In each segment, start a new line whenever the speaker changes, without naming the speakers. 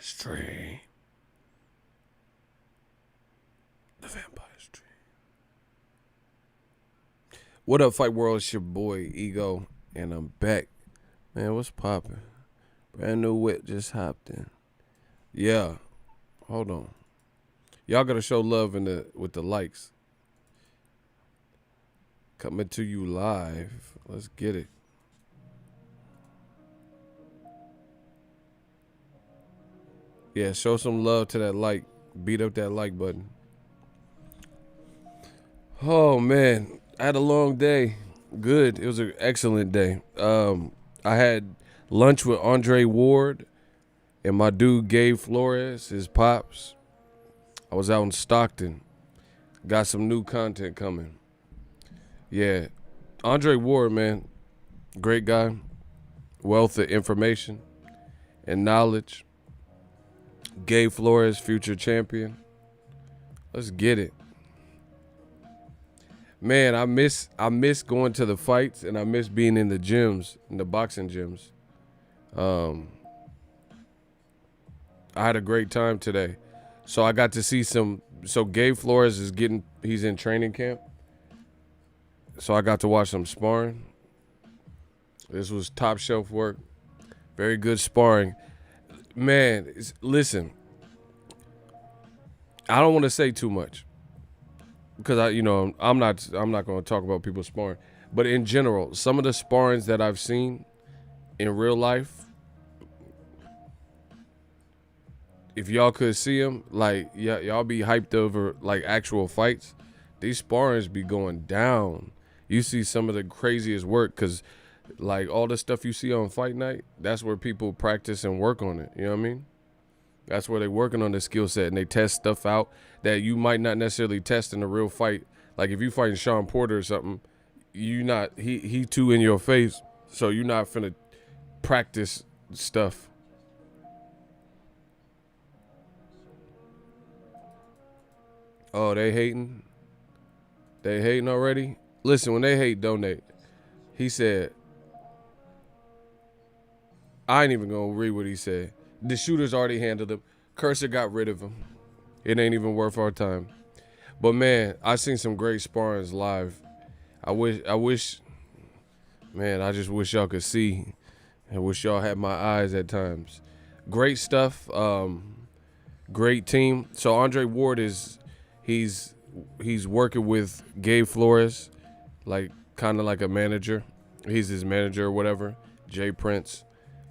Stream. The Vampire Stream. What up, Fight World? It's your boy, Ego, and I'm back. Man, what's poppin'? Brand new whip just hopped in. Yeah. Hold on. Y'all gotta show love with the likes. Coming to you live. Let's get it. Yeah, show some love to that like. Beat up that like button. Oh, man. I had a long day. Good. It was an excellent day. I had lunch with Andre Ward and my dude Gabe Flores, his pops. I was out in Stockton. Got some new content coming. Yeah. Andre Ward, man. Great guy. Wealth of information and knowledge. Gabe Flores, future champion. Let's get it. Man, I miss going to the fights, and I miss being in the gyms, in the boxing gyms. I had a great time today. So I got to see so Gabe Flores he's in training camp. So I got to watch some sparring. This was top shelf work. Very good sparring. Man, listen, I don't want to say too much because I'm not going to talk about people sparring, but in general, some of the sparrings that I've seen in real life, if y'all could see them, like y'all be hyped over like actual fights. These sparrings be going down. You see some of the craziest work because like all the stuff you see on fight night, that's where people practice and work on it. You know what I mean? That's where they're working on the skill set and they test stuff out that you might not necessarily test in a real fight. Like if you fighting Sean Porter or something, he too in your face, so you're not finna practice stuff. Oh, they hating? They hating already? Listen, when they hate, donate. He said, I ain't even gonna read what he said. The shooters already handled him. Cursor got rid of him. It ain't even worth our time. But man, I seen some great sparrings live. I wish, man, I just wish y'all could see. I wish y'all had my eyes at times. Great stuff. Great team. So Andre Ward he's working with Gabe Flores, like kind of like a manager. He's his manager or whatever. Jay Prince.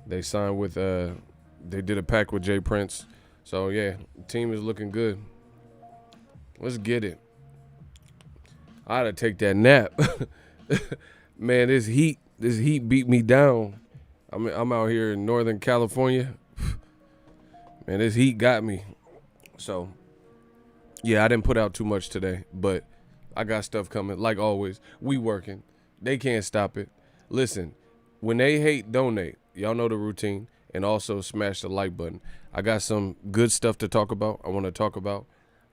They signed with they did a pack with Jay Prince. So yeah, the team is looking good. Let's get it. I had to take that nap. Man, this heat beat me down. I'm out here in Northern California. Man, this heat got me. So yeah, I didn't put out too much today, but I got stuff coming. Like always, we working. They can't stop it. Listen, when they hate, donate. Y'all know the routine. And also smash the like button. I got some good stuff to talk about. I want to talk about.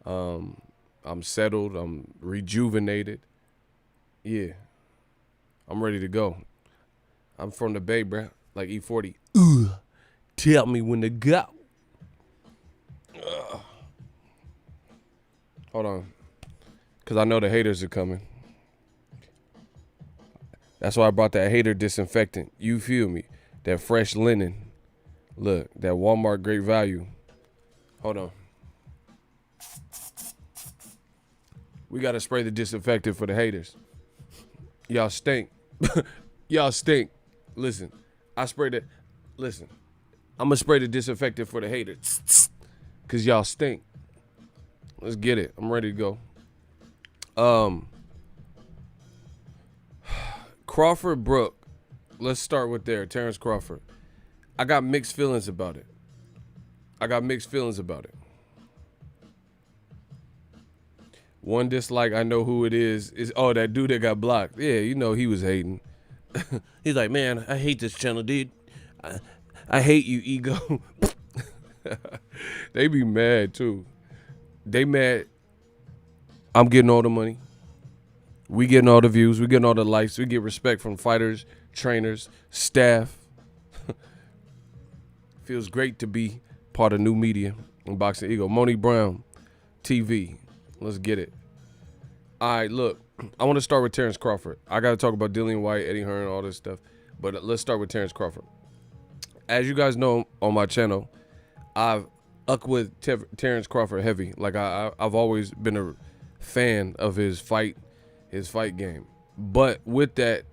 I'm settled. I'm rejuvenated. Yeah. I'm ready to go. I'm from the Bay, bruh. Like E40. Tell me when to go. Hold on. Because I know the haters are coming. That's why I brought that hater disinfectant. You feel me? That fresh linen. Look, that Walmart great value. Hold on. We got to spray the disinfectant for the haters. Y'all stink. Y'all stink. Listen, I sprayed it. Listen, I'm going to spray the disinfectant for the haters. Because y'all stink. Let's get it. I'm ready to go. Crawford-Brook. Let's start with there. Terence Crawford. I got mixed feelings about it. One dislike, I know who it is that dude that got blocked. Yeah, you know he was hating. He's like, man, I hate this channel, dude. I hate you, Ego. They be mad, too. They mad. I'm getting all the money. We getting all the views. We getting all the likes. We get respect from fighters, trainers, staff. Feels great to be part of new media in Boxingego. Monique Brown, TV. Let's get it. All right, look, I want to start with Terence Crawford. I got to talk about Dillian White, Eddie Hearn, all this stuff. But let's start with Terence Crawford. As you guys know on my channel, I've up with Terence Crawford heavy. Like I've always been a fan of his fight game. But with that,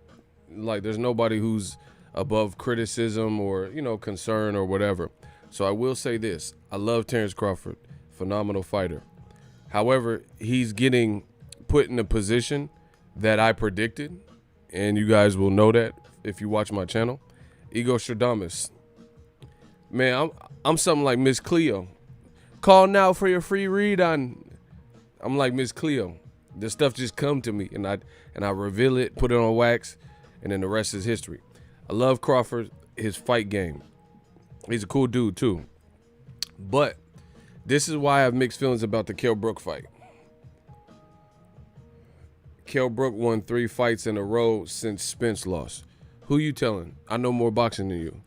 like there's nobody who's above criticism or, you know, concern or whatever. So I will say this. I love Terence Crawford. Phenomenal fighter. However, he's getting put in a position that I predicted. And you guys will know that if you watch my channel. Igor Stradamus. Man, I'm something like Miss Cleo. Call now for your free read on. I'm like Miss Cleo. The stuff just come to me and I reveal it, put it on wax, and then the rest is history. I love Crawford, his fight game. He's a cool dude too. But this is why I have mixed feelings about the Kell-Brook fight. Kell-Brook won 3 fights in a row since Spence lost. Who you telling? I know more boxing than you.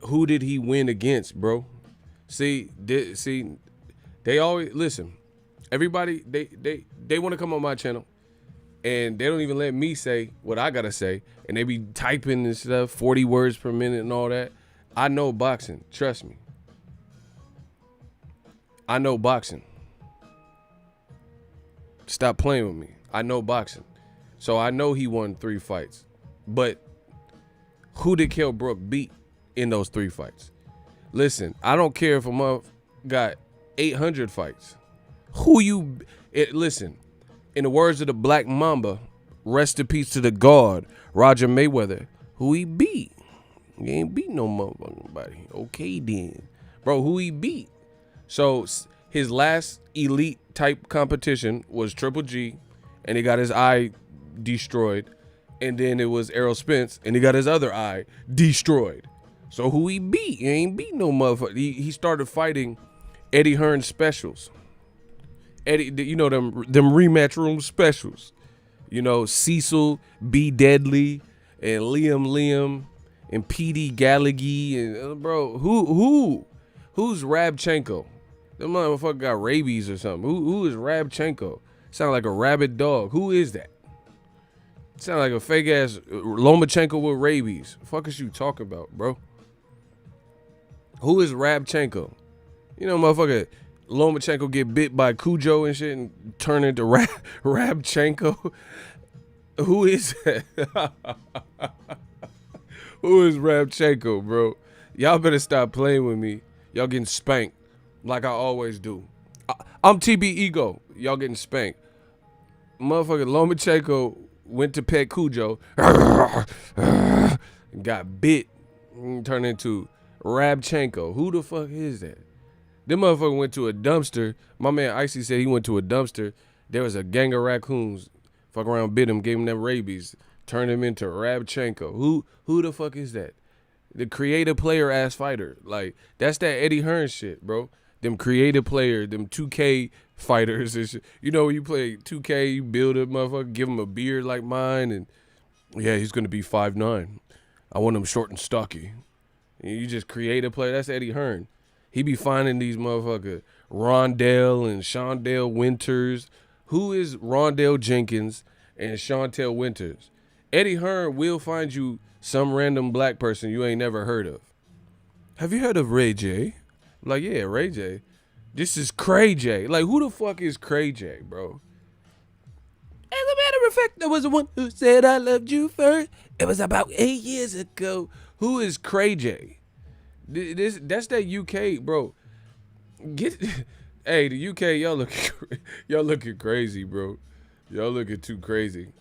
Who did he win against, bro? See, they always listen. Everybody, they want to come on my channel, and they don't even let me say what I gotta say, and they be typing and stuff, 40 words per minute and all that. I know boxing. Trust me. I know boxing. Stop playing with me. I know boxing. So I know he won 3 fights. But who did Kell-Brook beat in those 3 fights? Listen, I don't care if a month got 800 fights. Listen, in the words of the Black Mamba, rest in peace to the God, Roger Mayweather, who he beat. He ain't beat no motherfucking body. Okay then. Bro, who he beat? So his last elite type competition was Triple G, and he got his eye destroyed. And then it was Errol Spence, and he got his other eye destroyed. So who he beat? He ain't beat no motherfucker. He started fighting Eddie Hearn specials. Eddie, you know them rematch room specials. You know, Cecil B. Deadly and Liam and P.D. Gallagher and bro, who's Rabchenko? That motherfucker got rabies or something. Who is Rabchenko? Sound like a rabid dog. Who is that? Sound like a fake ass Lomachenko with rabies. Fuck is you talking about, bro? Who is Rabchenko? You know, motherfucker, Lomachenko get bit by Cujo and shit and turn into Rabchenko. Who is that? Who is Rabchenko, bro? Y'all better stop playing with me. Y'all getting spanked like I always do. I'm TB Ego. Y'all getting spanked. Motherfucker, Lomachenko went to pet Cujo, got bit, turned into Rabchenko. Who the fuck is that? Them motherfucker went to a dumpster. My man Icy said he went to a dumpster. There was a gang of raccoons. Fuck around, bit him, gave him them rabies, turned him into Rabchenko. Who the fuck is that? The creative player ass fighter. Like, that's that Eddie Hearn shit, bro. Them creative player, them 2K fighters and shit. You know, when you play 2K, you build a motherfucker, give him a beard like mine, and yeah, he's gonna be 5'9". I want him short and stocky. And you just create a player. That's Eddie Hearn. He be finding these motherfuckers, Rondell and Shondell Winters. Who is Rondell Jenkins and Chantel Winters? Eddie Hearn will find you some random black person you ain't never heard of. Have you heard of Ray J? Like, yeah, Ray J. This is Cray J. Like, who the fuck is Cray J, bro? As a matter of fact, there was the one who said I loved you first. It was about 8 years ago. Who is Cray J? That's that UK, bro. Hey, the UK, y'all looking crazy, bro. Y'all looking too crazy.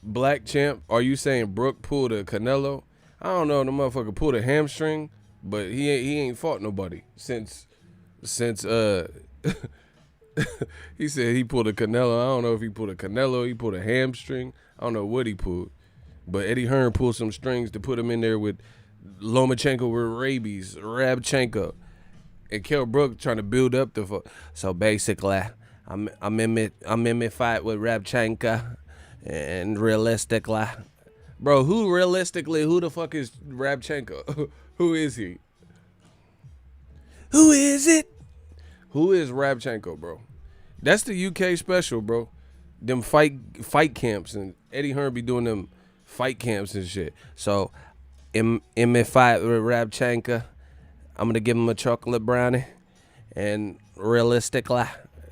Black Champ, are you saying Brook pulled a Canelo? I don't know, the motherfucker pulled a hamstring, but he ain't fought nobody since he said he pulled a Canelo. I don't know if he pulled a Canelo, he pulled a hamstring. I don't know what he pulled. But Eddie Hearn pulled some strings to put him in there with Lomachenko with rabies, Rabchenko, and Kell-Brook trying to build up the. So basically, I'm in my fight with Rabchenko, and realistically, bro, who the fuck is Rabchenko? Who is he? Who is it? Who is Rabchenko, bro? That's the UK special, bro. Them fight camps, and Eddie Hearn be doing them fight camps and shit. So, in my fight with Rabchenko, I'm gonna give him a chocolate brownie, and realistically,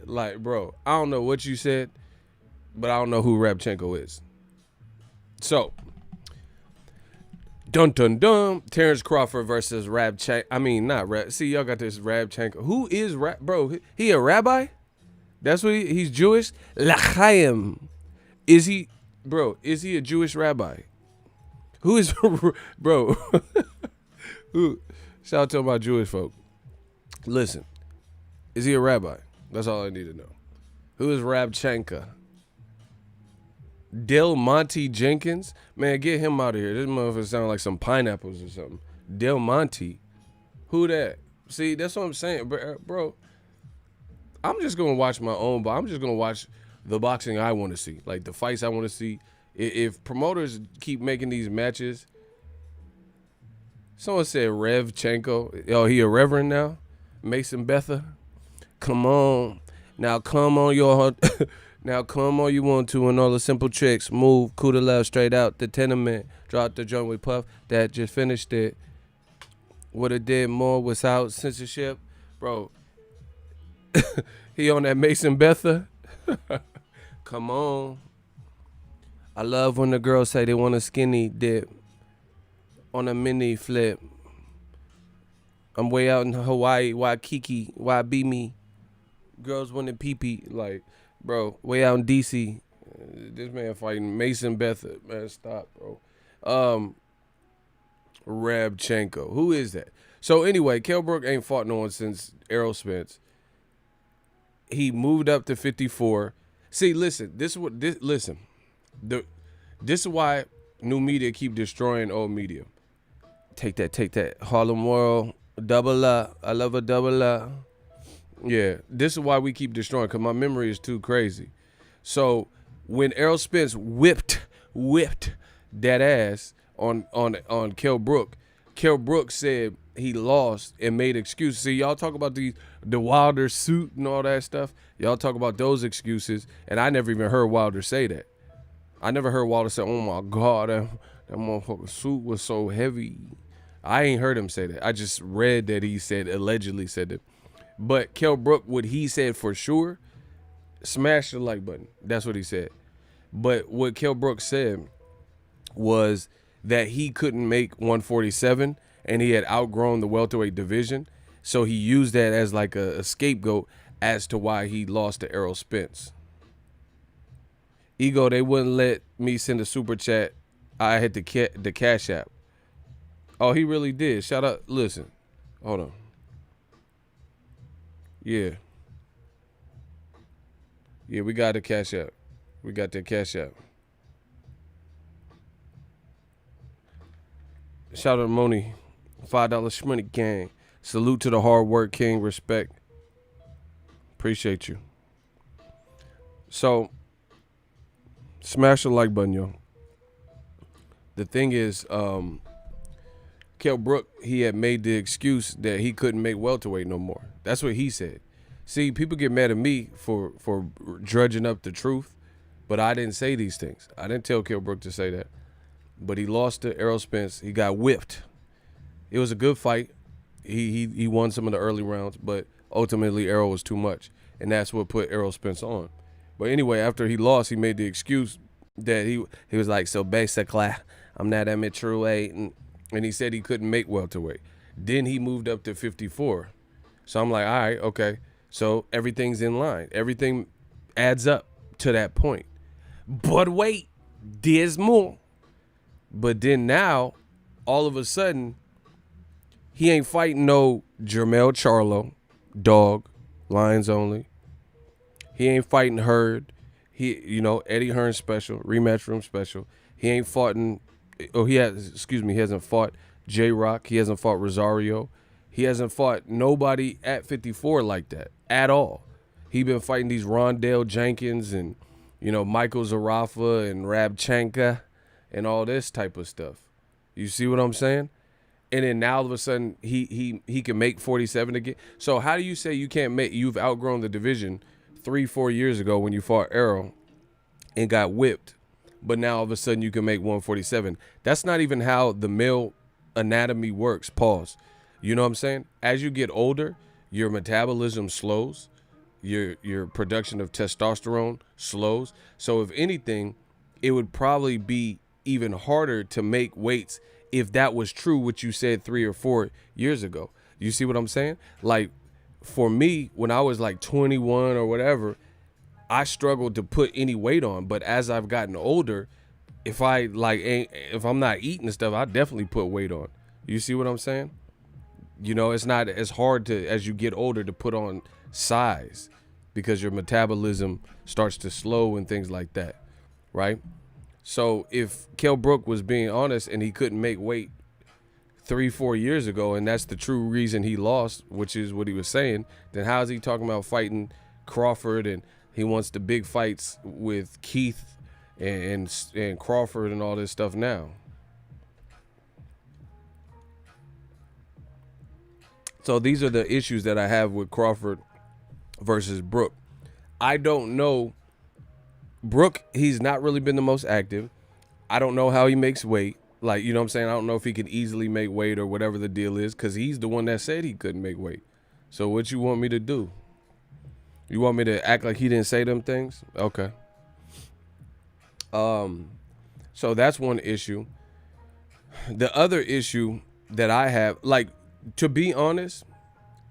like, bro, I don't know what you said, but I don't know who Rabchenko is. So, dun dun dun. Terence Crawford versus Rabchenko. I mean, not Rab. See, y'all got this Rabchenko. Who is bro? He a rabbi? That's what he's Jewish. L'chaim. Is he, bro? Is he a Jewish rabbi? Who is, bro? Who? Shout out to my Jewish folk. Listen, is he a rabbi? That's all I need to know. Who is Rabchenko? Del Monte Jenkins? Man, get him out of here. This motherfucker sound like some pineapples or something. Del Monte. Who that? See, that's what I'm saying, bro. I'm just going to watch my own, but I'm just going to watch the boxing I want to see. Like, the fights I want to see. If promoters keep making these matches. Someone said Revchenko. Oh, he a reverend now? Mason Betha? Come on. Now come on, now come on, you want to, and all the simple tricks. Move, coup to left, straight out the tenement. Drop the joint with Puff. That just finished it. Would have did more without censorship. Bro, he on that Mason Betha? Come on. I love when the girls say they want a skinny dip on a mini flip. I'm way out in Hawaii. Waikiki. Why be me? Girls want to pee-pee. Like, bro, way out in D.C. This man fighting Mason Betha. Man, stop, bro. Rabchenko. Who is that? So, anyway, Kell-Brook ain't fought no one since Errol Spence. He moved up to 54. See, listen. This is why new media keep destroying old media. Take that. Harlem World, double up. I love a double up. Yeah, this is why we keep destroying, because my memory is too crazy. So when Errol Spence whipped that ass on Kell-Brook, Kell-Brook said he lost and made excuses. See, y'all talk about the Wilder suit and all that stuff. Y'all talk about those excuses, and I never even heard Wilder say that. I never heard Wilder say, oh my God, that motherfucking suit was so heavy. I ain't heard him say that. I just read that he allegedly said that. But Kell-Brook, what he said for sure, smash the like button. That's what he said. But what Kell-Brook said was that he couldn't make 147 and he had outgrown the welterweight division. So he used that as like a scapegoat as to why he lost to Errol Spence. Ego, they wouldn't let me send a super chat. I had the CashApp. Oh, he really did. Shout out. Listen. Hold on. Yeah. Yeah, we got the CashApp. We got the CashApp. Shout out to Moni. $5 Schmoney gang. Salute to the hard work king. Respect. Appreciate you. So, smash the like button, yo. The thing is, Kell-Brook, he had made the excuse that he couldn't make welterweight no more. That's what he said. See, people get mad at me for drudging up the truth, but I didn't say these things. I didn't tell Kell-Brook to say that. But he lost to Errol Spence. He got whipped. It was a good fight. He won some of the early rounds, but ultimately Errol was too much, and that's what put Errol Spence on. But anyway, after he lost, he made the excuse that he was like, so basically, I'm not at middleweight, and he said he couldn't make welterweight. Then he moved up to 54. So I'm like, all right, okay. So everything's in line. Everything adds up to that point. But wait, there's more. But then now, all of a sudden, he ain't fighting no Jermell Charlo, dog, Lions only. He ain't fighting Hurd. Eddie Hearn special, rematch room special. He ain't fighting, he hasn't fought J-Rock. He hasn't fought Rosario. He hasn't fought nobody at 54 like that at all. He been fighting these Rondell Jenkins and, Michael Zarafa and Rabchenko and all this type of stuff. You see what I'm saying? And then now all of a sudden he can make 47 again. So how do you say you can't make? You've outgrown the division 3-4 years ago when you fought Errol and got whipped, but now all of a sudden you can make 147. That's not even how the male anatomy works. Pause. You know what I'm saying? As you get older, your metabolism slows, your production of testosterone slows. So if anything, it would probably be even harder to make weights if that was true, what you said 3 or 4 years ago. You see what I'm saying? Like, for me, when I was like 21 or whatever, I struggled to put any weight on. But as I've gotten older, if I'm not eating stuff, I definitely put weight on. You see what I'm saying? You know, it's not as hard to, as you get older, to put on size because your metabolism starts to slow and things like that, right? So if Kell Brook was being honest and he couldn't make weight 3-4 years ago, and that's the true reason he lost, which is what he was saying, then how is he talking about fighting Crawford, and he wants the big fights with Keith and Crawford and all this stuff now? So these are the issues that I have with Crawford versus Brook. I don't know. Brook, he's not really been the most active. I don't know how he makes weight. Like, you know what I'm saying? I don't know if he can easily make weight or whatever the deal is, because he's the one that said he couldn't make weight. So what you want me to do? You want me to act like he didn't say them things? Okay. So that's one issue. The other issue that I have, like, to be honest,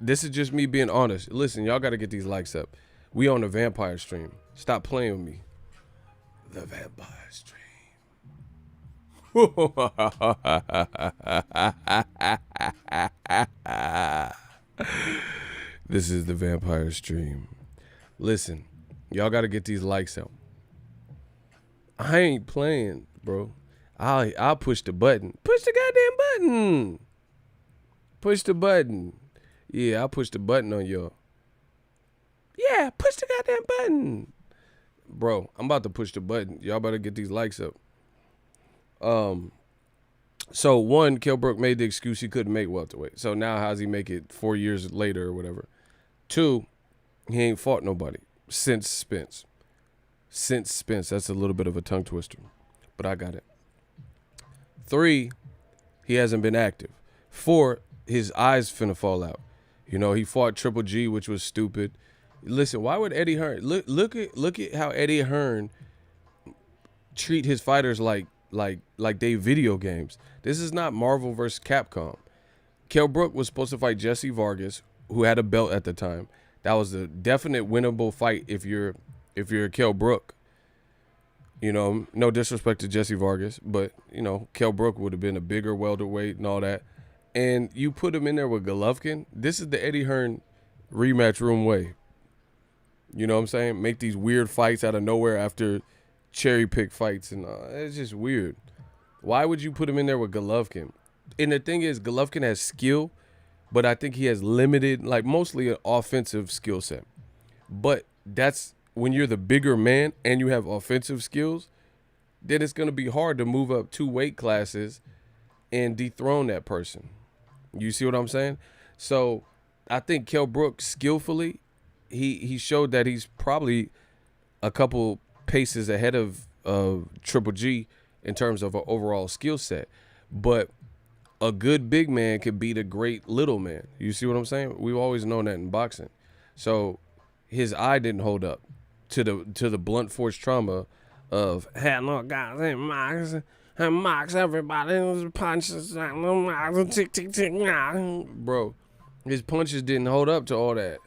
this is just me being honest. Listen, y'all got to get these likes up. We on the vampire stream. Stop playing with me. The vampire stream. This is the vampire stream. Listen, y'all got to get these likes up. I ain't playing, bro. I'll push the button. Push the goddamn button. Push the button. Yeah, I'll push the button on y'all. Yeah, push the goddamn button. Bro, I'm about to push the button. Y'all better get these likes up. So one, Kell Brook made the excuse he couldn't make welterweight. So now how's he make it 4 years later or whatever? Two, he ain't fought nobody since Spence. Since Spence. That's a little bit of a tongue twister, but I got it. 3, he hasn't been active. 4, his eyes finna fall out. You know, he fought Triple G, which was stupid. Listen, why would Eddie Hearn look at how Eddie Hearn treat his fighters like they video games? This is not Marvel versus Capcom. Kell Brook was supposed to fight Jesse Vargas, who had a belt at the time. That was a definite winnable fight if you're Kell Brook. You know, no disrespect to Jesse Vargas, but you know, Kell Brook would have been a bigger welterweight and all that. And you put him in there with Golovkin. This is the Eddie Hearn rematch room way. You know what I'm saying? Make these weird fights out of nowhere after cherry pick fights, and it's just weird. Why would you put him in there with Golovkin? And the thing is, Golovkin has skill, but I think he has limited, like mostly an offensive skill set. But that's when you're the bigger man and you have offensive skills, then it's going to be hard to move up 2 weight classes and dethrone that person. You see what I'm saying? So I think Kell Brook skillfully, he showed that he's probably a couple paces ahead of Triple G in terms of an overall skill set. But a good big man could beat a great little man. You see what I'm saying? We've always known that in boxing. So his eye didn't hold up to the blunt force trauma of, hey, look, guys, and mocks everybody, punches, tick, tick, tick. Bro, his punches didn't hold up to all that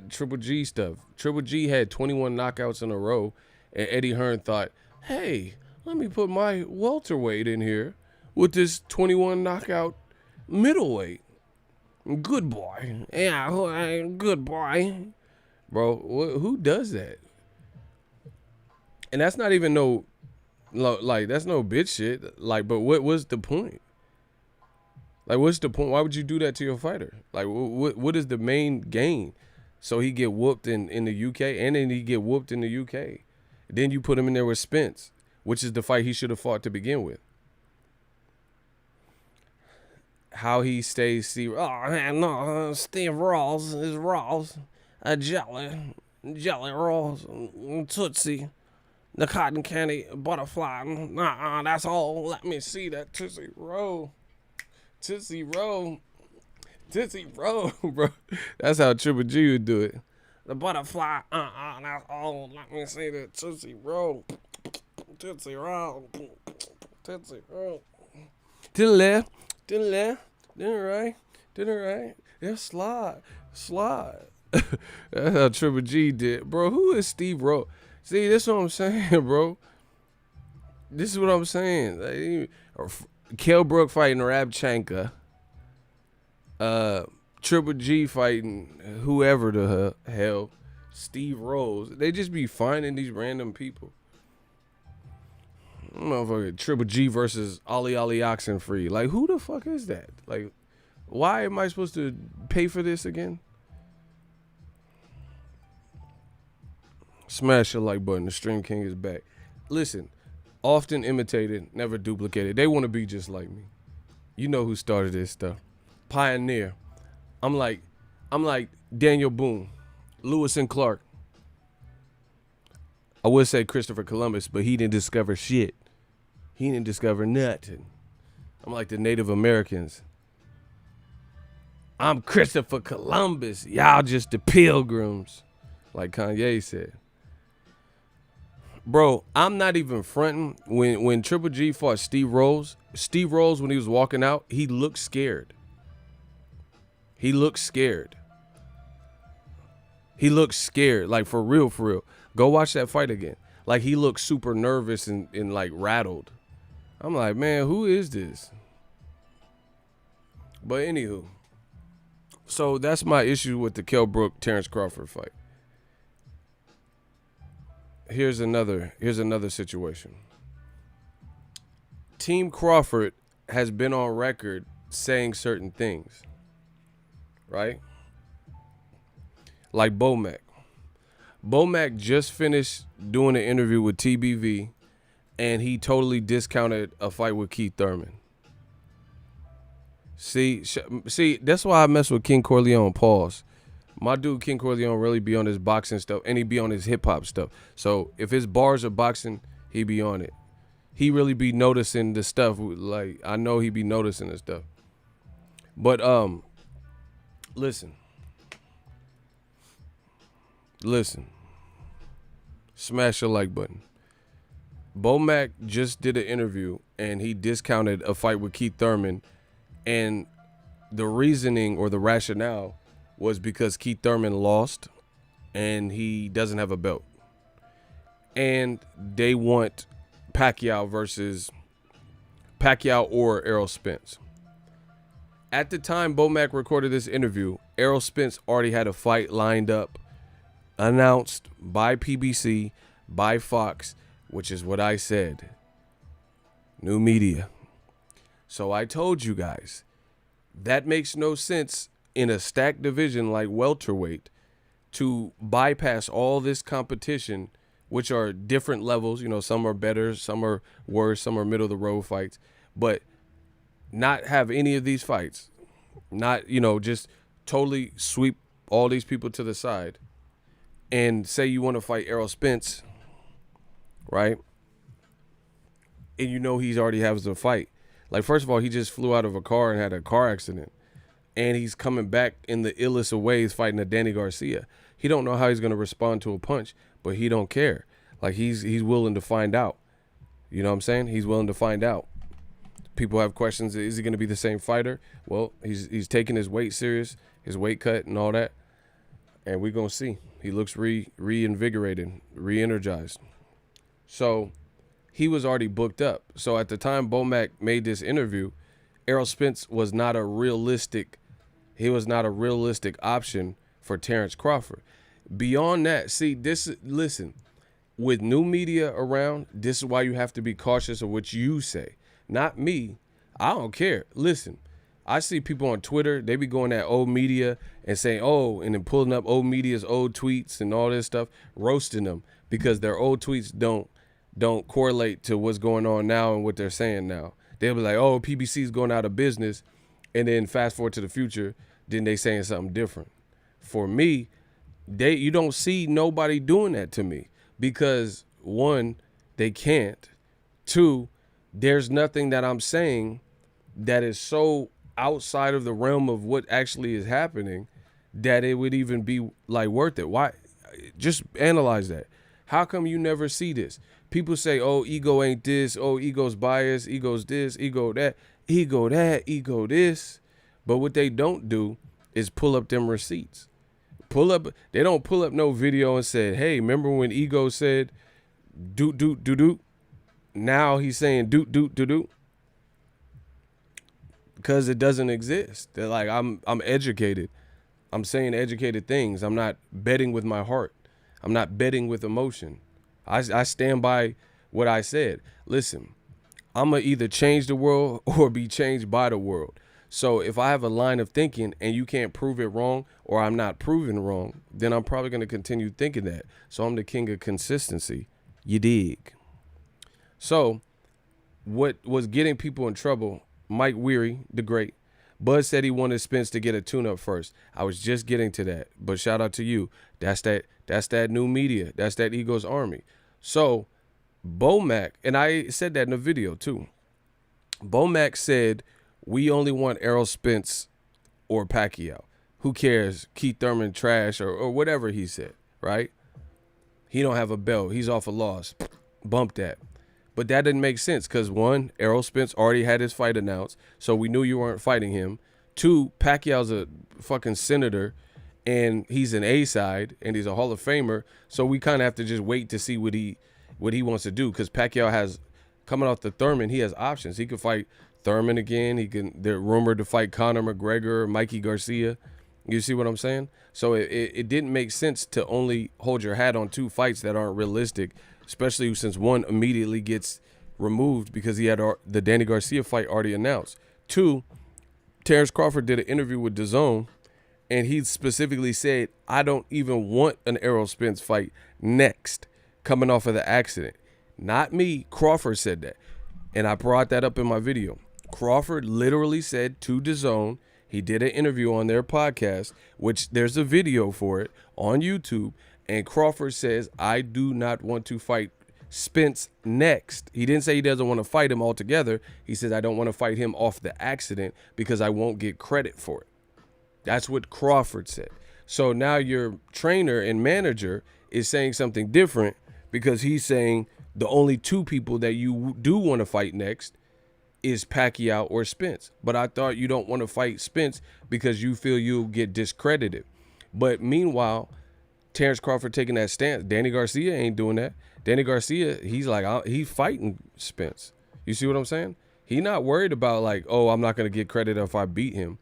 Triple G stuff. Triple G had 21 knockouts in a row, and Eddie Hearn thought, hey, let me put my welterweight in here with this 21 knockout middleweight. Good boy. Yeah, good boy. Bro, who does that? And that's not even that's no bitch shit. Like, but what was the point? Like, what's the point? Why would you do that to your fighter? Like, what is the main gain? So he get whooped in the UK, and then he get whooped in the UK. Then you put him in there with Spence, which is the fight he should have fought to begin with. how he stays Steve. Oh man, no, Steve Rolls is Rolls, a jelly rolls, Tootsie, the cotton candy butterfly. That's all. Let me see that Tootsie Roll, bro. That's how Triple G would do it. The butterfly. That's all. Let me see the Tootsie Roll, Tootsie Roll, Tootsie Roll. To the left, to the left, to the right, to the right. Yeah, slide. That's how Triple G did. Bro, who is Steve Rowe? See, this is what I'm saying, bro. This is what I'm saying. Kell Brook fighting Rabchenka. Triple G fighting whoever the hell. Steve Rose. They just be finding these random people. Motherfucker, Triple G versus Ali Oxenfree. Like, who the fuck is that? Like, why am I supposed to pay for this again? Smash the like button. The Stream King is back. Listen, often imitated, never duplicated. They want to be just like me. You know who started this stuff. Pioneer. I'm like Daniel Boone, Lewis and Clark. I would say Christopher Columbus, but he didn't discover shit. He didn't discover nothing. I'm like the Native Americans. I'm Christopher Columbus. Y'all just the pilgrims, like Kanye said. Bro, I'm not even fronting. When Triple G fought Steve Rolls, when he was walking out, he looked scared. He looked scared. Like, for real. Go watch that fight again. Like, he looked super nervous and like rattled. I'm like, man, who is this? But anywho, so that's my issue with the Kell Brook Terence Crawford fight. Here's another situation. Team Crawford has been on record saying certain things, right? Like Bomac. Bomac just finished doing an interview with TBV, and he totally discounted a fight with Keith Thurman. See, that's why I mess with King Corleone. Pause. My dude King Corleone really be on his boxing stuff, and he be on his hip hop stuff. So if his bars are boxing, he be on it. He really be noticing the stuff. Like, I know he be noticing the stuff. But listen. Smash the like button. Bomac just did an interview, and he discounted a fight with Keith Thurman, and the reasoning or the rationale was because Keith Thurman lost and he doesn't have a belt. And they want Pacquiao or Errol Spence. At the time Bomac recorded this interview, Errol Spence already had a fight lined up, announced by PBC, by Fox, which is what I said. New media. So I told you guys, that makes no sense in a stacked division like welterweight to bypass all this competition, which are different levels. You know, some are better, some are worse, some are middle of the road fights, but not have any of these fights. Not, just totally sweep all these people to the side and say you want to fight Errol Spence, right? And he's already has a fight. Like, first of all, he just flew out of a car and had a car accident. And he's coming back in the illest of ways fighting a Danny Garcia. He don't know how he's going to respond to a punch, but he don't care. Like, he's willing to find out. You know what I'm saying? He's willing to find out. People have questions. Is he going to be the same fighter? Well, he's taking his weight serious, his weight cut and all that. And we're going to see. He looks reinvigorated, re-energized. So he was already booked up. So at the time Bomac made this interview, Errol Spence was not a realistic option for Terence Crawford. Beyond that, listen, with new media around, this is why you have to be cautious of what you say. Not me. I don't care. Listen, I see people on Twitter, they be going at old media and saying, and then pulling up old media's old tweets and all this stuff, roasting them because their old tweets don't correlate to what's going on now and what they're saying now. They'll be like, PBC's going out of business. And then fast forward to the future, then they saying something different. For me, you don't see nobody doing that to me because one, they can't. Two, there's nothing that I'm saying that is so outside of the realm of what actually is happening that it would even be like worth it. Why? Just analyze that. How come you never see this? People say, oh, ego ain't this. Oh, ego's biased. Ego's this. Ego that. Ego that. Ego this. But what they don't do is pull up them receipts. They don't pull up no video and say, hey, remember when ego said doot, doot, doot, doot? Now he's saying doot, doot, doot, doot. Because it doesn't exist. They're like, I'm educated. I'm saying educated things. I'm not betting with my heart. I'm not betting with emotion. I stand by what I said. Listen, I'm going to either change the world or be changed by the world. So if I have a line of thinking and you can't prove it wrong or I'm not proven wrong, then I'm probably going to continue thinking that. So I'm the king of consistency. You dig? So what was getting people in trouble, Mike Weary, the great, Bud said he wanted Spence to get a tune-up first. I was just getting to that, but shout out to you. That's that new media. That's that Eagles Army. So Bomac, and I said that in the video too. Bomac said, we only want Errol Spence or Pacquiao. Who cares? Keith Thurman trash or whatever he said, right? He don't have a belt. He's off a loss. Bump that. But that didn't make sense because, one, Errol Spence already had his fight announced, so we knew you weren't fighting him. Two, Pacquiao's a fucking senator, and he's an A-side, and he's a Hall of Famer, so we kind of have to just wait to see what he wants to do because Pacquiao has, coming off the Thurman, he has options. He could fight Thurman again. They're rumored to fight Conor McGregor, Mikey Garcia. You see what I'm saying? So it didn't make sense to only hold your hat on two fights that aren't realistic, especially since one immediately gets removed because he had the Danny Garcia fight already announced. Two, Terence Crawford did an interview with DAZN, and he specifically said, I don't even want an Errol Spence fight next, coming off of the accident. Not me. Crawford said that. And I brought that up in my video. Crawford literally said to DAZN, he did an interview on their podcast, which there's a video for it on YouTube, and Crawford says, I do not want to fight Spence next. He didn't say he doesn't want to fight him altogether. He says, I don't want to fight him off the accident because I won't get credit for it. That's what Crawford said. So now your trainer and manager is saying something different because he's saying the only two people that you do want to fight next is Pacquiao or Spence. But I thought you don't want to fight Spence because you feel you'll get discredited. But meanwhile, Terence Crawford taking that stance. Danny Garcia ain't doing that. Danny Garcia, he's like, he's fighting Spence. You see what I'm saying? He not worried about like, oh, I'm not going to get credit if I beat him.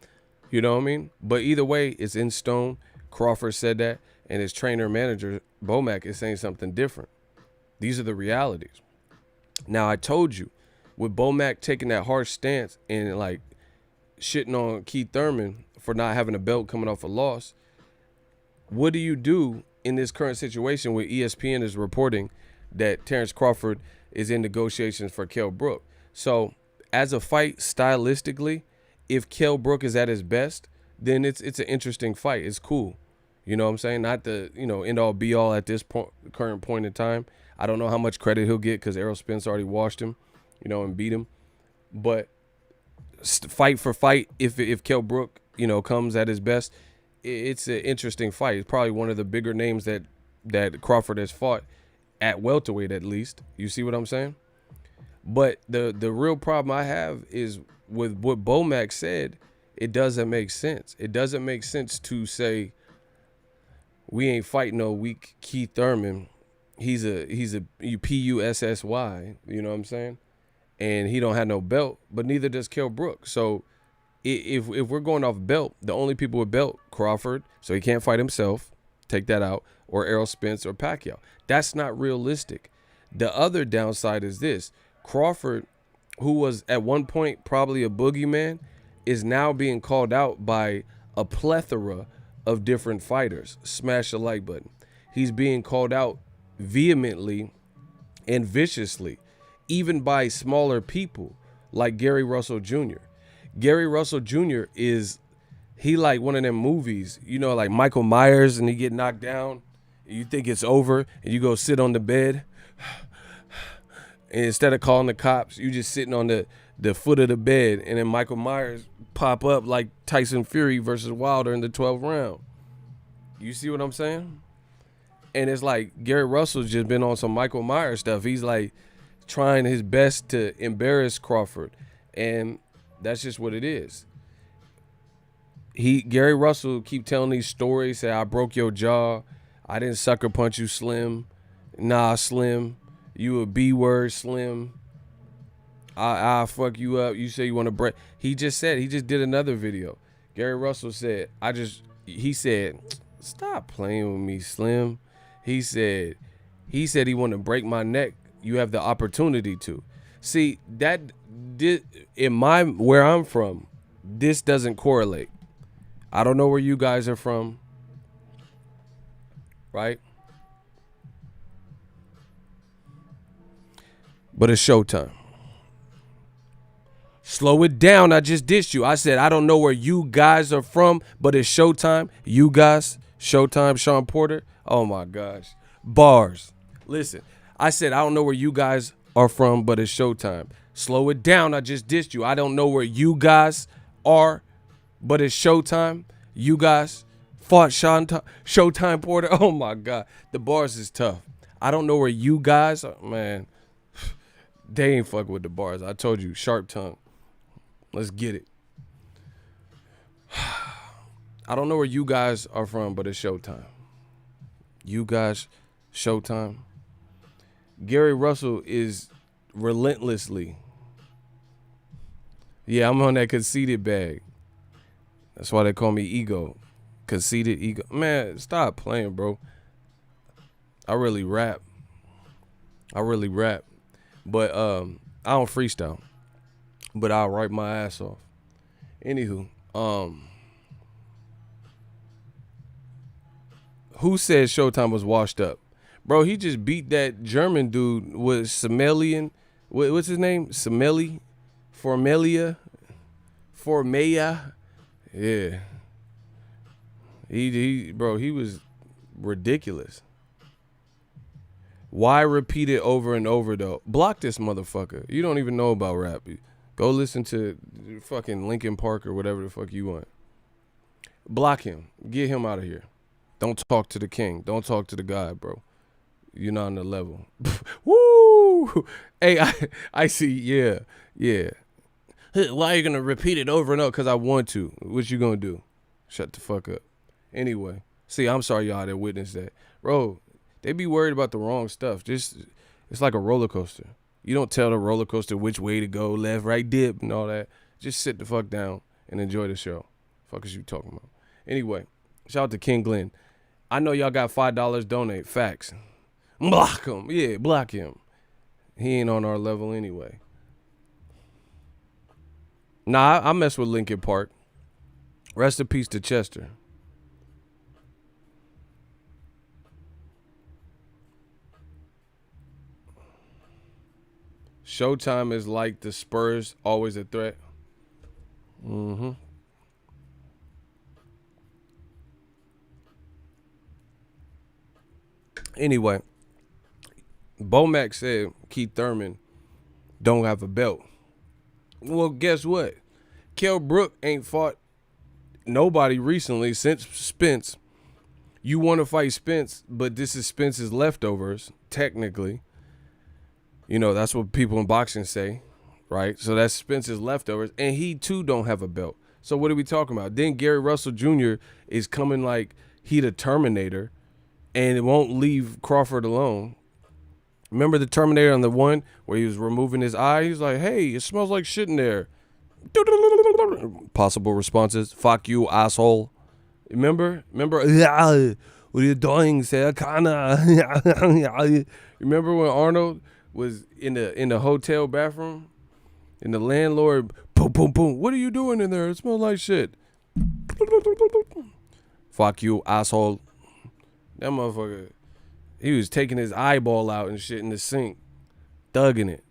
You know what I mean? But either way, it's in stone. Crawford said that, and his trainer manager, Bomac, is saying something different. These are the realities. Now, I told you, with Bomac taking that harsh stance and like shitting on Keith Thurman for not having a belt coming off a loss, what do you do in this current situation where ESPN is reporting that Terence Crawford is in negotiations for Kell Brook? So as a fight stylistically, if Kell Brook is at his best, then it's an interesting fight. It's cool. You know what I'm saying? Not the, end all be all at this current point in time. I don't know how much credit he'll get because Errol Spence already washed him, and beat him. But fight for fight, if Kell Brook, comes at his best, it's an interesting fight. It's probably one of the bigger names that Crawford has fought at welterweight, at least. You see what I'm saying? But the real problem I have is with what Bomac said. It doesn't make sense. It doesn't make sense to say we ain't fighting no weak Keith Thurman. He's a PUSSY. You know what I'm saying? And he don't have no belt, but neither does Kell Brook. So if we're going off belt, the only people with belt, Crawford, so he can't fight himself, take that out, or Errol Spence or Pacquiao. That's not realistic. The other downside is this. Crawford, who was at one point probably a boogeyman, is now being called out by a plethora of different fighters. Smash the like button. He's being called out vehemently and viciously, even by smaller people like Gary Russell Jr. Gary Russell Jr. he like one of them movies, you know, like Michael Myers, and he get knocked down, and you think it's over, and you go sit on the bed, and instead of calling the cops, you just sitting on the foot of the bed, and then Michael Myers pop up like Tyson Fury versus Wilder in the 12th round. You see what I'm saying? And it's like Gary Russell's just been on some Michael Myers stuff. He's like trying his best to embarrass Crawford, and that's just what it is. Gary Russell keep telling these stories, say, I broke your jaw, I didn't sucker punch you, Slim. Nah, Slim, you a B-word, Slim. I'll fuck you up. You say you want to break. He just did another video. Gary Russell said, he said, stop playing with me, Slim. He said he wanted to break my neck. You have the opportunity to. See, where I'm from, this doesn't correlate. I don't know where you guys are from, right? But it's showtime. Slow it down. I just dissed you. I said, I don't know where you guys are from, but it's showtime. You guys, showtime, Sean Porter. Oh my gosh. Bars. Listen, I said, I don't know where you guys are from, but it's showtime. Slow it down. I just dissed you. I don't know where you guys are, but it's showtime. You guys fought Showtime Porter. Oh my God. The bars is tough. I don't know where you guys are. Man, they ain't fucking with the bars. I told you, sharp tongue. Let's get it. I don't know where you guys are from, but it's showtime. You guys, showtime. Gary Russell is relentlessly. Yeah, I'm on that conceited bag. That's why they call me ego. Conceited ego. Man, stop playing, bro. I really rap. But I don't freestyle. But I'll write my ass off. Anywho, who said Showtime was washed up? Bro, he just beat that German dude with Semelian. What's his name? Formelia. Yeah. Bro, he was ridiculous. Why repeat it over and over, though? Block this motherfucker. You don't even know about rap. Go listen to fucking Linkin Park or whatever the fuck you want. Block him. Get him out of here. Don't talk to the king. Don't talk to the guy, bro. You're not on the level. Woo! Hey, I see. Yeah. Why are you going to repeat it over and over? Because I want to. What you going to do? Shut the fuck up. Anyway. See, I'm sorry y'all that witnessed that. Bro, they be worried about the wrong stuff. It's like a roller coaster. You don't tell the roller coaster which way to go, left, right, dip, and all that. Just sit the fuck down and enjoy the show. Fuck is you talking about? Anyway, shout out to King Glenn. I know y'all got $5 donate. Facts. Block him. Yeah, block him. He ain't on our level anyway. Nah, I mess with Linkin Park. Rest in peace to Chester. Showtime is like the Spurs, always a threat. Mm-hmm. Anyway, Bomac said Keith Thurman don't have a belt. Well, guess what? Kell Brook ain't fought nobody recently since Spence. You want to fight Spence, but this is Spence's leftovers, technically. You know, that's what people in boxing say, right? So that's Spence's leftovers, and he too don't have a belt. So what are we talking about? Then Gary Russell Jr. is coming like he the Terminator, and it won't leave Crawford alone. Remember the Terminator on the one where he was removing his eye? He's like, hey, it smells like shit in there. Possible responses, fuck you, asshole. Remember? What are you doing? Say, remember when Arnold was in the hotel bathroom? And the landlord, boom, boom, boom. What are you doing in there? It smells like shit. Fuck you, asshole. That motherfucker, he was taking his eyeball out and shit in the sink. Thugging it.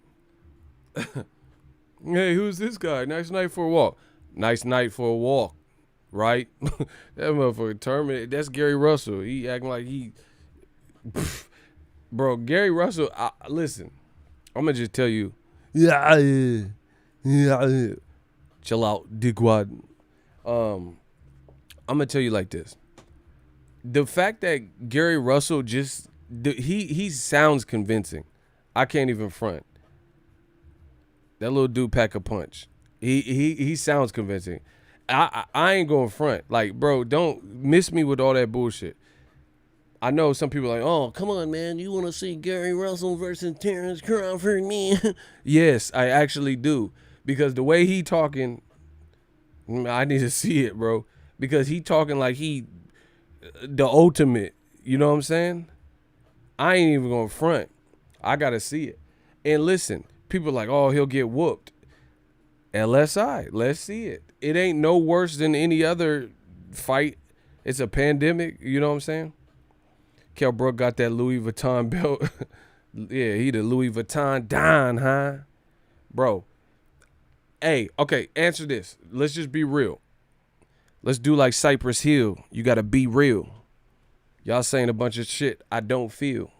Hey, who's this guy? Nice night for a walk. Nice night for a walk, right? That motherfucker terminated. That's Gary Russell. He acting like he, bro. Gary Russell. Listen, I'm gonna just tell you. Yeah. Chill out, Digwad. I'm gonna tell you like this. The fact that Gary Russell he sounds convincing. I can't even front. That little dude pack a punch. He sounds convincing. I ain't going front. Like, bro, don't miss me with all that bullshit. I know some people are like, oh, come on, man. You want to see Gary Russell versus Terence Crawford, man? Yes, I actually do. Because the way he talking, I need to see it, bro. Because he talking like he the ultimate. You know what I'm saying? I ain't even going front. I got to see it. And listen, people are like, oh, he'll get whooped. LSI, let's see it. It ain't no worse than any other fight. It's a pandemic. You know what I'm saying? Kell Brook got that Louis Vuitton belt. Yeah, he the Louis Vuitton Don, huh? Bro. Hey, okay, answer this. Let's just be real. Let's do like Cypress Hill. You got to be real. Y'all saying a bunch of shit I don't feel.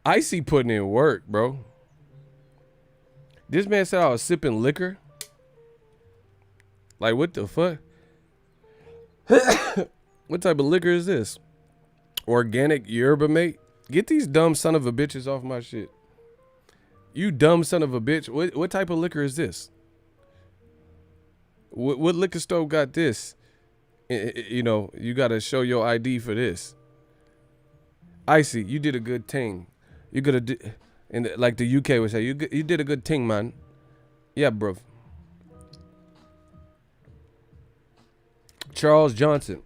Icy putting in work, bro. This man said I was sipping liquor. Like, what the fuck? What type of liquor is this? Organic yerba mate? Get these dumb son of a bitches off my shit. You dumb son of a bitch. What type of liquor is this? What liquor store got this? You know, you got to show your ID for this. Icy, you did a good thing. You could have, and like the UK would say, you did a good thing, man. Yeah, bro. Charles Johnson.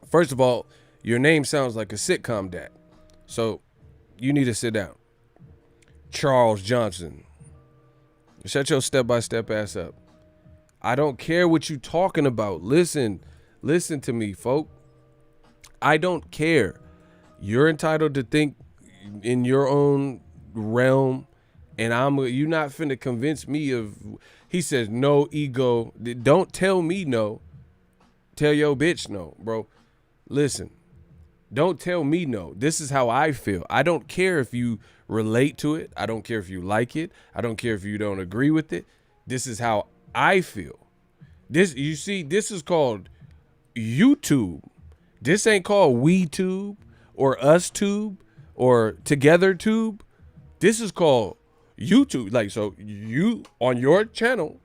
First of all, your name sounds like a sitcom dad. So you need to sit down. Charles Johnson. Shut your step-by-step ass up. I don't care what you talking about. Listen to me, folk. I don't care. You're entitled to think in your own realm, and you're not finna convince me of. He says no ego. Don't tell me no. Tell your bitch no, bro. Listen, don't tell me no. This is how I feel. I don't care if you relate to it. I don't care if you like it. I don't care if you don't agree with it. This is how I feel. You see, this is called YouTube. This ain't called WeTube or UsTube or TogetherTube. This is called YouTube. Like, so you on your channel,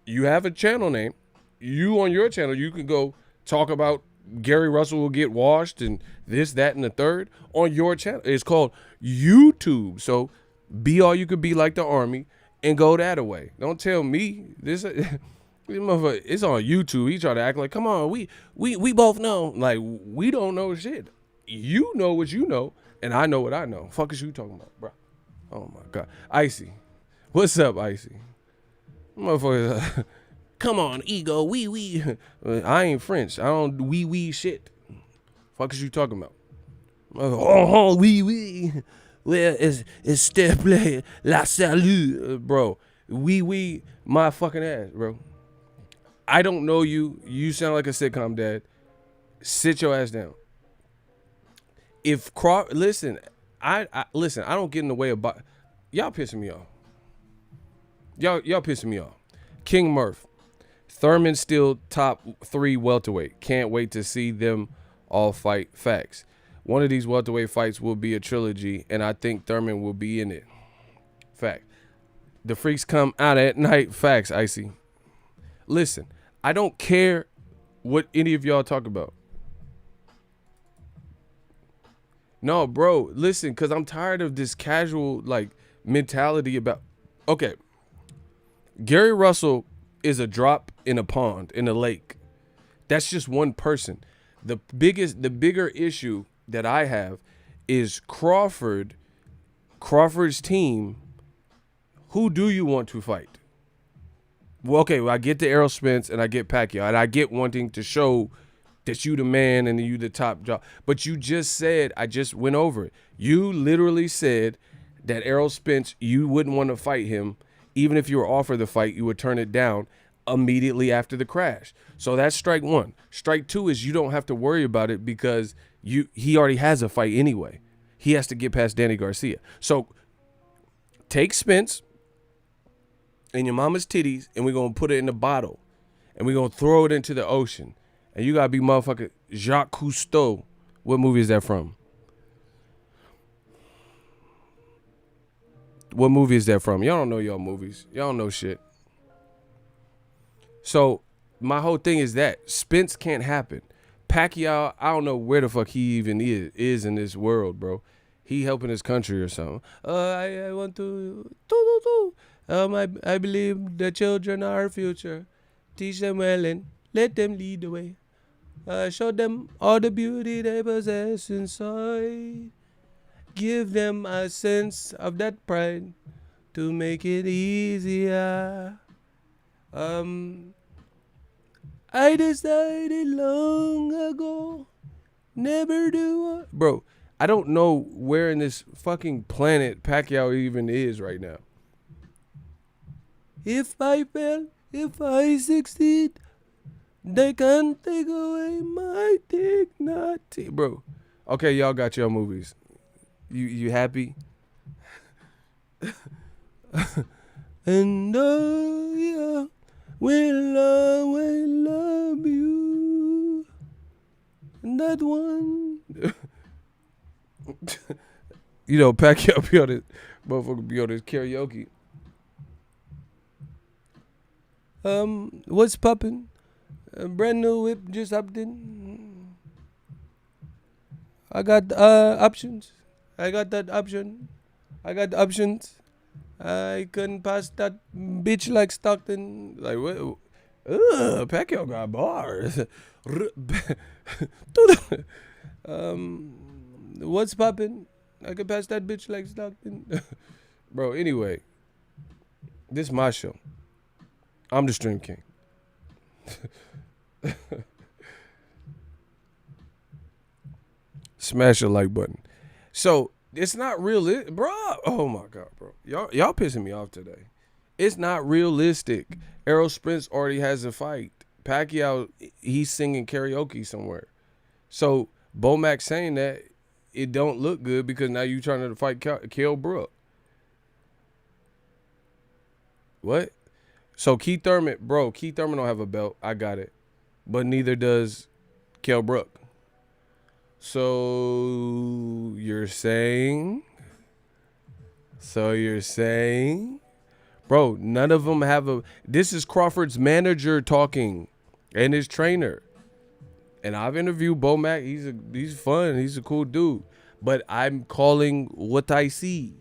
you have a channel name. You on your channel, you can go talk about Gary Russell will get washed and this, that, and the third on your channel. It's called YouTube. So be all you could be like the Army and go that way. Don't tell me this. Motherfucker, it's on YouTube. He try to act like, come on, we both know. Like, we don't know shit. You know what you know, and I know what I know. Fuck is you talking about, bro? Oh my God, Icy, what's up, Icy? Motherfucker, come on, ego, we. I ain't French. I don't we shit. Fuck is you talking about? Oh, we. Where is s'il te plaît la salut, bro? We my fucking ass, bro. I don't know you. You sound like a sitcom dad. Sit your ass down. If listen, I listen. I don't get in the way of y'all pissing me off. Y'all pissing me off. King Murph, Thurman still top 3 welterweight. Can't wait to see them all fight. Facts. One of these welterweight fights will be a trilogy, and I think Thurman will be in it. Fact. The freaks come out at night. Facts, Icy. Listen, I don't care what any of y'all talk about. No, bro, listen, because I'm tired of this casual, like, mentality about, okay, Gary Russell is a drop in a pond, in a lake. That's just one person. The bigger issue that I have is Crawford's team. Who do you want to fight? Well, okay, I get the Errol Spence and I get Pacquiao, and I get wanting to show that you the man and you the top job. But you just said, I just went over it. You literally said that Errol Spence, you wouldn't want to fight him. Even if you were offered the fight, you would turn it down immediately after the crash. So that's strike one. Strike two is you don't have to worry about it because he already has a fight anyway. He has to get past Danny Garcia. So take Spence and your mama's titties and we're going to put it in a bottle and we're going to throw it into the ocean. And you got to be motherfucking Jacques Cousteau. What movie is that from? What movie is that from? Y'all don't know y'all movies. Y'all don't know shit. So my whole thing is that Spence can't happen. Pacquiao, I don't know where the fuck he even is in this world, bro. He helping his country or something. I want to. I believe the children are our future. Teach them well and let them lead the way. Show them all the beauty they possess inside. Give them a sense of that pride to make it easier. I decided long ago, never do. Bro, I don't know where in this fucking planet Pacquiao even is right now. If I fail, if I succeed, they can't take away my dignity. Bro, okay, y'all got your movies. You happy? And yeah, will always love you. And that one. You know, Pacquiao be on this, motherfucker be on this karaoke. What's poppin'? A brand new whip just hopped in. I got options. I got that option. I got options. I couldn't pass that bitch like Stockton. Like what? Pacquiao got bars. What's poppin'? I could pass that bitch like Stockton. Bro, anyway. This is my show. I'm the Stream King. Smash the like button. So it's not real, bro. Oh my god, bro. Y'all pissing me off today. It's not realistic. Errol Spence already has a fight. Pacquiao, he's singing karaoke somewhere. So Bomac saying that it don't look good because now you trying to fight Kell-Brook. What? So Keith Thurman don't have a belt. I got it. But neither does Kell-Brook. So you're saying, bro, none of them have a, this is Crawford's manager talking and his trainer. And I've interviewed Bomac. He's fun. He's a cool dude. But I'm calling what I see.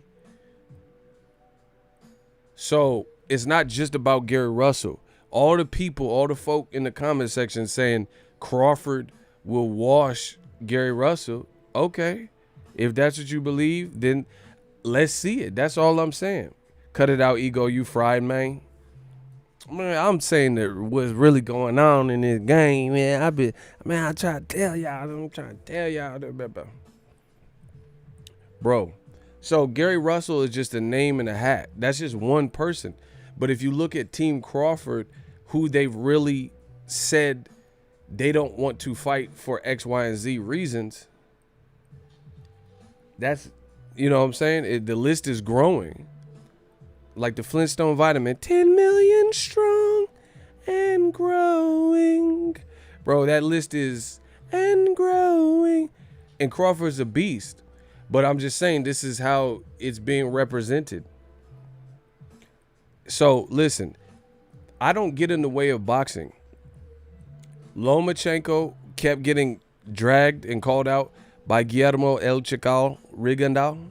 So it's not just about Gary Russell. All the folk in the comment section saying Crawford will wash Gary Russell. Okay. If that's what you believe, then let's see it. That's all I'm saying. Cut it out, ego. You fried, man. Man, I'm saying that what's really going on in this game, man. I try to tell y'all. I'm trying to tell y'all. Bro, so Gary Russell is just a name in a hat. That's just one person. But if you look at Team Crawford, who they've really said they don't want to fight for X, Y, and Z reasons, that's, you know what I'm saying? The list is growing. Like the Flintstone vitamin, 10 million strong and growing. Bro, that list is and growing. And Crawford's a beast. But I'm just saying this is how it's being represented. So, listen, I don't get in the way of boxing. Lomachenko kept getting dragged and called out by Guillermo El Chacal Rigondeaux.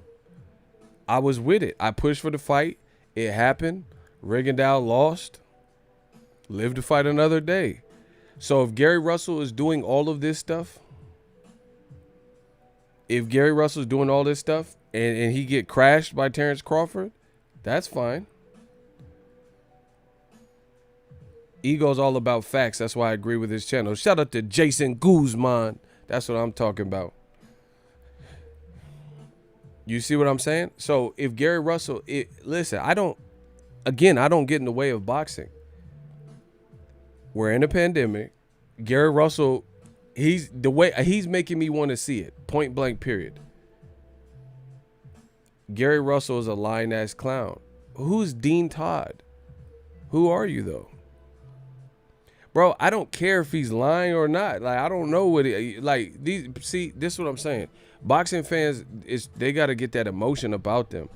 I was with it. I pushed for the fight. It happened. Rigondeaux lost. Lived to fight another day. So if Gary Russell is doing all of this stuff, and he get crashed by Terence Crawford, that's fine. Ego's all about facts. That's why I agree with his channel. Shout out to Jason Guzman. That's what I'm talking about. You see what I'm saying? So if Gary Russell, listen, I don't get in the way of boxing. We're in a pandemic. Gary Russell, he's making me want to see it. Point blank, period. Gary Russell is a lying-ass clown. Who's Dean Todd? Who are you, though? Bro, I don't care if he's lying or not. Like, I don't know what it, like, this is what I'm saying. Boxing fans, they got to get that emotion about them.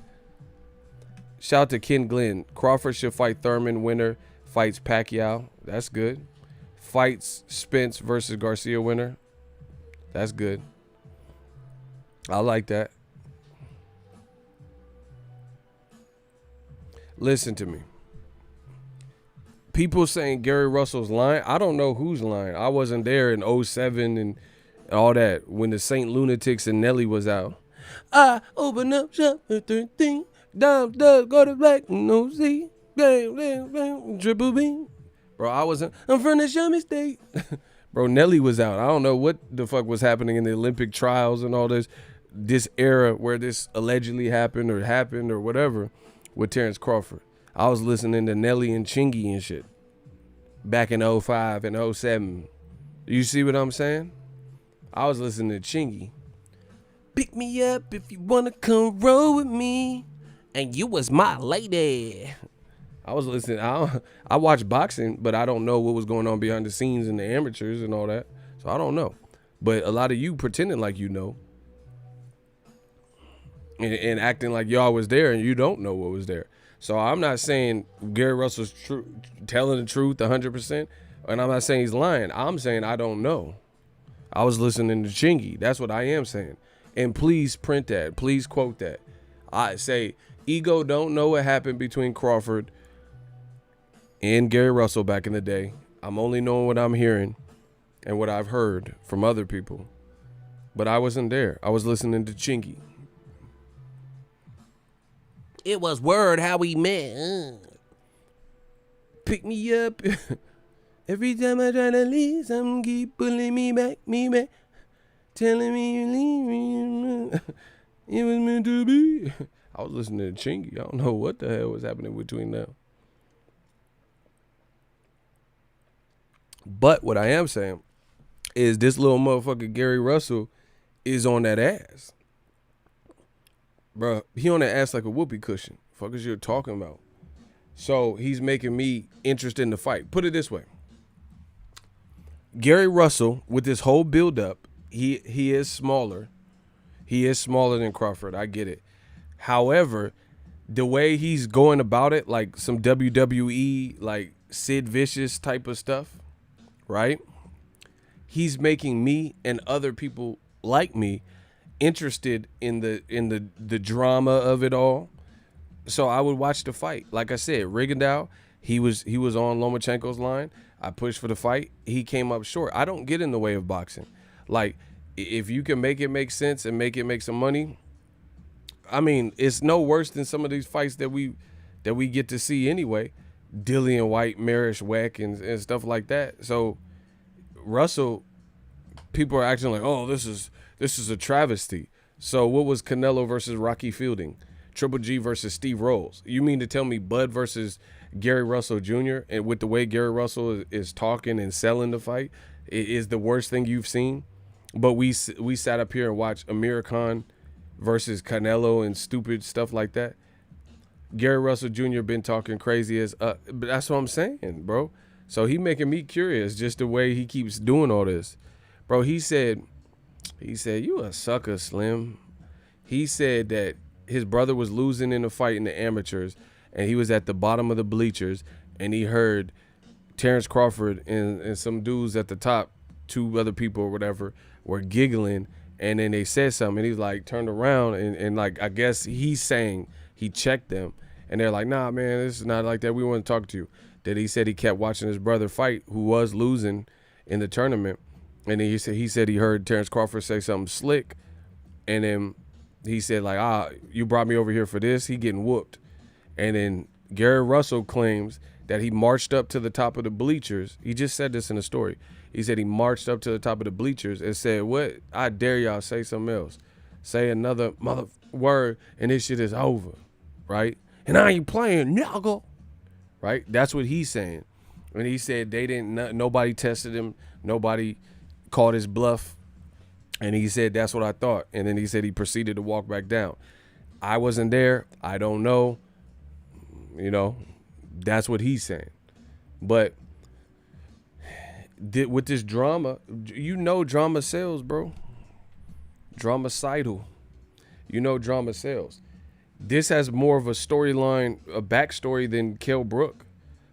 Shout out to Ken Glenn. Crawford should fight Thurman. Winner fights Pacquiao. That's good. Fights Spence versus Garcia. Winner. That's good. I like that. Listen to me. People saying Gary Russell's lying. I don't know who's lying. I wasn't there in 07 and all that when the Saint Lunatics and Nelly was out. I open up shop at 13. Down, go to black, no Z. Bang, triple B. Bro, I'm from the Shami State. Bro, Nelly was out. I don't know what the fuck was happening in the Olympic trials and all this era where this allegedly happened or whatever with Terence Crawford. I was listening to Nelly and Chingy and shit back in 05 and 07. You see what I'm saying? I was listening to Chingy. Pick me up if you want to come roll with me. And you was my lady. I was listening. I watch boxing, but I don't know what was going on behind the scenes in the amateurs and all that. So I don't know. But a lot of you pretending like you know. And acting like y'all was there and you don't know what was there. So I'm not saying Gary Russell's telling the truth 100%, and I'm not saying he's lying. I'm saying I don't know. I was listening to Chingy. That's what I am saying. And please print that. Please quote that. I say, Ego don't know what happened between Crawford and Gary Russell back in the day. I'm only knowing what I'm hearing and what I've heard from other people. But I wasn't there. I was listening to Chingy. It was word how we met. Pick me up. Every time I try to leave, some keep pulling me back. Telling me you leave me. It was meant to be. I was listening to Chingy. I don't know what the hell was happening between them. But what I am saying is this little motherfucker Gary Russell is on that ass. Bruh, he on that ass like a whoopee cushion. Fuck is you talking about? So he's making me interested in the fight. Put it this way. Gary Russell, with this whole build-up, he is smaller. He is smaller than Crawford. I get it. However, the way he's going about it, like some WWE, like Sid Vicious type of stuff, right? He's making me and other people like me interested in the drama of it all. So I would watch the fight. Like I said, Rigondeaux, he was on Lomachenko's line. I pushed for the fight. He came up short. I don't get in the way of boxing. Like, if you can make it make sense and make it make some money, I mean, it's no worse than some of these fights that we get to see anyway. Dillian White, Marish Weck, and stuff like that. So Russell, people are acting like, oh, this is a travesty. So what was Canelo versus Rocky Fielding? Triple G versus Steve Rolls? You mean to tell me Bud versus Gary Russell Jr. and with the way Gary Russell is talking and selling the fight is the worst thing you've seen? But we sat up here and watched Amir Khan versus Canelo and stupid stuff like that. Gary Russell Jr. been talking crazy as but that's what I'm saying, bro. So he making me curious just the way he keeps doing all this. Bro, he said, you a sucker, Slim. He said that his brother was losing in a fight in the amateurs, and he was at the bottom of the bleachers, and he heard Terence Crawford and some dudes at the top, two other people or whatever, were giggling, and then they said something, and he's like turned around, and like I guess he's saying he checked them, and they're like, nah, man, this is not like that. We want to talk to you. That he said he kept watching his brother fight, who was losing in the tournament. And then he said he heard Terence Crawford say something slick, and then he said like, you brought me over here for this. He getting whooped. And then Gary Russell claims that he marched up to the top of the bleachers. He just said this in a story. He said he marched up to the top of the bleachers and said, "What? I dare y'all say something else. Say another mother word and this shit is over, right? And I ain't playing, nigga." Right? That's what he's saying. And he said they didn't, nobody tested him. Nobody called his bluff. And he said, "That's what I thought." And then he said he proceeded to walk back down. I wasn't there. I don't know. You know, that's what he's saying. But with this drama, you know drama sells, bro. Dramacidal. You know drama sells. This has more of a storyline, a backstory than Kell-Brook.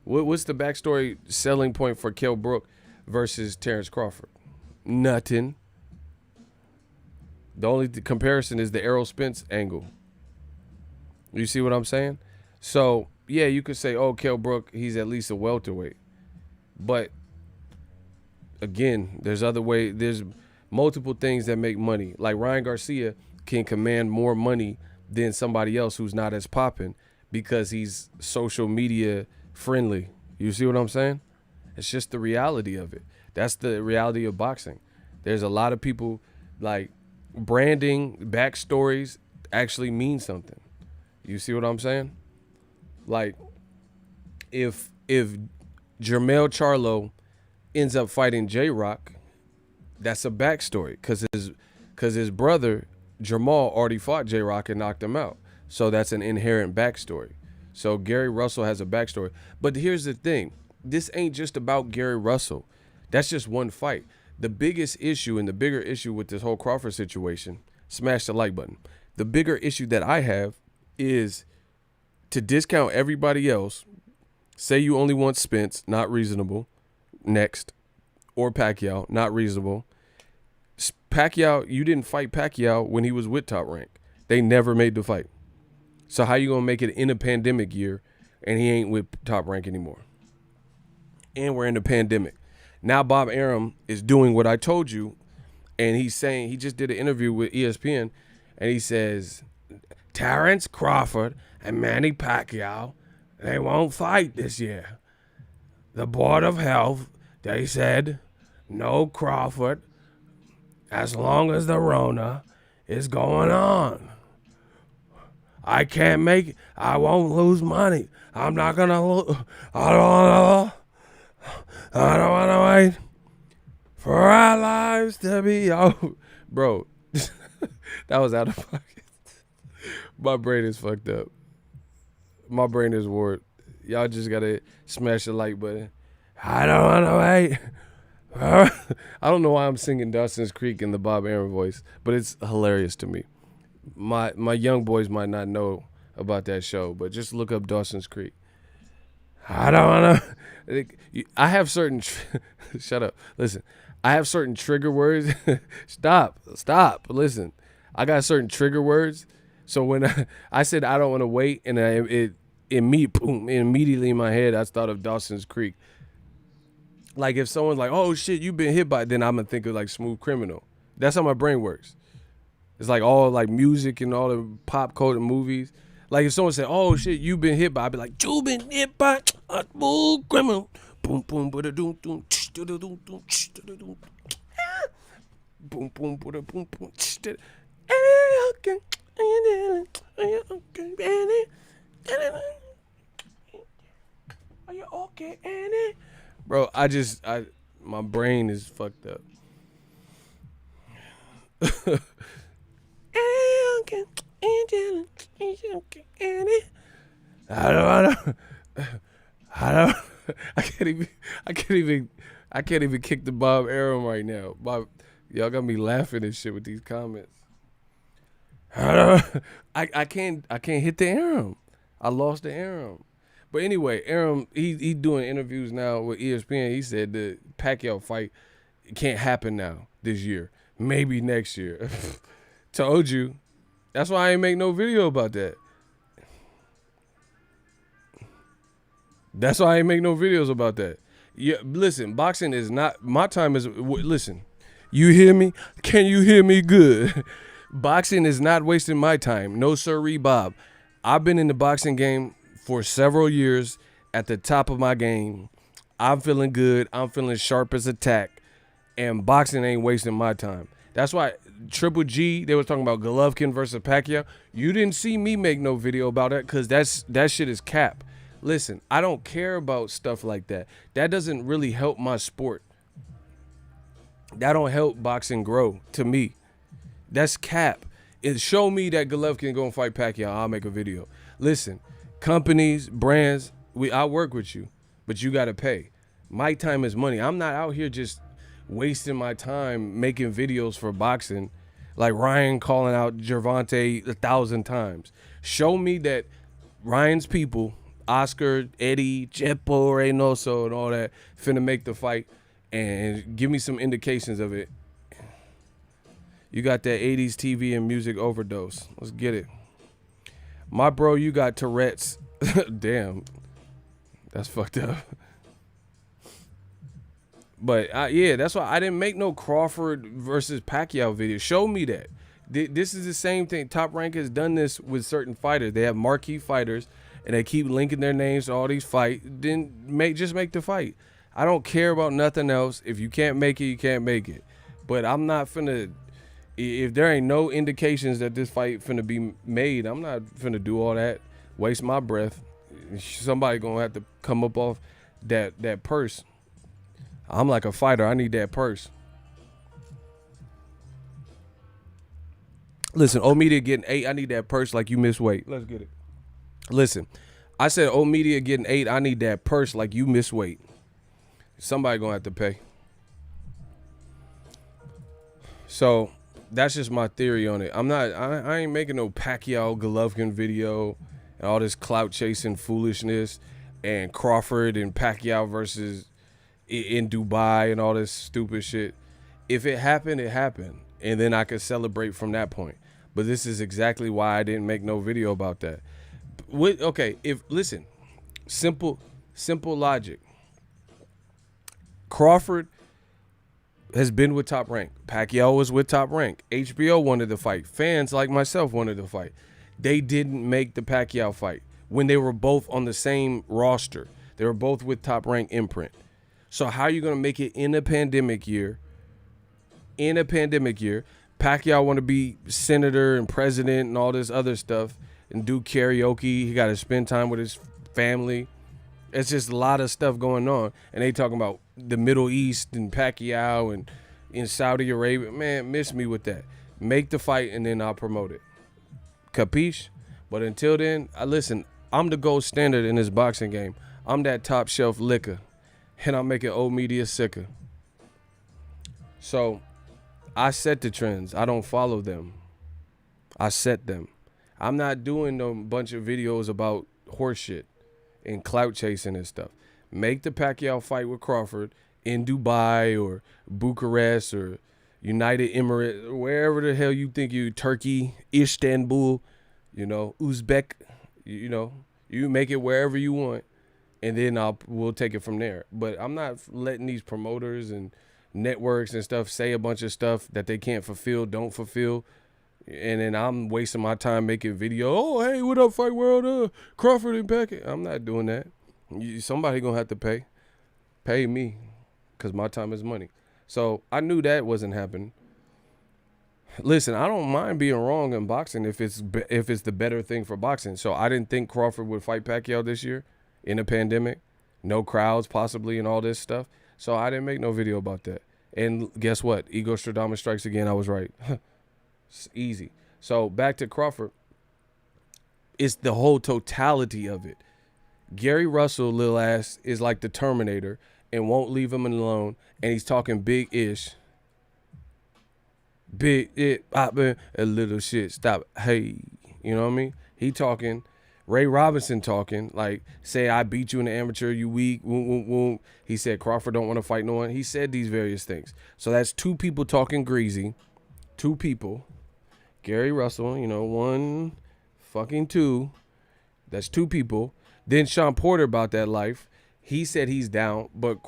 What's the backstory selling point for Kell-Brook versus Terence Crawford? Nothing. The only comparison is the Errol Spence angle. You see what I'm saying? So, yeah, you could say, oh, Kell-Brook, he's at least a welterweight. But, again, there's multiple things that make money. Like Ryan Garcia can command more money than somebody else who's not as popping because he's social media friendly. You see what I'm saying? It's just the reality of it. That's the reality of boxing. There's a lot of people, like, branding, backstories actually mean something. You see what I'm saying? Like, if Jermell Charlo ends up fighting J-Rock, that's a backstory because his brother Jamal already fought J-Rock and knocked him out. So that's an inherent backstory. So Gary Russell has a backstory. But here's the thing. This ain't just about Gary Russell. That's just one fight. The biggest issue and the bigger issue with this whole Crawford situation, smash the like button. The bigger issue that I have is to discount everybody else. Say you only want Spence, not reasonable. Next. Or Pacquiao, not reasonable. Pacquiao, you didn't fight Pacquiao when he was with Top Rank. They never made the fight. So how you gonna make it in a pandemic year and he ain't with Top Rank anymore? And we're in a pandemic. Now Bob Arum is doing what I told you, and he's saying, he just did an interview with ESPN, and he says, Terence Crawford and Manny Pacquiao, they won't fight this year. The Board of Health, they said, no Crawford as long as the Rona is going on. I can't make it. I won't lose money. I'm not going to lose. I don't want to wait for our lives to be over. Bro, that was out of pocket. My brain is fucked up. My brain is warped. Y'all just got to smash the like button. I don't want to wait. I don't know why I'm singing Dawson's Creek in the Bob Arum voice, but it's hilarious to me. My young boys might not know about that show, but just look up Dawson's Creek. I don't want to. I have certain. Shut up. Listen, I have certain trigger words. Stop. Listen, I got certain trigger words. So when I said I don't want to wait, and immediately in my head I thought of Dawson's Creek. Like if someone's like, "Oh shit, you've been hit by," then I'm gonna think of like Smooth Criminal. That's how my brain works. It's like all like music and all the pop culture movies. Like if someone said, "Oh shit, you've been hit by," I'd be like, "You been hit by a smooth criminal." Boom boom ba da doom doom da da doom doom da da doom. Boom boom ba da boom boom. Okay, are you okay, Annie? Bro, my brain is fucked up. I can't even kick the Bob Arum right now. Y'all got me laughing and shit with these comments. I can't hit the Arum. I lost the Arum. But anyway, Arum, he doing interviews now with ESPN. He said the Pacquiao fight can't happen now this year. Maybe next year. Told you. That's why I ain't make no video about that. That's why I ain't make no videos about that. Yeah, listen, boxing is not, my time is, listen, you hear me? Can you hear me good? Boxing is not wasting my time. No sirree, Bob. I've been in the boxing game for several years. at the top of my game. I'm feeling good. I'm feeling sharp as a tack. And boxing ain't wasting my time. That's why Triple G, they was talking about Golovkin versus Pacquiao. You didn't see me make no video about that because that shit is cap. Listen, I don't care about stuff like that. That doesn't really help my sport. That don't help boxing grow to me. That's cap. It show me that Golovkin gonna fight Pacquiao, I'll make a video. Listen, companies, brands, I work with you, but you gotta pay. My time is money. I'm not out here just wasting my time making videos for boxing like Ryan calling out Gervonta 1,000 times. Show me that Ryan's people, Oscar, Eddie, Chepo, Reynoso, and all that, finna make the fight, and give me some indications of it. You got that 80s TV and music overdose. Let's get it. My bro, you got Tourette's. Damn. That's fucked up. But yeah, that's why I didn't make no Crawford versus Pacquiao video. Show me that. This is the same thing. Top Rank has done this with certain fighters. They have marquee fighters, and they keep linking their names to all these fights. Then just make the fight. I don't care about nothing else. If you can't make it, you can't make it. But I'm not finna. If there ain't no indications that this fight finna be made, I'm not finna do all that. Waste my breath. Somebody gonna have to come up off that purse. I'm like a fighter. I need that purse. Listen, old media getting 8. I need that purse like you miss weight. Let's get it. Listen, I said old media getting 8. I need that purse like you miss weight. Somebody gonna have to pay. So that's just my theory on it. I ain't making no Pacquiao Golovkin video and all this clout chasing foolishness and Crawford and Pacquiao versus in Dubai and all this stupid shit. If it happened, it happened. And then I could celebrate from that point. But this is exactly why I didn't make no video about that. Listen, simple logic. Crawford has been with Top Rank. Pacquiao was with Top Rank. HBO wanted to fight. Fans like myself wanted to fight. They didn't make the Pacquiao fight when they were both on the same roster. They were both with Top Rank imprint. So how are you going to make it in a pandemic year? In a pandemic year, Pacquiao want to be senator and president and all this other stuff and do karaoke. He got to spend time with his family. It's just a lot of stuff going on. And they talking about the Middle East and Pacquiao and in Saudi Arabia. Man, miss me with that. Make the fight and then I'll promote it. Capiche? But until then, listen, I'm the gold standard in this boxing game. I'm that top shelf liquor. And I'm making old media sicker. So I set the trends. I don't follow them. I set them. I'm not doing a bunch of videos about horse shit and clout chasing and stuff. Make the Pacquiao fight with Crawford in Dubai or Bucharest or United Emirates, or wherever the hell you think you, Turkey, Istanbul, Uzbek, you make it wherever you want. And then we'll take it from there. But I'm not letting these promoters and networks and stuff say a bunch of stuff that they can't fulfill, don't fulfill. And then I'm wasting my time making video. Oh, hey, what up, Fight World? Crawford and Pacquiao. I'm not doing that. Somebody going to have to pay. Pay me because my time is money. So I knew that wasn't happening. Listen, I don't mind being wrong in boxing if it's the better thing for boxing. So I didn't think Crawford would fight Pacquiao this year. In a pandemic, no crowds possibly and all this stuff. So I didn't make no video about that. And guess what? Ego Stradamus strikes again. I was right. It's easy. So back to Crawford. It's the whole totality of it. Gary Russell, lil ass, is like the Terminator and won't leave him alone. And he's talking big-ish. Big it poppin', a little shit. Stop. Hey, you know what I mean? He talking. Ray Robinson talking, like, say I beat you in the amateur, you weak, woom, woom, woom. He said Crawford don't want to fight no one. He said these various things. So that's two people talking greasy. Two people. Gary Russell, one, fucking two. That's two people. Then Sean Porter about that life. He said he's down, but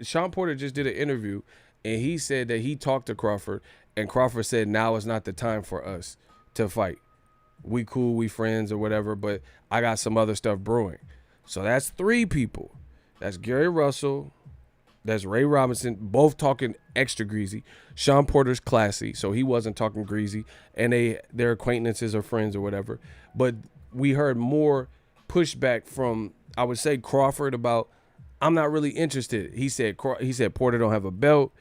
Sean Porter just did an interview, and he said that he talked to Crawford, and Crawford said now is not the time for us to fight. We cool, we friends or whatever, but I got some other stuff brewing. So that's 3 people. That's Gary Russell. That's Ray Robinson, both talking extra greasy. Sean Porter's classy, so he wasn't talking greasy. And their acquaintances or friends or whatever. But we heard more pushback from, I would say, Crawford about, I'm not really interested. He said Porter don't have a belt.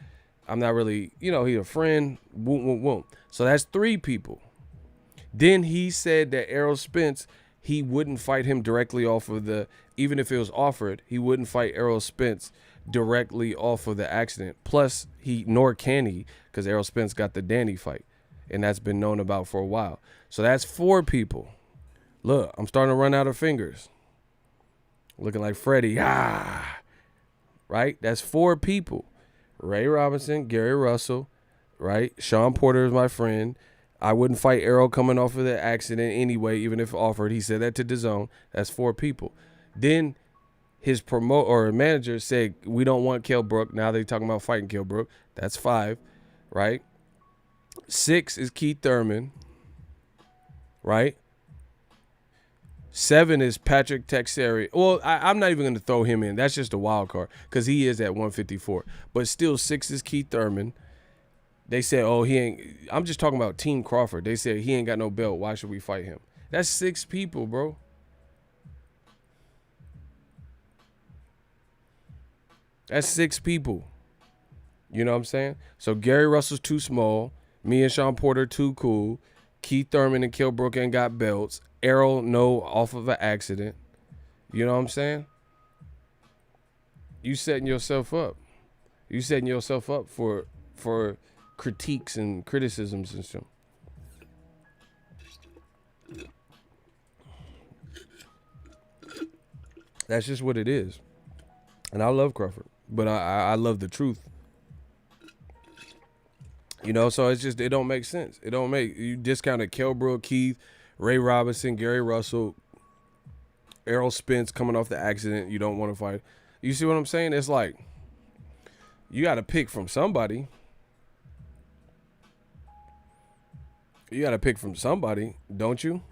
I'm not really, he's a friend. Woom, woom, woom. So that's 3 people. Then he said that Errol Spence, he wouldn't fight him directly off of even if it was offered, he wouldn't fight Errol Spence directly off of the accident. Plus, nor can he, because Errol Spence got the Danny fight, and that's been known about for a while. So that's 4 people. Look, I'm starting to run out of fingers. Looking like Freddie. Right? That's 4 people. Ray Robinson, Gary Russell, right? Sean Porter is my friend. I wouldn't fight Errol coming off of the accident anyway, even if offered. He said that to DAZN. That's 4 people. Then his manager said, we don't want Kell Brook. Now they're talking about fighting Kell Brook. That's 5, right? 6 is Keith Thurman, right? 7 is Patrick Teixeira. Well, I'm not even going to throw him in. That's just a wild card because he is at 154. But still, 6 is Keith Thurman. They said, he ain't. I'm just talking about Team Crawford. They said he ain't got no belt. Why should we fight him? That's 6 people, bro. That's 6 people. You know what I'm saying? So Gary Russell's too small. Me and Sean Porter too cool. Keith Thurman and Kell Brook ain't got belts. Errol, no, off of an accident. You know what I'm saying? You setting yourself up. You setting yourself up for critiques and criticisms and stuff. That's just what it is. And I love Crawford, but I love the truth. So it's just, it don't make sense. You discounted Kell Brook, Keith, Ray Robinson, Gary Russell, Errol Spence coming off the accident. You don't want to fight. You see what I'm saying? It's like, you got to pick from somebody. You got to pick from somebody, don't you?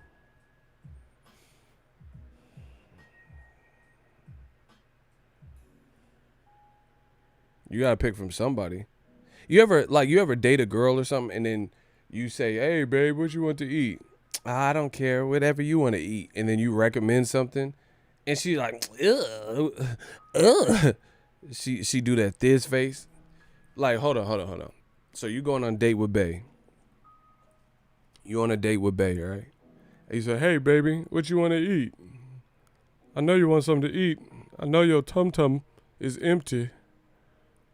You got to pick from somebody. You ever date a girl or something and then you say, hey, babe, what you want to eat? I don't care, whatever you want to eat. And then you recommend something and she's like, ugh. She do that thiz face. Like, hold on. So you going on a date with Bae. You on a date with Bae, right? And you say, hey, baby, what you want to eat? I know you want something to eat. I know your tum-tum is empty.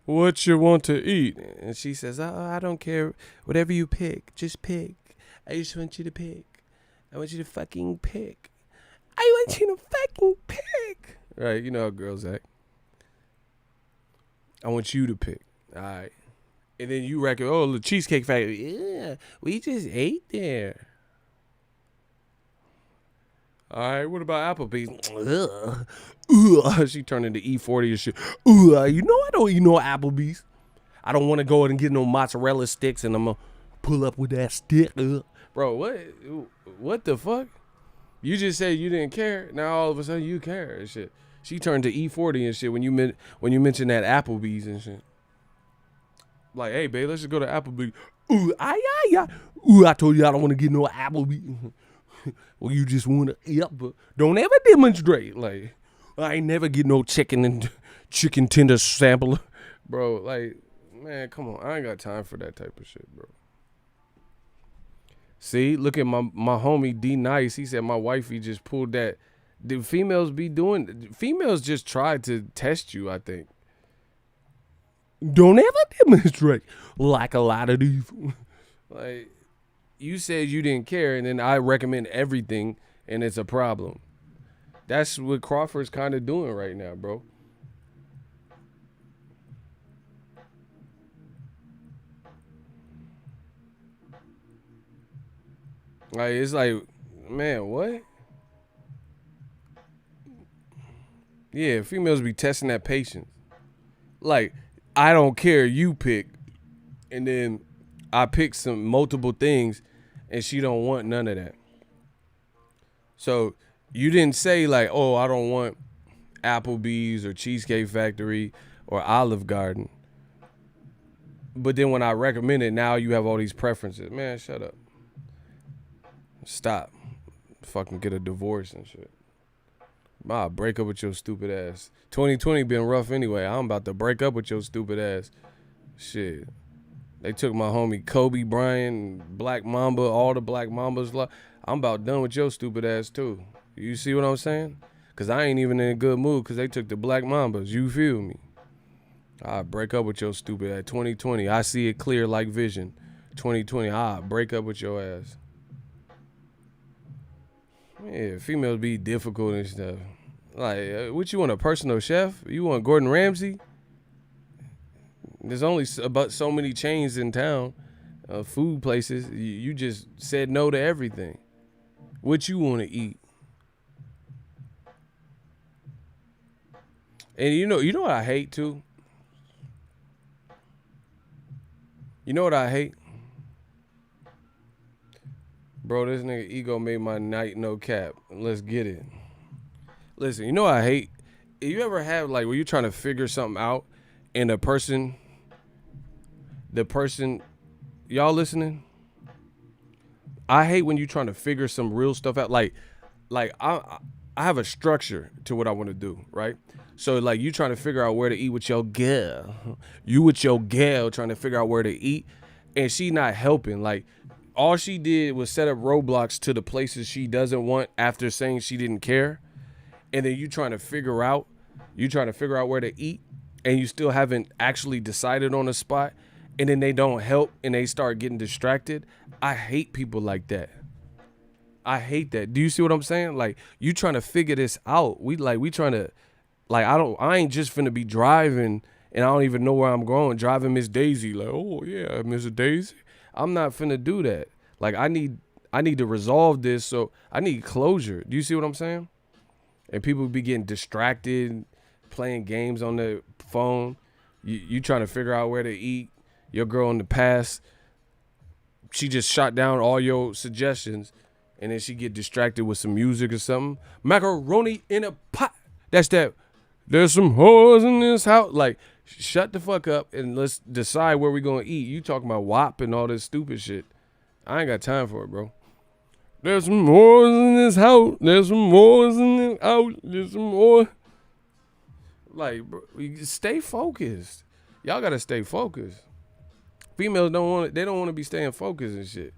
What you want to eat? And she says, I don't care. Whatever you pick, just pick. I just want you to pick. I want you to fucking pick. I want you to fucking pick. Right, you know how girls act. I want you to pick. All right. And then you reckon, the Cheesecake Factory. Yeah, we just ate there. All right, what about Applebee's? She turned into E40 and shit. I don't eat no Applebee's. I don't want to go and get no mozzarella sticks and I'm going to pull up with that stick. Bro, what the fuck? You just said you didn't care. Now all of a sudden you care and shit. She turned to E40 and shit when you mentioned that Applebee's and shit. Like, hey, babe, let's just go to Applebee's. I told you I don't want to get no Applebee's. Well, you just want to, but don't ever demonstrate. Like, I ain't never get no chicken tender sample. Bro, like, man, come on. I ain't got time for that type of shit, bro. See, look at my homie D Nice. He said my wifey just pulled that. Females just try to test you, I think. Don't ever demonstrate like a lot of these. Like, you said you didn't care, and then I recommend everything, and it's a problem. That's what Crawford's kind of doing right now, bro. Like, it's like, man, what? Yeah, females be testing that patience. Like, I don't care, you pick, and then I pick some multiple things, and she don't want none of that. So you didn't say like, oh, I don't want Applebee's or Cheesecake Factory or Olive Garden. But then when I recommend it, now you have all these preferences. Man, shut up. Stop. Fucking get a divorce and shit. Break up with your stupid ass. 2020 been rough anyway. I'm about to break up with your stupid ass. Shit. They took my homie Kobe Bryant, Black Mamba, all the Black Mambas. I'm about done with your stupid ass too. You see what I'm saying? Because I ain't even in a good mood because they took the Black Mambas. You feel me? I break up with your stupid ass. 2020, I see it clear like vision. 2020, I break up with your ass. Yeah, females be difficult and stuff. Like, what you want, a personal chef? You want Gordon Ramsay? There's only about so many chains in town, food places. You just said no to everything. What you want to eat? And you know what I hate too? You know what I hate? Bro, this nigga ego made my night no cap. Let's get it. Listen, you know what I hate? You ever have like where you're trying to figure something out and the person, y'all listening? I hate when you're trying to figure some real stuff out. Like I have a structure to what I want to do, right? So like you trying to figure out where to eat with your girl. You with your girl trying to figure out where to eat, and she not helping. Like all she did was set up roadblocks to the places she doesn't want after saying she didn't care. And then you trying to figure out where to eat, and you still haven't actually decided on a spot, and then they don't help and they start getting distracted. I hate people like that. I hate that. Do you see what I'm saying? Like you trying to figure this out. We trying to, like, I ain't just finna be driving and I don't even know where I'm going. Driving Miss Daisy. Like, oh yeah, Miss Daisy. I'm not finna do that. Like I need to resolve this. So I need closure. Do you see what I'm saying? And people be getting distracted, playing games on the phone. You trying to figure out where to eat. Your girl in the past, she just shot down all your suggestions, and then she get distracted with some music or something. Macaroni in a pot. That's that. There's some whores in this house. Like, shut the fuck up and let's decide where we gonna eat. You talking about WAP and all this stupid shit. I ain't got time for it, bro. There's some whores in this house. There's some whores in this house. There's some more. Like, bro, stay focused. Y'all gotta stay focused. Females don't want to be staying focused and shit.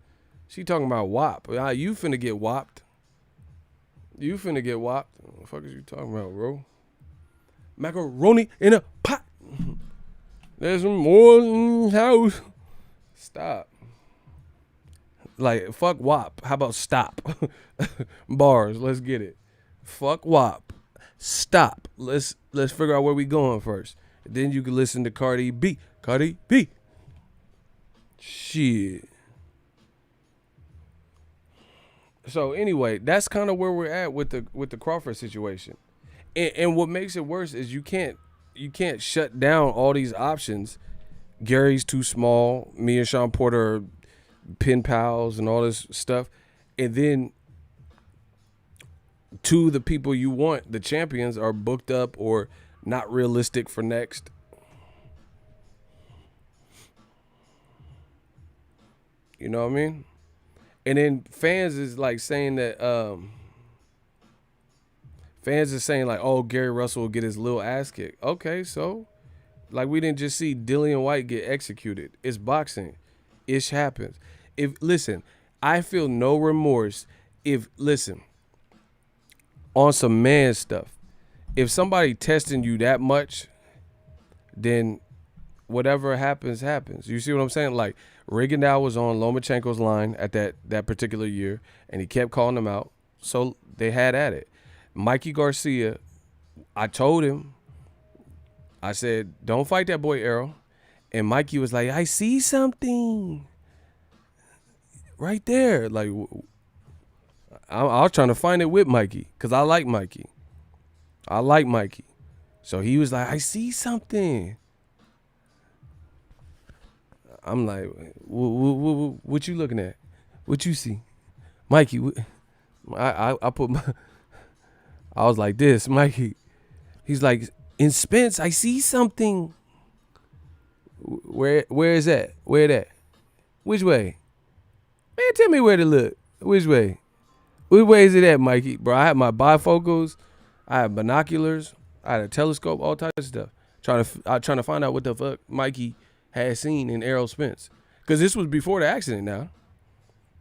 She talking about WAP. You finna get whopped. You finna get whopped. What the fuck is you talking about, bro? Macaroni in a pot. There's some more in the house. Stop. Like, fuck WAP. How about stop? Bars. Let's get it. Fuck WAP. Stop. Let's figure out where we going first. And then you can listen to Cardi B. Cardi B. Shit. So anyway, that's kind of where we're at with the Crawford situation. And what makes it worse is you can't shut down all these options. Gary's too small. Me and Sean Porter are pen pals and all this stuff. And then two of the people you want, the champions, are booked up or not realistic for next. You know what I mean? And then fans is like saying that fans is saying like, oh, Gary Russell will get his little ass kicked. Okay, so like we didn't just see Dillian White get executed. It's boxing. Ish happens. Listen, I feel no remorse on some man stuff. If somebody testing you that much, then whatever happens, happens. You see what I'm saying? Like, Rigondeaux was on Lomachenko's line at that particular year, and he kept calling him out. So they had at it. Mikey Garcia, I told him, I said, don't fight that boy Errol. And Mikey was like, I see something right there. Like, I was trying to find it with Mikey because I like Mikey. So he was like, I see something. I'm like, what you looking at? What you see? Mikey, I was like this, Mikey. He's like, in Spence, I see something. Where is that? Where that? Which way? Man, tell me where to look. Which way? Which way is it at, Mikey? Bro, I had my bifocals, I had binoculars, I had a telescope, all types of stuff. Trying to find out what the fuck Mikey had seen in Errol Spence. Because this was before the accident now.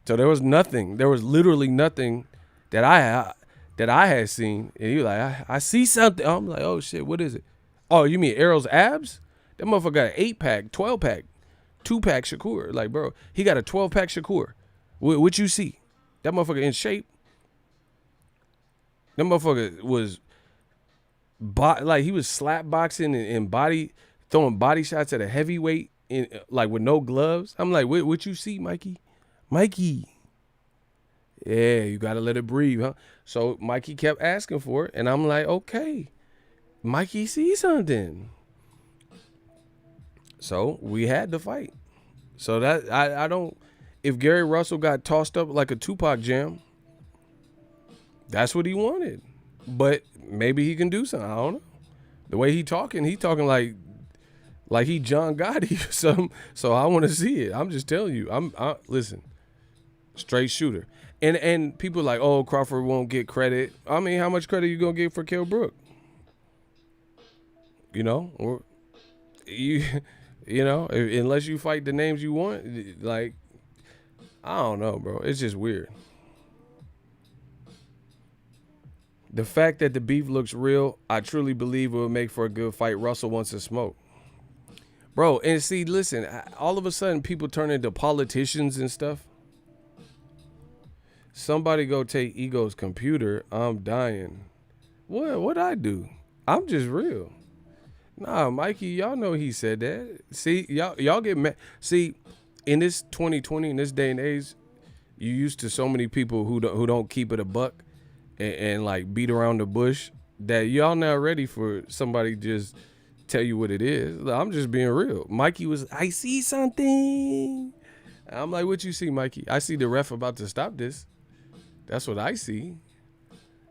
So there was nothing. There was literally nothing that I had seen. And he was like, I see something. I'm like, oh shit, what is it? Oh, you mean Errol's abs? That motherfucker got an 8-pack, 12-pack, 2-pack Shakur. Like, bro, he got a 12-pack Shakur. What you see? That motherfucker in shape. That motherfucker was like he was slap boxing and body throwing body shots at a heavyweight in like with no gloves. I'm like, what you see, Mikey? Mikey. Yeah, you gotta let it breathe, huh? So Mikey kept asking for it, and I'm like, okay, Mikey sees something. So we had the fight. So that I don't. If Gary Russell got tossed up like a Tupac jam, that's what he wanted. But maybe he can do something. I don't know. The way he talking like he John Gotti or something. So I want to see it. I'm just telling you. Listen, straight shooter. And people are like, oh, Crawford won't get credit. I mean, how much credit you gonna get for Kell-Brook? You know, or you know, unless you fight the names you want, like, I don't know, bro. It's just weird. The fact that the beef looks real, I truly believe it would make for a good fight. Russell wants to smoke. Bro, and see, listen, all of a sudden people turn into politicians and stuff. Somebody go take Ego's computer. I'm dying. What'd I do? I'm just real. Nah, Mikey, y'all know he said that. See, y'all get mad. See, in this 2020, in this day and age, you used to so many people who don't keep it a buck and like beat around the bush that y'all now ready for somebody just tell you what it is. I'm just being real. Mikey was, I see something. I'm like, what you see, Mikey? I see the ref about to stop this. That's what I see.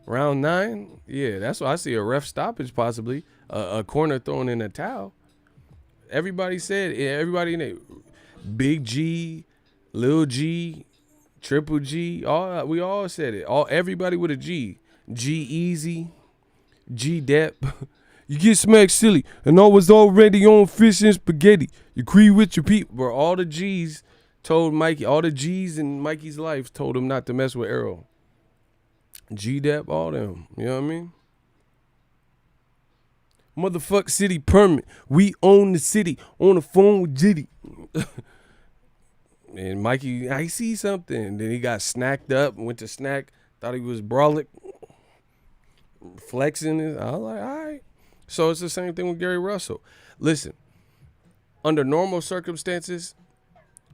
Round 9, yeah, that's what I see. A ref stoppage possibly. A corner thrown in a towel. Everybody said, everybody in it, Big G, Lil G, Triple G, we all said it. Everybody with a G. G-Eazy, G-Dep. You get smacked silly, and I was already on fish and spaghetti. You agree with your people. Bro, all the G's told Mikey, all the G's in Mikey's life told him not to mess with Errol. G-Dep, all them. You know what I mean? Motherfuck city permit. We own the city. On the phone with Jitty. And Mikey, I see something. Then he got snacked up, went to snack, thought he was brolic, flexing it. I was like, all right. So it's the same thing with Gary Russell. Listen, under normal circumstances,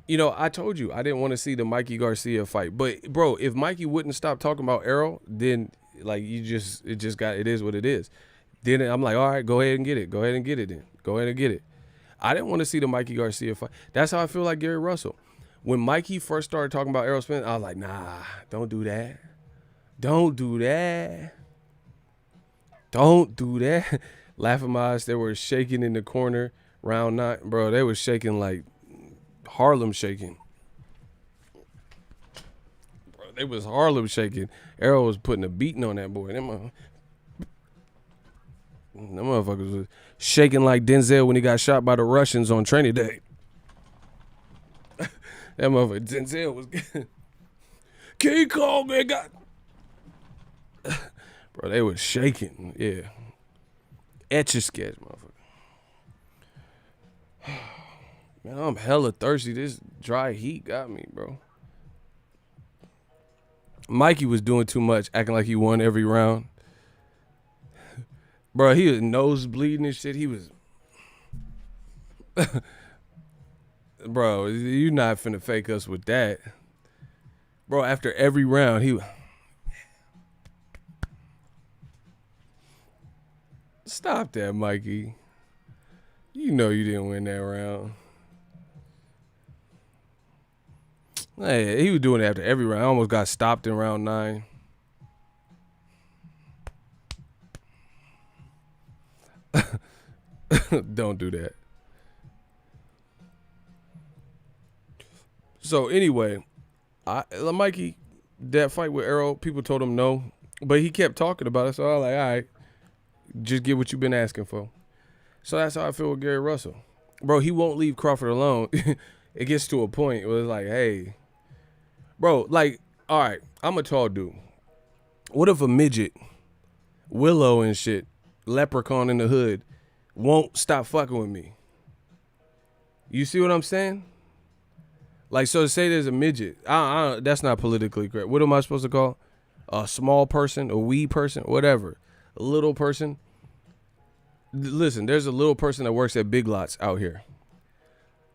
you know, I told you I didn't want to see the Mikey Garcia fight. But, bro, if Mikey wouldn't stop talking about Errol, then, like, it is what it is. Then I'm like, all right, go ahead and get it. Go ahead and get it then. Go ahead and get it. I didn't want to see the Mikey Garcia fight. That's how I feel like Gary Russell. When Mikey first started talking about Errol Spence, I was like, nah, don't do that. Don't do that. Don't do that. Laughing my eyes, they were shaking in the corner. Round 9, bro, they were shaking like Harlem shaking. Bro, they was Harlem shaking. Errol was putting a beating on that boy. Them motherfuckers was shaking like Denzel when he got shot by the Russians on training day. That motherfucker Denzel was King Kong, man, got. Bro, they was shaking. Yeah. Etch a sketch, motherfucker. Man, I'm hella thirsty. This dry heat got me, bro. Mikey was doing too much, acting like he won every round. Bro, he was nose bleeding and shit. He was. Bro, you not finna fake us with that. Bro, after every round, he. Stop that, Mikey. You know you didn't win that round. Hey, he was doing it after every round. I almost got stopped in round 9. Don't do that. So anyway, Mikey, that fight with Errol, people told him no, but he kept talking about it. So I was like, all right, just get what you've been asking for. So that's how I feel with Gary Russell. Bro, he won't leave Crawford alone. It gets to a point where it's like, hey, bro, like, all right, I'm a tall dude. What if a midget, Willow and shit, leprechaun in the hood, won't stop fucking with me? You see what I'm saying? Like, so to say there's a midget, that's not politically correct. What am I supposed to call? A small person, a wee person, whatever. A little person. Listen, there's a little person that works at Big Lots out here.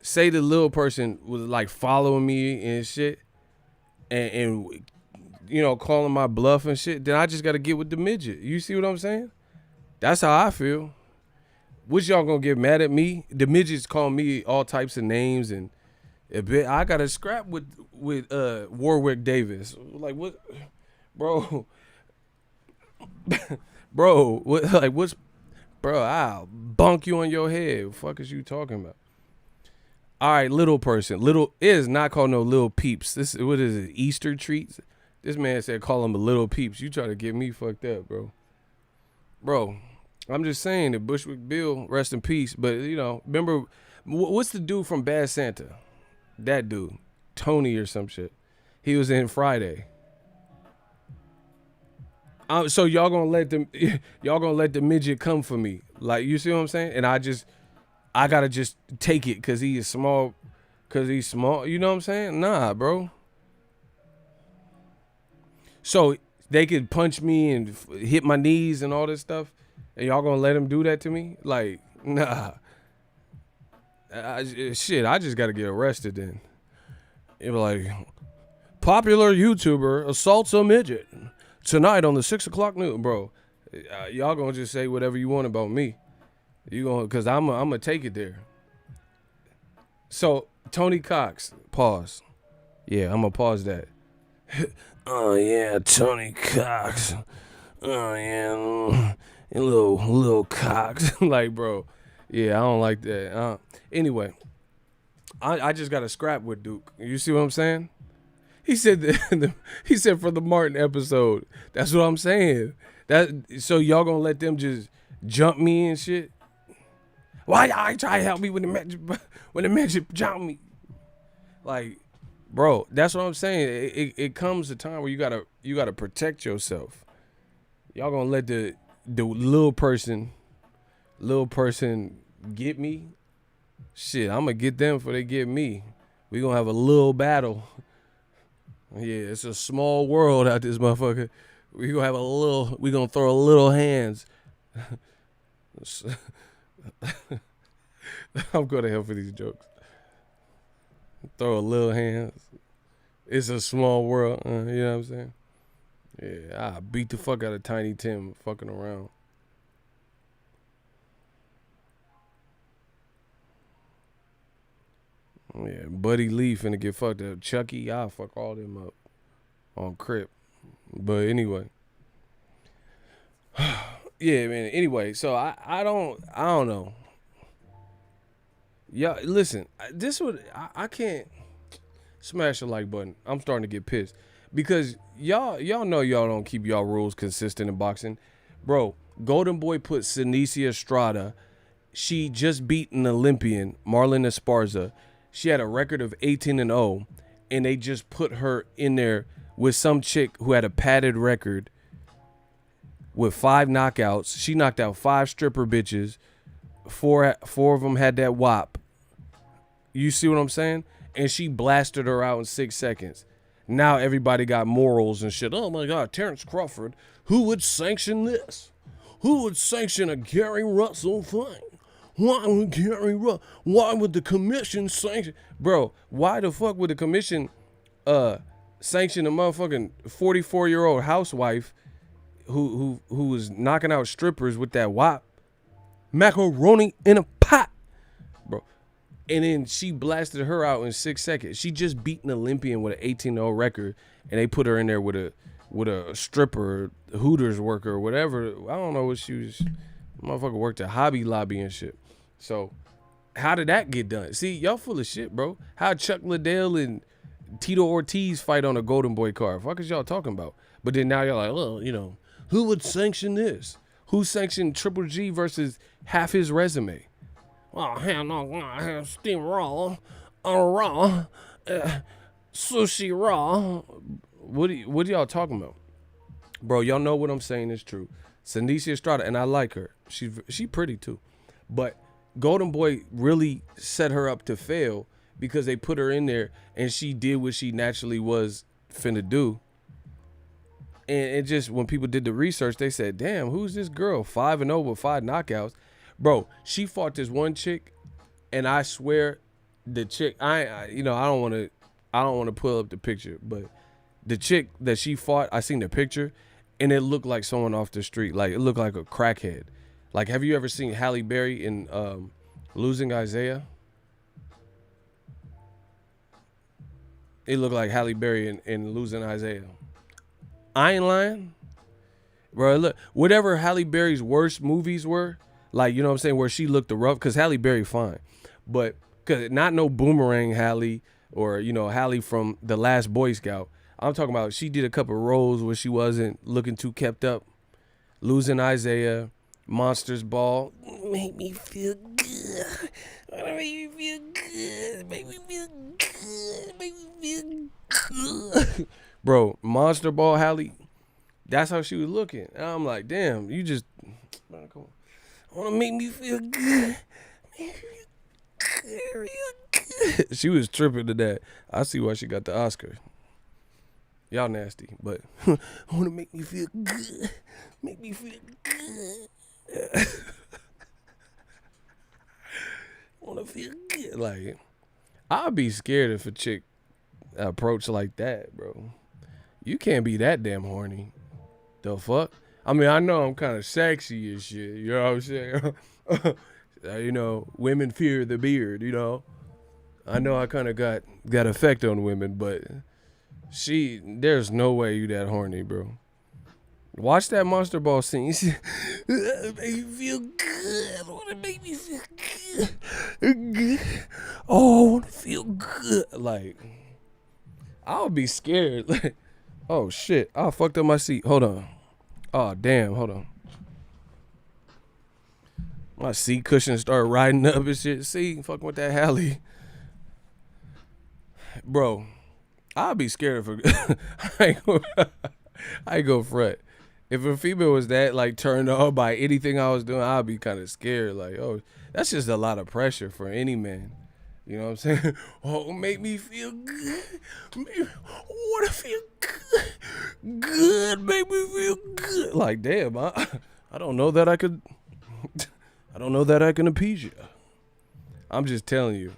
Say the little person was like following me and shit and you know, calling my bluff and shit, then I just got to get with the midget. You see what I'm saying? That's how I feel. Which y'all gonna get mad at me? The midgets call me all types of names and a bit. I got to scrap with Warwick Davis. Like, what? Bro. Bro, what, like, what's, bro, I'll bunk you on your head. What the fuck is you talking about? All right, little person. Little, it is not called no little peeps. This, what is it, Easter treats? This man said call him a little peeps. You try to get me fucked up, bro. Bro, I'm just saying that Bushwick Bill, rest in peace. But, you know, remember, what's the dude from Bad Santa? That dude, Tony or some shit. He was in Friday. So y'all gonna let the midget come for me, like, you see what I'm saying? And I gotta just take it because he is small, you know what I'm saying? Nah, bro. So they could punch me and hit my knees and all this stuff, and y'all gonna let him do that to me? Like, nah. Shit, I just gotta get arrested then. It was like, popular YouTuber assaults a midget. Tonight on the 6 o'clock news, bro. Y'all gonna just say whatever you want about me. You gonna, cause I'm gonna take it there. So Tony Cox, pause. Yeah, I'm gonna pause that. Oh yeah, Tony Cox. Oh yeah, little Cox. Like, bro. Yeah, I don't like that. Anyway, I just got to scrap with Duke. You see what I'm saying? He said he said for the Martin episode. That's what I'm saying. So y'all gonna let them just jump me and shit? Why y'all try to help me when the magic jump me? Like, bro, that's what I'm saying. It comes a time where you gotta protect yourself. Y'all gonna let the little person get me? Shit, I'm gonna get them before they get me. We gonna have a little battle. Yeah, it's a small world out this motherfucker. We gonna throw a little hands. I'm going to hell for these jokes. Throw a little hands. It's a small world. You know what I'm saying? Yeah, I beat the fuck out of Tiny Tim fucking around. Yeah, Buddy Lee finna get fucked up. Chucky, I'll fuck all them up on Crip. But anyway. Yeah, man. Anyway, so I don't know. Y'all, listen, I can't smash the like button. I'm starting to get pissed. Because y'all know y'all don't keep y'all rules consistent in boxing. Bro, Golden Boy put Sinicia Estrada. She just beat an Olympian, Marlon Esparza. She had a record of 18-0, and they just put her in there with some chick who had a padded record with 5 knockouts. She knocked out 5 stripper bitches. Four of them had that WAP. You see what I'm saying? And she blasted her out in 6 seconds. Now everybody got morals and shit. Oh my God, Terence Crawford. Who would sanction this? Who would sanction a Gary Russell thing? Why would the commission sanction? Bro, why the fuck would the commission sanction a motherfucking 44-year-old housewife who was knocking out strippers with that WAP? Macaroni in a pot, bro. And then she blasted her out in 6 seconds. She just beat an Olympian with an 18-0 record, and they put her in there with a stripper, Hooters worker, or whatever. I don't know what she was. Motherfucker worked at Hobby Lobby and shit. So how did that get done? See, y'all full of shit, bro. How Chuck Liddell and Tito Ortiz fight on a Golden Boy card? What is y'all talking about? But then now you're like, well, you know, who would sanction this? Who sanctioned Triple G versus half his resume? Well, hell no, I have steam raw, sushi raw. What are y'all talking about? Bro, y'all know what I'm saying is true. Senicia Estrada, and I like her. She pretty too. But Golden Boy really set her up to fail because they put her in there and she did what she naturally was finna do. And it just, when people did the research, they said, damn, who's this girl? 5-0 with 5 knockouts. Bro, she fought this one chick, and I swear the chick, I don't want to pull up the picture, but the chick that she fought, I seen the picture, and it looked like someone off the street. Like, it looked like a crackhead. Like, have you ever seen Halle Berry in Losing Isaiah? It looked like Halle Berry in Losing Isaiah. I ain't lying. Bro, look, whatever Halle Berry's worst movies were, like, you know what I'm saying, where she looked the rough, because Halle Berry fine. But, because not no Boomerang Halle or, you know, Halle from The Last Boy Scout. I'm talking about she did a couple roles where she wasn't looking too kept up. Losing Isaiah, Monsters Ball. Make me feel good. Make me feel good. Make me feel good. Make me feel good. Bro, Monster Ball Halle, that's how she was looking. And I'm like, damn, you just, man, come on. I want to make me feel good. She was tripping to that. I see why she got the Oscar. Y'all nasty, but I want to make me feel good. Make me feel good. I want to feel good. Like, I'd be scared if a chick approach like that, bro. You can't be that damn horny. The fuck? I mean, I know I'm kind of sexy and shit. You know what I'm saying? You know, women fear the beard, you know. I know I kind of got effect on women, but there's no way you that horny, bro. Watch that Monster Ball scene. Make me feel good. I want to make me feel good. Oh, I want to feel good. Like, I'll be scared. Like, oh, shit. I fucked up my seat. Hold on. Oh, damn. Hold on. My seat cushion started riding up and shit. See, fucking with that Halle. Bro, I'll be scared of her. I ain't go front. If a female was that, like, turned on by anything I was doing, I'd be kind of scared. Like, oh, that's just a lot of pressure for any man. You know what I'm saying? Oh, make me feel good. I want to feel good. Good, make me feel good. Like, damn, I don't know that I could. I don't know that I can appease you. I'm just telling you.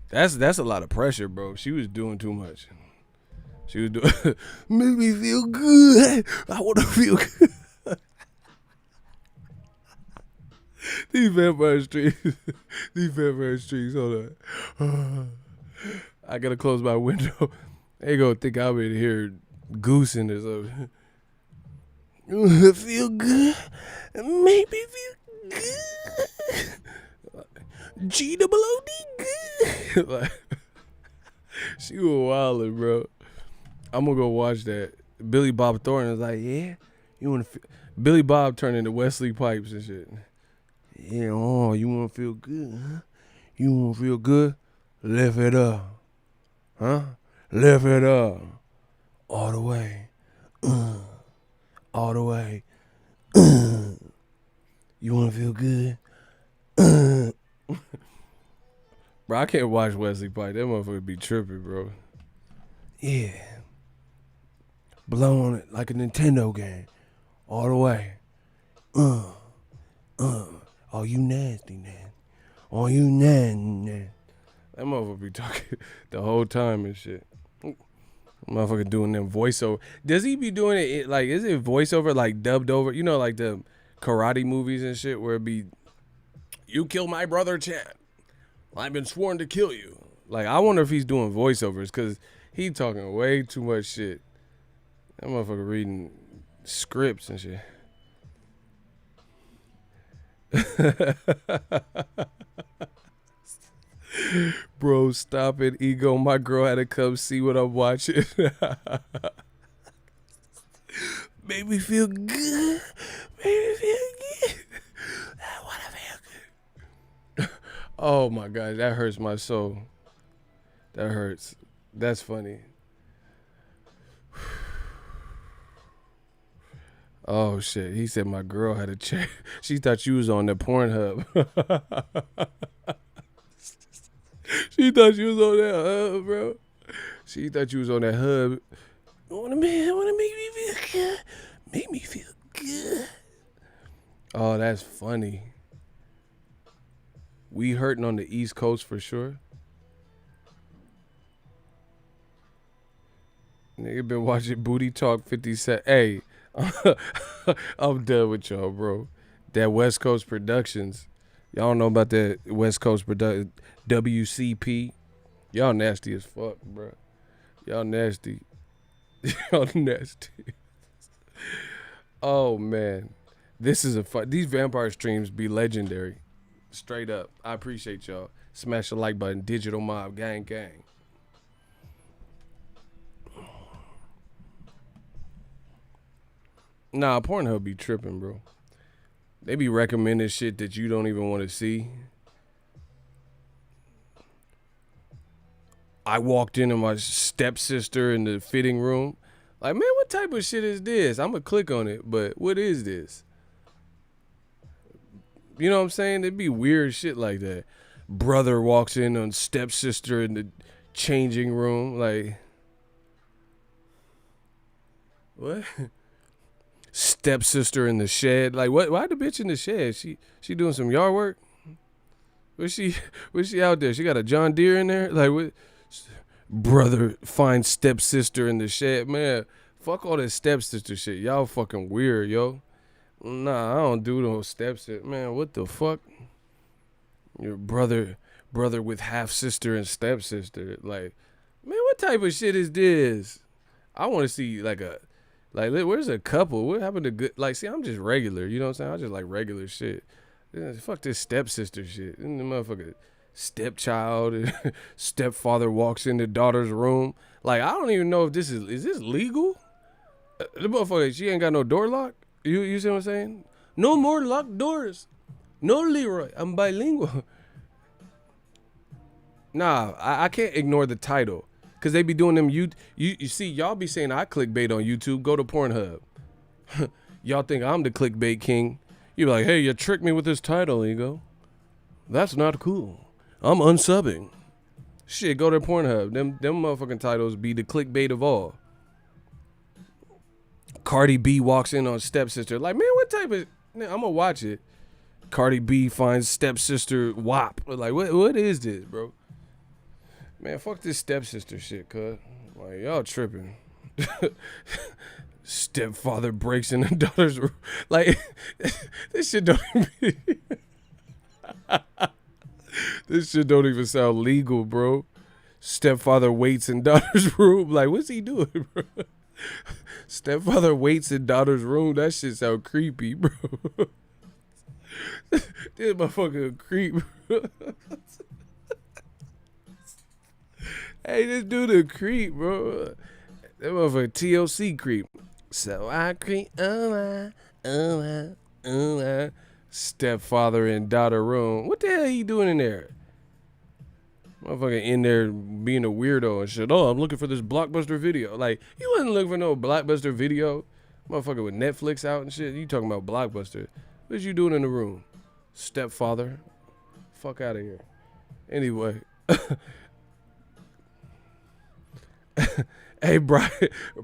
That's a lot of pressure, bro. She was doing too much. She was doing. Make me feel good. I want to feel good. These vampire streets. These vampire streets. Hold on. I gotta close my window. They gonna think I'm in here goosing or something. Feel good. Make me feel good. G-double-O-D good. Like, she was wildin', bro. I'm gonna go watch that. Billy Bob Thornton is like, yeah, you wanna feel. Billy Bob turned into Wesley Pipes and shit. Yeah, oh, you wanna feel good, huh? You wanna feel good? Lift it up. Huh? Lift it up. All the way. All the way. You wanna feel good? Bro, I can't watch Wesley Pipes. That motherfucker be tripping, bro. Yeah. Blow on it like a Nintendo game. All the way. Oh, you nasty, man. Oh, you nasty. That motherfucker be talking the whole time and shit. Motherfucker doing them voiceover. Does he be doing it like, is it voiceover like dubbed over? You know, like the karate movies and shit where it be, you kill my brother Chad. I've been sworn to kill you. Like, I wonder if he's doing voiceovers because he talking way too much shit. That motherfucker reading scripts and shit. Bro, stop it, ego. My girl had to come see what I'm watching. Made me feel good. Made me feel good. I want to feel good. Oh my God, that hurts my soul. That hurts. That's funny. Oh shit. He said my girl had a check. She thought you was on the Pornhub. She thought you was on that hub, bro. She thought you was on that hub. I wanna make me feel good. Make me feel good. Oh, that's funny. We hurting on the East Coast for sure. Nigga been watching Booty Talk 57. Hey, I'm done with y'all, bro. That West Coast Productions. Y'all don't know about that West Coast production. WCP. Y'all nasty as fuck, bro. Y'all nasty. Y'all nasty. Oh, man. This is a fun. These vampire streams be legendary. Straight up. I appreciate y'all. Smash the like button. Digital Mob. Gang, gang. Nah, Pornhub be tripping, bro. They be recommending shit that you don't even want to see. I walked into my stepsister in the fitting room. Like, man, what type of shit is this? I'm going to click on it, but what is this? You know what I'm saying? It'd be weird shit like that. Brother walks in on stepsister in the changing room. Like, what? Stepsister in the shed. Like, what? Why the bitch in the shed? She doing some yard work? Was she out there? She got a John Deere in there? Like, what? Brother finds stepsister in the shed. Man, fuck all this stepsister shit. Y'all fucking weird, yo. Nah, I don't do no stepsister. Man, what the fuck? Your brother with half sister and stepsister. Like, man, what type of shit is this? I want to see like where's a couple? What happened to good? Like, see, I'm just regular. You know what I'm saying? I just like regular shit. Fuck this stepsister shit. And the motherfucker stepchild and stepfather walks in the daughter's room. Like, I don't even know if this is this legal? The motherfucker, she ain't got no door lock. You see what I'm saying? No more locked doors. No, Leroy. I'm bilingual. Nah, I can't ignore the title. Because they be doing them. You see, y'all be saying I clickbait on YouTube. Go to Pornhub. Y'all think I'm the clickbait king. You be like, hey, you tricked me with this title, ego. That's not cool. I'm unsubbing. Shit, go to Pornhub. Them motherfucking titles be the clickbait of all. Cardi B walks in on stepsister. Like, man, what type of... I'm going to watch it. Cardi B finds stepsister WAP. Like, what is this, bro? Man, fuck this stepsister shit, cuz. Like, y'all tripping. Stepfather breaks in the daughter's room. Like, this shit don't even... This shit don't even sound legal, bro. Stepfather waits in daughter's room. Like, what's he doing, bro? Stepfather waits in daughter's room. That shit sound creepy, bro. This motherfucker creep, bro. Hey, this dude a creep, bro. That motherfucker TLC creep. So I creep, stepfather in daughter room. What the hell he doing in there? Motherfucker in there being a weirdo and shit. Oh, I'm looking for this Blockbuster video. Like, you wasn't looking for no Blockbuster video. Motherfucker with Netflix out and shit. You talking about Blockbuster. What you doing in the room? Stepfather. Fuck out of here. Anyway. Hey, bro,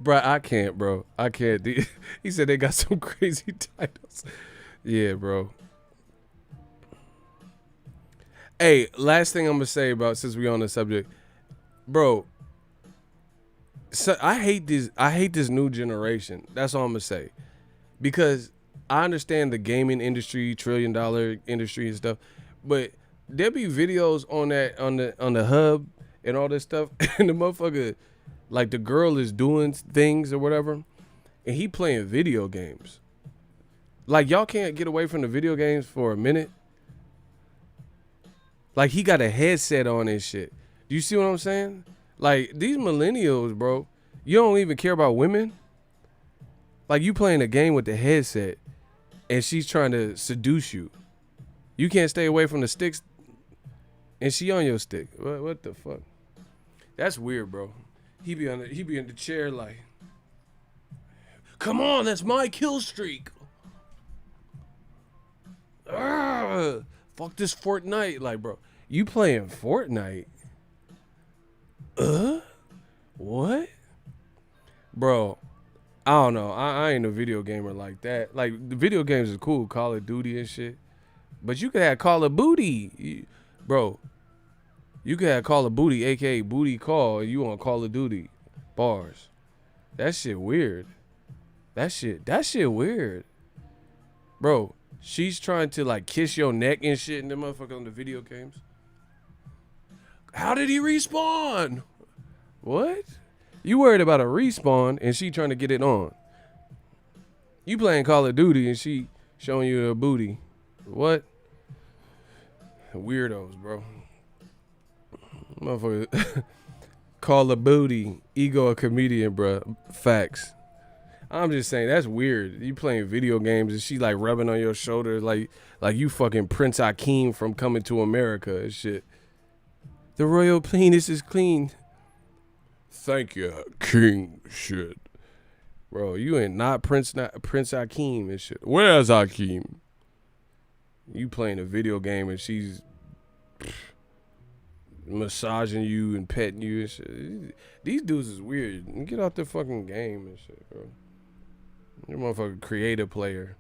I can't, bro. I can't. He said they got some crazy titles. Yeah, bro. Hey, last thing I'm gonna say about, since we on the subject, bro. So I hate this new generation. That's all I'm gonna say, because I understand the gaming industry, $1 trillion industry and stuff, but there be videos on the hub and all this stuff, and the motherfucker, like, the girl is doing things or whatever, and he playing video games. Like, y'all can't get away from the video games for a minute. Like, he got a headset on and shit. Do you see what I'm saying? Like, these millennials, bro, you don't even care about women. Like, you playing a game with the headset and she's trying to seduce you. You can't stay away from the sticks and she on your stick. What the fuck? That's weird, bro. He be in the chair like, come on, that's my kill streak. Fuck this Fortnite. Like, bro, you playing Fortnite? What? Bro, I don't know. I ain't a video gamer like that. Like, the video games is cool, Call of Duty and shit. But you could have Call of Booty. Bro, you could have Call of Booty, a.k.a. Booty Call, and you on Call of Duty. Bars. That shit weird. That shit weird. Bro, she's trying to, like, kiss your neck and shit in the motherfucker on the video games. How did he respawn? What? You worried about a respawn and she trying to get it on. You playing Call of Duty and she showing you her booty. What? Weirdos, bro. Motherfucker. Call of Booty. Ego a comedian, bro. Facts. I'm just saying, that's weird. You playing video games and she like rubbing on your shoulder like you fucking Prince Akeem from Coming to America and shit. The royal penis is clean. Thank you, king shit. Bro, you ain't not Prince Akeem and shit. Where's Akeem? You playing a video game and she's massaging you and petting you and shit. These dudes is weird. Get out the fucking game and shit, bro. You're a motherfucking creative player.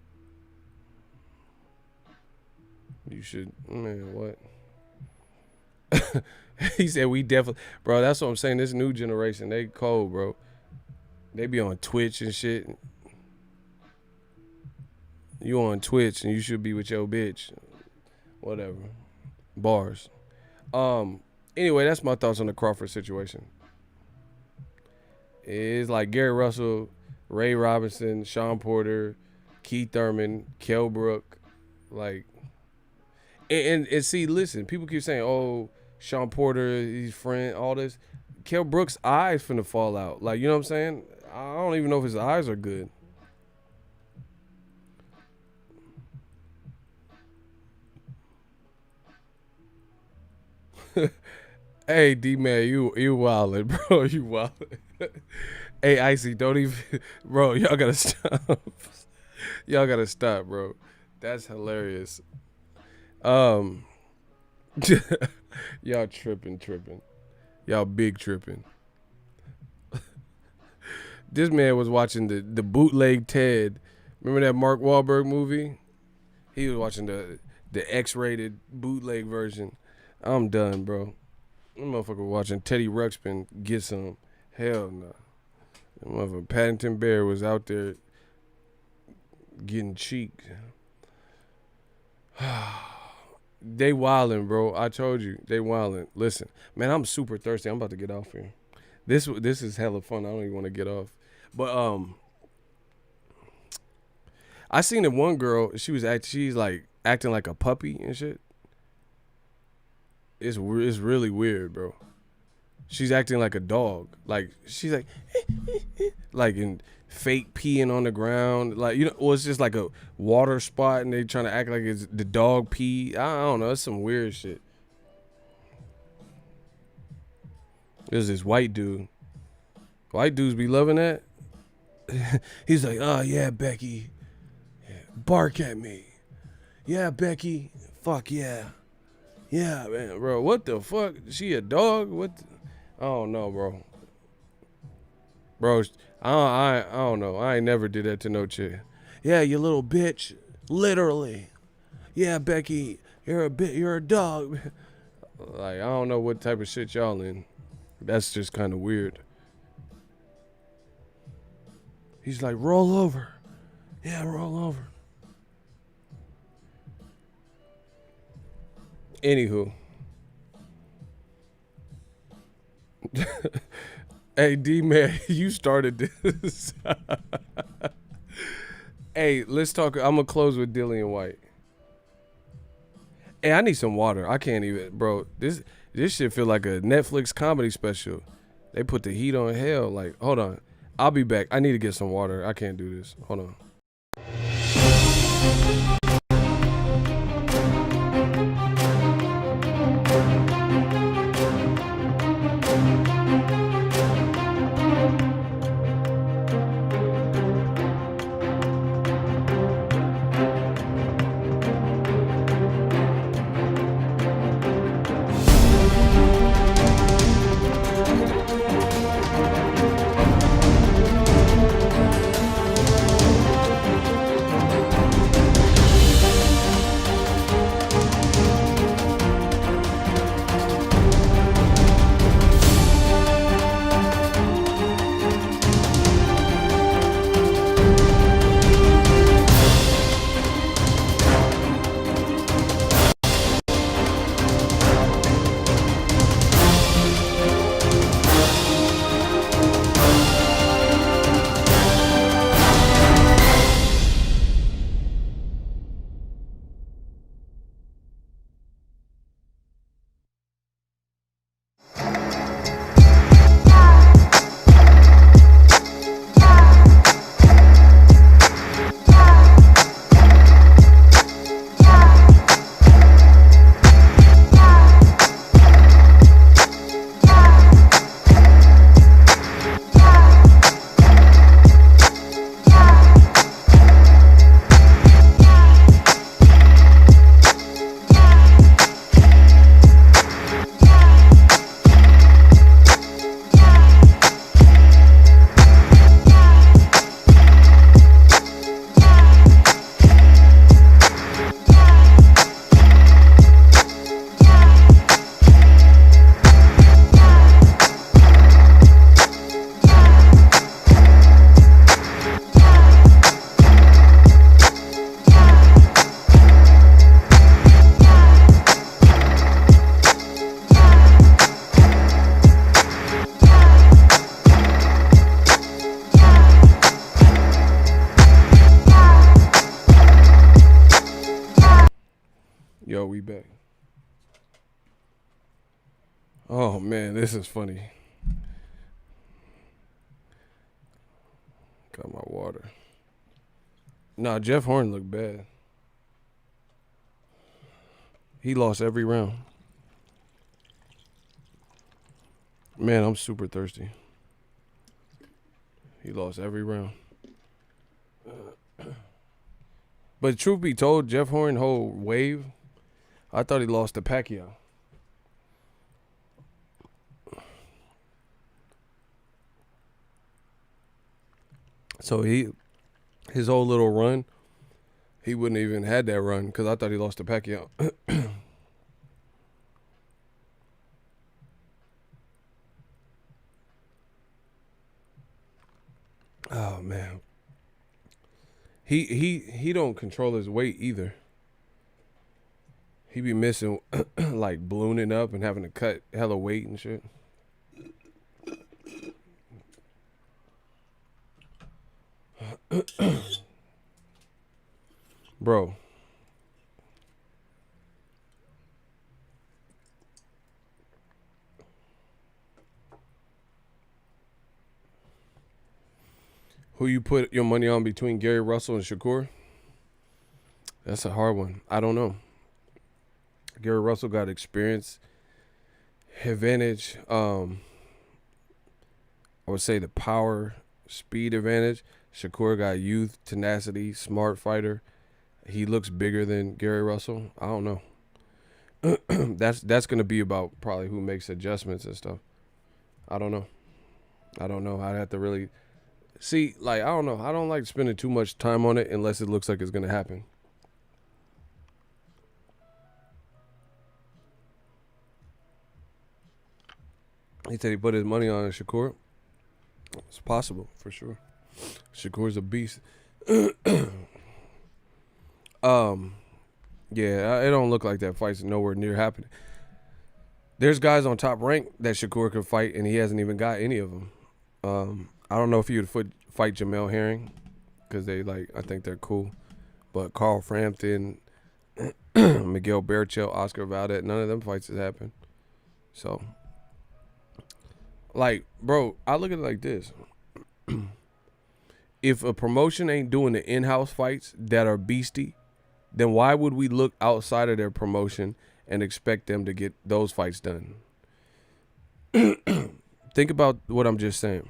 You should, man, what? He said we definitely, bro, that's what I'm saying. This new generation, they cold, bro. They be on Twitch and shit. You on Twitch and you should be with your bitch. Whatever. Bars. Anyway, that's my thoughts on the Crawford situation. It's like Gary Russell, Ray Robinson, Sean Porter, Keith Thurman, Kell Brook, like, and see, listen, people keep saying, oh, Sean Porter, his friend, all this. Kell Brook's eyes finna fall out. Like, you know what I'm saying? I don't even know if his eyes are good. Hey, D-Man, you wildin', bro. You wildin'. Hey, Icy, don't even, bro, y'all gotta stop. Y'all gotta stop, bro. That's hilarious. Y'all tripping. Y'all big tripping. This man was watching the bootleg Ted. Remember that Mark Wahlberg movie? He was watching the X-rated bootleg version. I'm done, bro. That motherfucker watching Teddy Ruxpin get some. Hell no. That motherfucker Paddington Bear was out there getting cheeked. They wildin', bro. I told you, they wildin'. Listen, man, I'm super thirsty. I'm about to get off here. This is hella fun. I don't even want to get off. But I seen that one girl. She's like acting like a puppy and shit. It's really weird, bro. She's acting like a dog. Like she's like, like in fake peeing on the ground. Like, you know, or it's just like a water spot and they trying to act like it's the dog pee. I don't know. It's some weird shit. There's this white dude. White dudes be loving that. He's like, oh yeah, Becky, yeah, bark at me. Yeah, Becky, fuck yeah. Yeah, man, bro, what the fuck? She a dog? What? I don't know, bro. Bro, I don't know. I ain't never did that to no chick. Yeah, you little bitch. Literally. Yeah, Becky, you're a dog. Like, I don't know what type of shit y'all in. That's just kind of weird. He's like, roll over. Yeah, roll over. Anywho. Hey, D-Man, you started this. Hey, let's talk. I'm gonna close with Dillian White. Hey, I need some water. I can't even, bro. This shit feel like a Netflix comedy special. They put the heat on hell. Like, hold on. I'll be back. I need to get some water. I can't do this. Hold on. Yo, we back. Oh man, this is funny. Got my water. Nah, Jeff Horn looked bad. He lost every round. Man, I'm super thirsty. He lost every round. But truth be told, Jeff Horn whole wave, I thought he lost to Pacquiao. So his whole little run, he wouldn't even had that run because I thought he lost to Pacquiao. Oh man. He don't control his weight either. He be missing like ballooning up and having to cut hella weight and shit. Bro. Who you put your money on between Gary Russell and Shakur? That's a hard one. I don't know. Gary Russell got experience, advantage. I would say the power, speed advantage. Shakur got youth, tenacity, smart fighter. He looks bigger than Gary Russell. I don't know. That's gonna be about probably who makes adjustments and stuff. I don't know. I'd have to really see. Like, I don't know. I don't like spending too much time on it unless it looks like it's gonna happen. He said he put his money on Shakur. It's possible for sure. Shakur's a beast. Yeah, it don't look like that fight's nowhere near happening. There's guys on Top Rank that Shakur could fight, and he hasn't even got any of them. I don't know if he would fight Jamel Herring, because I think they're cool. But Carl Frampton, Miguel Berchelt, Oscar Valdez, none of them fights has happened. So, bro, I look at it like this. If a promotion ain't doing the in-house fights that are beastie, then why would we look outside of their promotion and expect them to get those fights done? Think about what I'm just saying.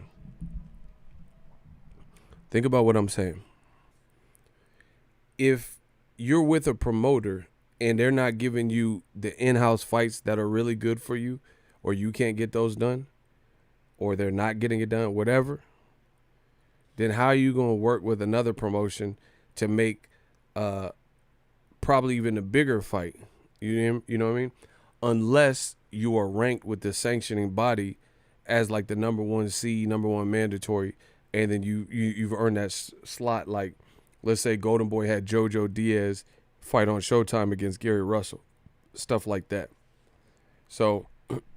Think about what I'm saying. If you're with a promoter and they're not giving you the in-house fights that are really good for you, or you can't get those done, or they're not getting it done, whatever, then how are you going to work with another promotion to make probably even a bigger fight? You know what I mean? Unless you are ranked with the sanctioning body as like the number one seed, number one mandatory, and then you've earned that slot. Like, let's say Golden Boy had Jojo Diaz fight on Showtime against Gary Russell, stuff like that. So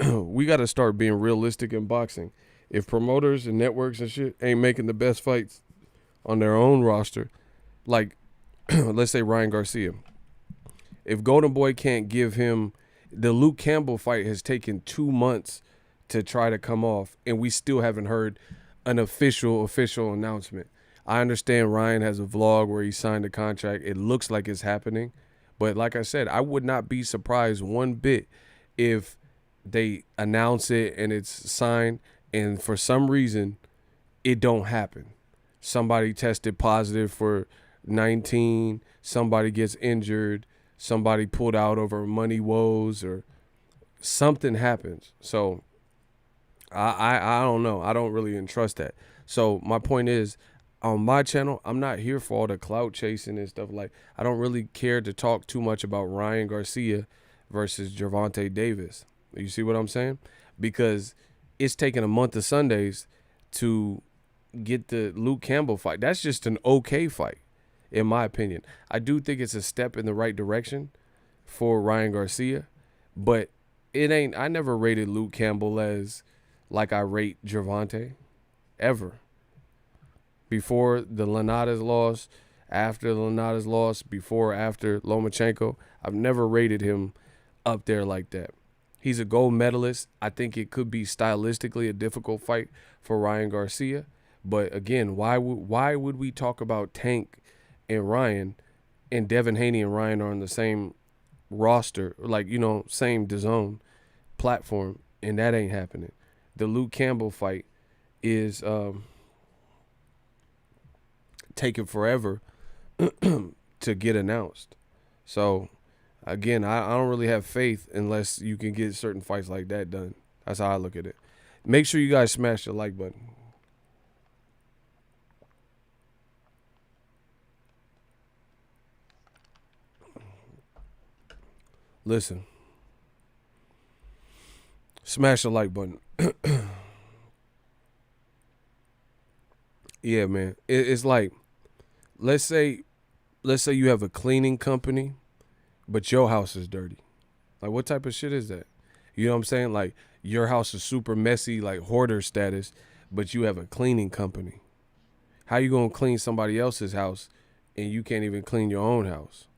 we got to start being realistic in boxing. If promoters and networks and shit ain't making the best fights on their own roster, like let's say Ryan Garcia, if Golden Boy can't give him the Luke Campbell fight has taken 2 months to try to come off, and we still haven't heard an official announcement. I understand Ryan has a vlog where he signed a contract. It looks like it's happening. But like I said, I would not be surprised one bit if they announce it and it's signed and for some reason it don't happen. Somebody tested positive for 19, somebody gets injured, somebody pulled out over money woes, or something happens. So I don't know. I don't really entrust that. So my point is, on my channel, I'm not here for all the clout chasing and stuff. Like, I don't really care to talk too much about Ryan Garcia versus Gervonta Davis. You see what I'm saying? Because it's taken a month of Sundays to get the Luke Campbell fight. That's just an okay fight, in my opinion. I do think it's a step in the right direction for Ryan Garcia, but it ain't. I never rated Luke Campbell as like I rate Gervonta, ever. Before the Linares loss, after the Linares loss, before or after Lomachenko, I've never rated him up there like that. He's a gold medalist. I think it could be stylistically a difficult fight for Ryan Garcia. But again, why would we talk about Tank and Ryan, and Devin Haney and Ryan are on the same roster, like, you know, same DAZN platform, and that ain't happening. The Luke Campbell fight is taking forever to get announced. So again, I don't really have faith unless you can get certain fights like that done. That's how I look at it. Make sure you guys smash the like button. Listen, smash the like button. Yeah, man. It's like, let's say you have a cleaning company, but your house is dirty. Like, what type of shit is that? You know what I'm saying? Like, your house is super messy, like hoarder status, but you have a cleaning company. How you gonna clean somebody else's house and you can't even clean your own house?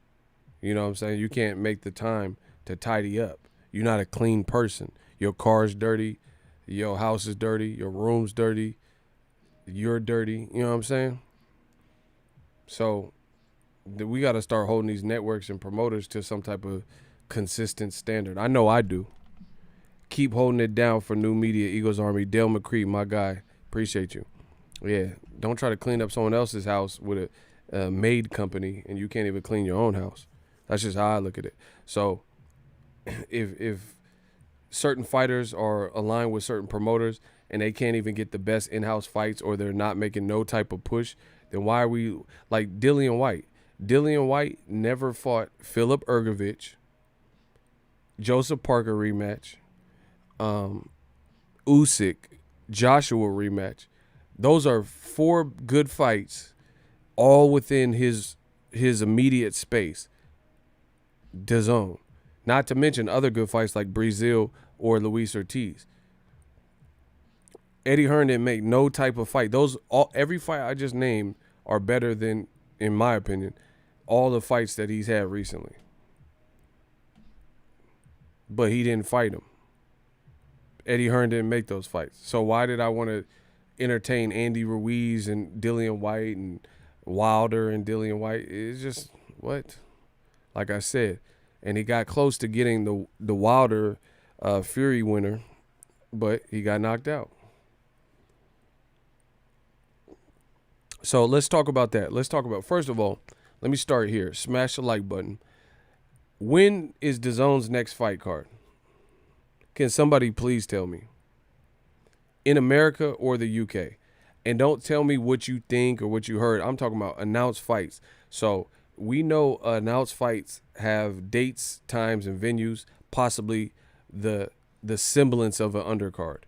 You know what I'm saying? You can't make the time to tidy up. You're not a clean person. Your car's dirty. Your house is dirty. Your room's dirty. You're dirty. You know what I'm saying? So we got to start holding these networks and promoters to some type of consistent standard. I know I do. Keep holding it down for New Media, Eagles Army. Dale McCree, my guy. Appreciate you. Yeah. Don't try to clean up someone else's house with a maid company and you can't even clean your own house. That's just how I look at it. So if certain fighters are aligned with certain promoters and they can't even get the best in-house fights, or they're not making no type of push, then why are we like Dillian White? Dillian White never fought Philip Ergovich, Joseph Parker rematch, Usyk, Joshua rematch. Those are 4 good fights, all within his immediate space. DAZN. Not to mention other good fights like Brazil or Luis Ortiz. Eddie Hearn didn't make no type of fight. Every fight I just named are better than, in my opinion, all the fights that he's had recently. But he didn't fight him. Eddie Hearn didn't make those fights. So why did I want to entertain Andy Ruiz and Dillian White and Wilder and Dillian White? It's just, what? Like I said. And he got close to getting the Wilder Fury winner, but he got knocked out. So let's talk about that. Let's talk about, first of all, let me start here. Smash the like button. When is DAZN's next fight card? Can somebody please tell me? In America or the UK? And don't tell me what you think or what you heard. I'm talking about announced fights. So we know announced fights have dates, times, and venues, possibly the semblance of an undercard,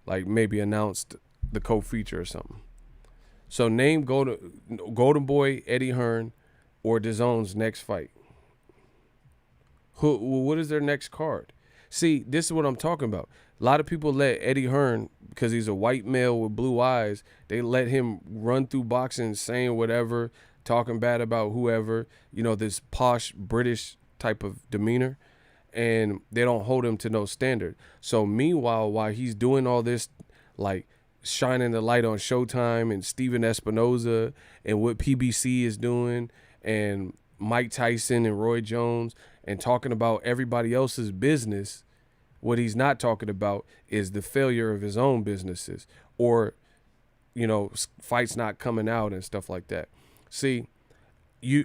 like maybe announced the co-feature or something. So name Golden Boy, Eddie Hearn, or DAZN's next fight. What is their next card? See, this is what I'm talking about. A lot of people let Eddie Hearn, because he's a white male with blue eyes, they let him run through boxing saying whatever, talking bad about whoever, this posh British type of demeanor, and they don't hold him to no standard. So meanwhile, while he's doing all this, like shining the light on Showtime and Steven Espinoza and what PBC is doing and Mike Tyson and Roy Jones and talking about everybody else's business, what he's not talking about is the failure of his own businesses or, fights not coming out and stuff like that. See,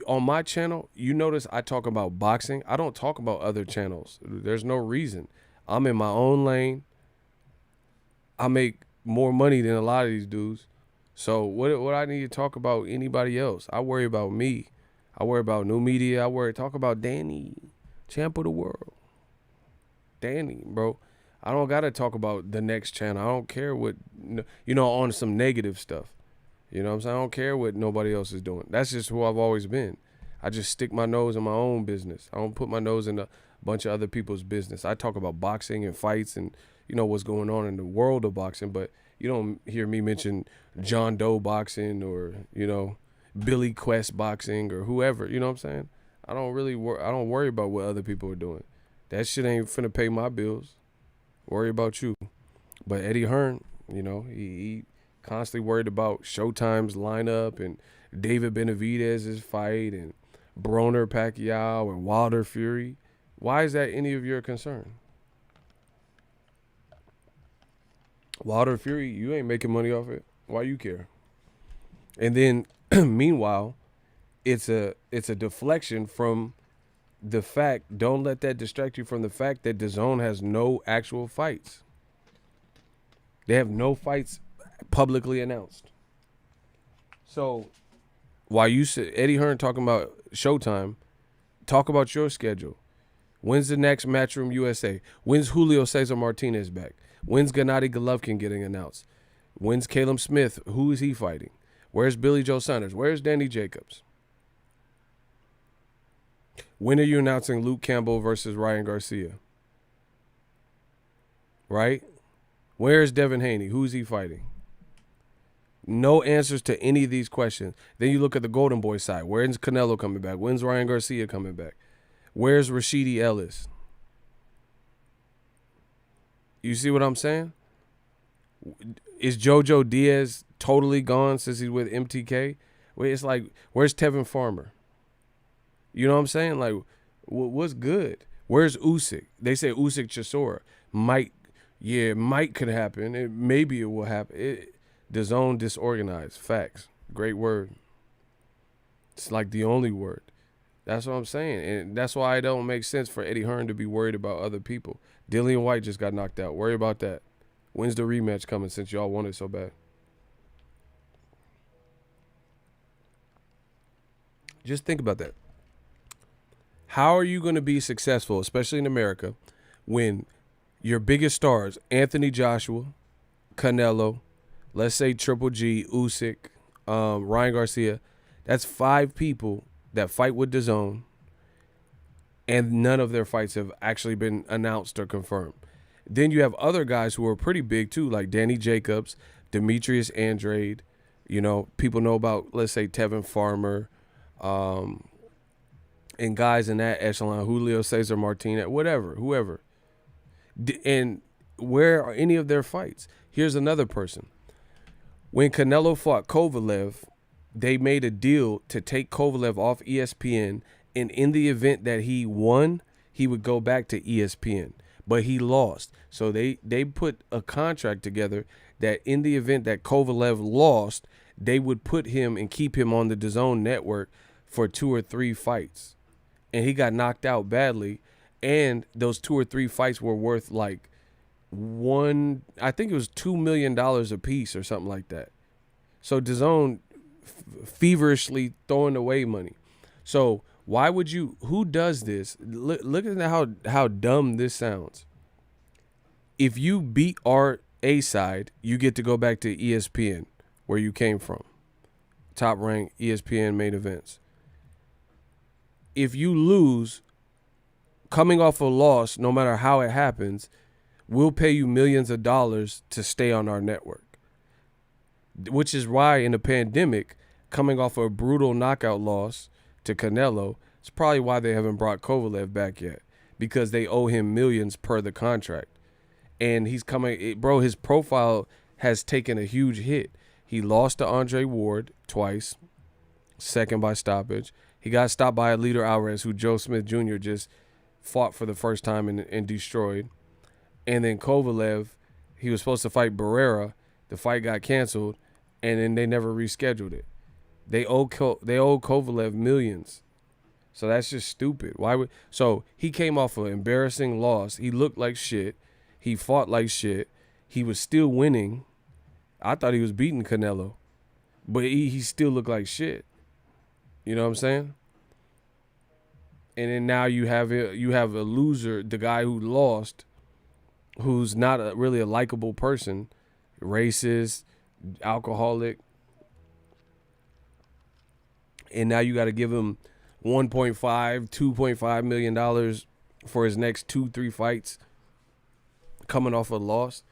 on my channel, you notice I talk about boxing. I don't talk about other channels. There's no reason. I'm in my own lane. I make more money than a lot of these dudes. So what I need to talk about anybody else? I worry about me. I worry about new media. Talk about Danny, champ of the world. Danny, bro. I don't got to talk about the next channel. I don't care what, on some negative stuff. You know what I'm saying? I don't care what nobody else is doing. That's just who I've always been. I just stick my nose in my own business. I don't put my nose in a bunch of other people's business. I talk about boxing and fights and, what's going on in the world of boxing, but you don't hear me mention John Doe boxing or, Billy Quest boxing or whoever. You know what I'm saying? I don't worry about what other people are doing. That shit ain't finna pay my bills. Worry about you. But Eddie Hearn, he constantly worried about Showtime's lineup and David Benavidez's fight and Broner Pacquiao and Wilder Fury. Why is that any of your concern? Wilder Fury, you ain't making money off it. Why you care? And then, meanwhile, it's a deflection from the fact. Don't let that distract you from the fact that DAZN has no actual fights. They have no fights publicly announced. So while you said Eddie Hearn talking about Showtime, talk about your schedule. When's the next Matchroom USA? When's Julio Cesar Martinez back? When's Gennady Golovkin getting announced? When's Caleb Smith? Who is he fighting? Where's Billy Joe Saunders? Where's Danny Jacobs? When are you announcing Luke Campbell versus Ryan Garcia? Right? Where's Devin Haney? Who's he fighting? No answers to any of these questions. Then you look at the Golden Boy side. When's Canelo coming back? When's Ryan Garcia coming back? Where's Rashidi Ellis? You see what I'm saying? Is JoJo Diaz totally gone since he's with MTK? It's like, where's Tevin Farmer? You know what I'm saying? Like, what's good? Where's Usyk? They say Usyk Chisora. Might could happen. Maybe it will happen. DAZN disorganized. Facts. Great word. It's like the only word. That's what I'm saying. And that's why it don't make sense for Eddie Hearn to be worried about other people. Dillian White just got knocked out. Worry about that. When's the rematch coming since y'all want it so bad? Just think about that. How are you going to be successful, especially in America, when your biggest stars, Anthony Joshua, Canelo, let's say Triple G, Usyk, Ryan Garcia, that's 5 people that fight with DAZN, and none of their fights have actually been announced or confirmed. Then you have other guys who are pretty big too, like Danny Jacobs, Demetrius Andrade, You know, people know about, let's say, Tevin Farmer, and guys in that echelon, Julio Cesar Martinez, whatever, whoever. And where are any of their fights? Here's another person. When Canelo fought Kovalev, they made a deal to take Kovalev off ESPN, and in the event that he won, he would go back to ESPN. But he lost. So they put a contract together that in the event that Kovalev lost, they would put him and keep him on the DAZN network for 2 or 3 fights. And he got knocked out badly. And those 2 or 3 fights were worth like I think it was $2 million a piece or something like that. So DAZN feverishly throwing away money. So why would you, who does this? Look at how dumb this sounds. If you beat our A side, you get to go back to ESPN, where you came from. Top ranked ESPN main events. If you lose, coming off a loss, no matter how it happens, we'll pay you millions of dollars to stay on our network. Which is why in the pandemic, coming off a brutal knockout loss to Canelo, it's probably why they haven't brought Kovalev back yet, because they owe him millions per the contract. And he's coming, bro, his profile has taken a huge hit. He lost to Andre Ward twice, second by stoppage. He got stopped by Alito Alvarez, who Joe Smith Jr. just fought for the first time and destroyed. And then Kovalev, he was supposed to fight Barrera. The fight got canceled, and then they never rescheduled it. They owe Kovalev millions. So that's just stupid. So he came off an embarrassing loss. He looked like shit. He fought like shit. He was still winning. I thought he was beating Canelo, but he still looked like shit. You know what I'm saying? And then now you have a loser, the guy who lost, who's not really a likable person, racist, alcoholic, and now you got to give him $2.5 million for his next 2-3 fights, coming off a loss.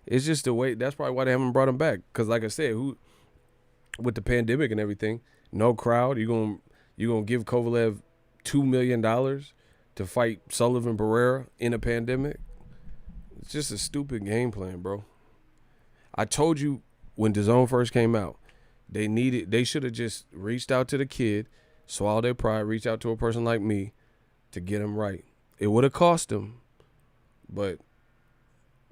It's just the way. That's probably why they haven't brought him back. Because like I said, with the pandemic and everything, no crowd. You gonna give Kovalev $2 million to fight Sullivan Barrera in a pandemic? It's just a stupid game plan, bro. I told you when DAZN first came out, they should have just reached out to the kid, swallowed their pride, reached out to a person like me to get him right. It would have cost them, but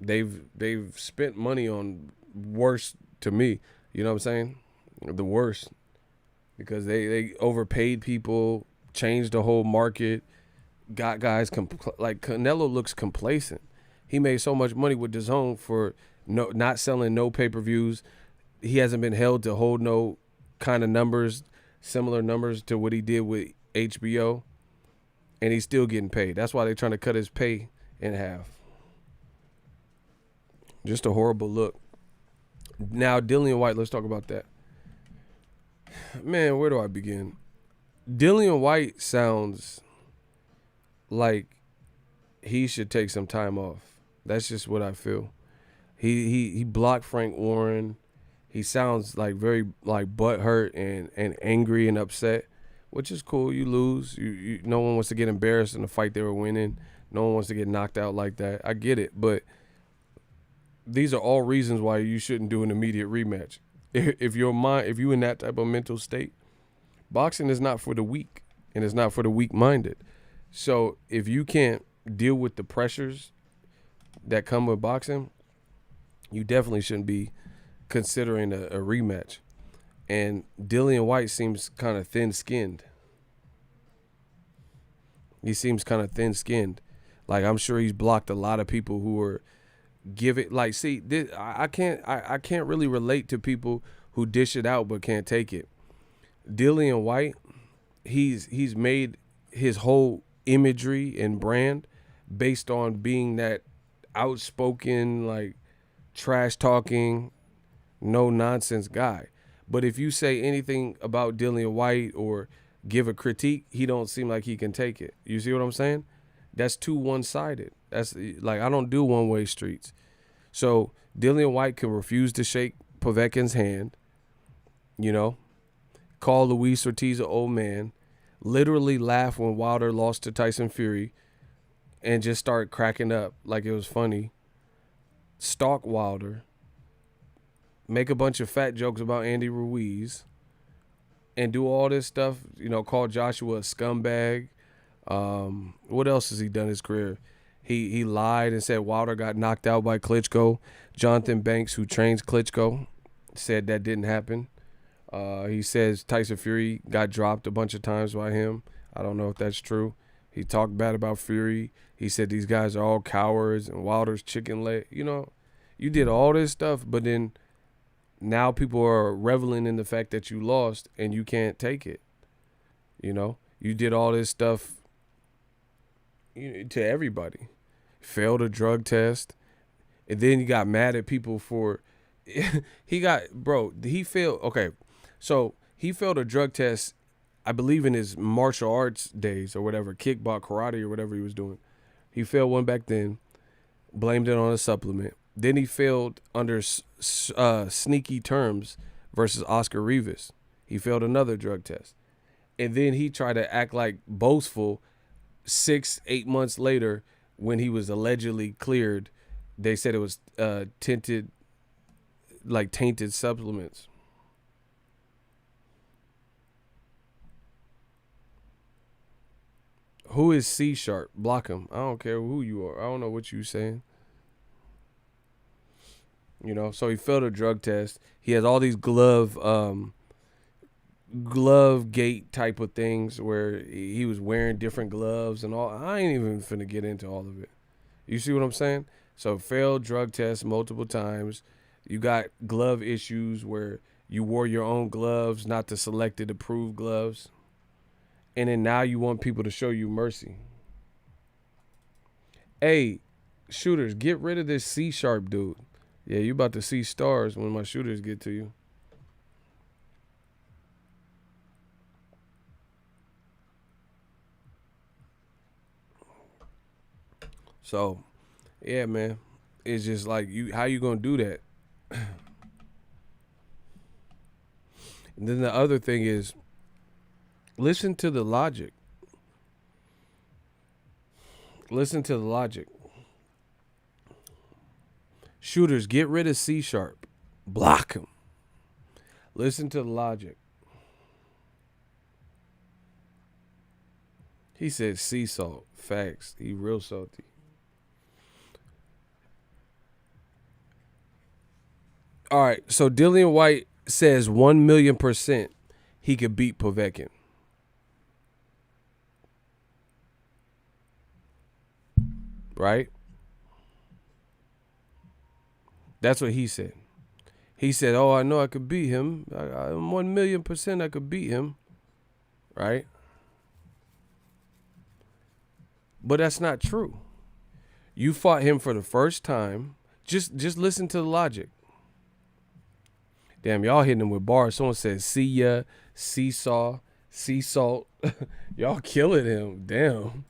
they've spent money on worse, to me. You know what I'm saying? The worst, because they overpaid people, changed the whole market, got guys like Canelo looks complacent. He made so much money with DAZN for not selling no pay-per-views. He hasn't been held to hold no kind of numbers, similar numbers to what he did with HBO, and he's still getting paid. That's why they're trying to cut his pay in half. Just a horrible look. Now, Dillian White, let's talk about that. Man, where do I begin? Dillian White sounds like he should take some time off. That's just what I feel. He blocked Frank Warren. He sounds like very like butthurt and angry and upset, which is cool. You lose. You no one wants to get embarrassed in the fight they were winning. No one wants to get knocked out like that. I get it, but these are all reasons why you shouldn't do an immediate rematch. If you're in that type of mental state, boxing is not for the weak, and it's not for the weak-minded. So if you can't deal with the pressures that come with boxing, you definitely shouldn't be considering a rematch. And Dillian White seems kind of thin-skinned. He seems kind of thin-skinned. Like, I'm sure he's blocked a lot of people who are I can't really relate to people who dish it out but can't take it. Dillian White, he's made his whole imagery and brand based on being that outspoken, like, trash talking, no nonsense guy. But if you say anything about Dillian White or give a critique, he don't seem like he can take it. You see what I'm saying? That's too one-sided. That's like, I don't do one-way streets. So Dillian White can refuse to shake Povetkin's hand, You know, call Luis Ortiz an old man, literally laugh when Wilder lost to Tyson Fury, and just start cracking up like it was funny. Stalk Wilder, make a bunch of fat jokes about Andy Ruiz, and do all this stuff. You know, call Joshua a scumbag. What else has he done in his career? He lied and said Wilder got knocked out by Klitschko. Jonathan Banks, who trains Klitschko, said that didn't happen. He says Tyson Fury got dropped a bunch of times by him. I don't know if that's true. He talked bad about Fury. He said these guys are all cowards and Wilder's chicken leg. You know, you did all this stuff, but then now people are reveling in the fact that you lost and you can't take it. You know, you did all this stuff to everybody. Failed a drug test. And then you got mad at people for he failed. Okay. So he failed a drug test, I believe in his martial arts days or whatever, kickbox, karate or whatever he was doing. He failed one back then, blamed it on a supplement. Then he failed under sneaky terms versus Oscar Rivas. He failed another drug test. And then he tried to act like boastful 6-8 months later when he was allegedly cleared. They said it was tainted supplements. Who is C Sharp? Block him. I don't care who you are. I don't know what you saying. You know, so he failed a drug test. He has all these glove gate type of things where he was wearing different gloves and all. I ain't even finna get into all of it. You see what I'm saying? So failed drug test multiple times. You got glove issues where you wore your own gloves, not the selected approved gloves. And then now you want people to show you mercy. Hey, shooters, get rid of this C Sharp dude. Yeah, you about to see stars when my shooters get to you. So, yeah, man. It's just like how you gonna do that? And then the other thing is, listen to the logic. Listen to the logic. Shooters, get rid of C Sharp. Block him. Listen to the logic. He said sea salt. Facts. He real salty. All right, so Dillian White says 1,000,000% he could beat Povetkin. Right? That's what he said. He said, oh, I know I could beat him. I'm 1,000,000% I could beat him. Right? But that's not true. You fought him for the first time. Just listen to the logic. Damn, y'all hitting him with bars. Someone said, see ya, seesaw, sea salt. Y'all killing him. Damn.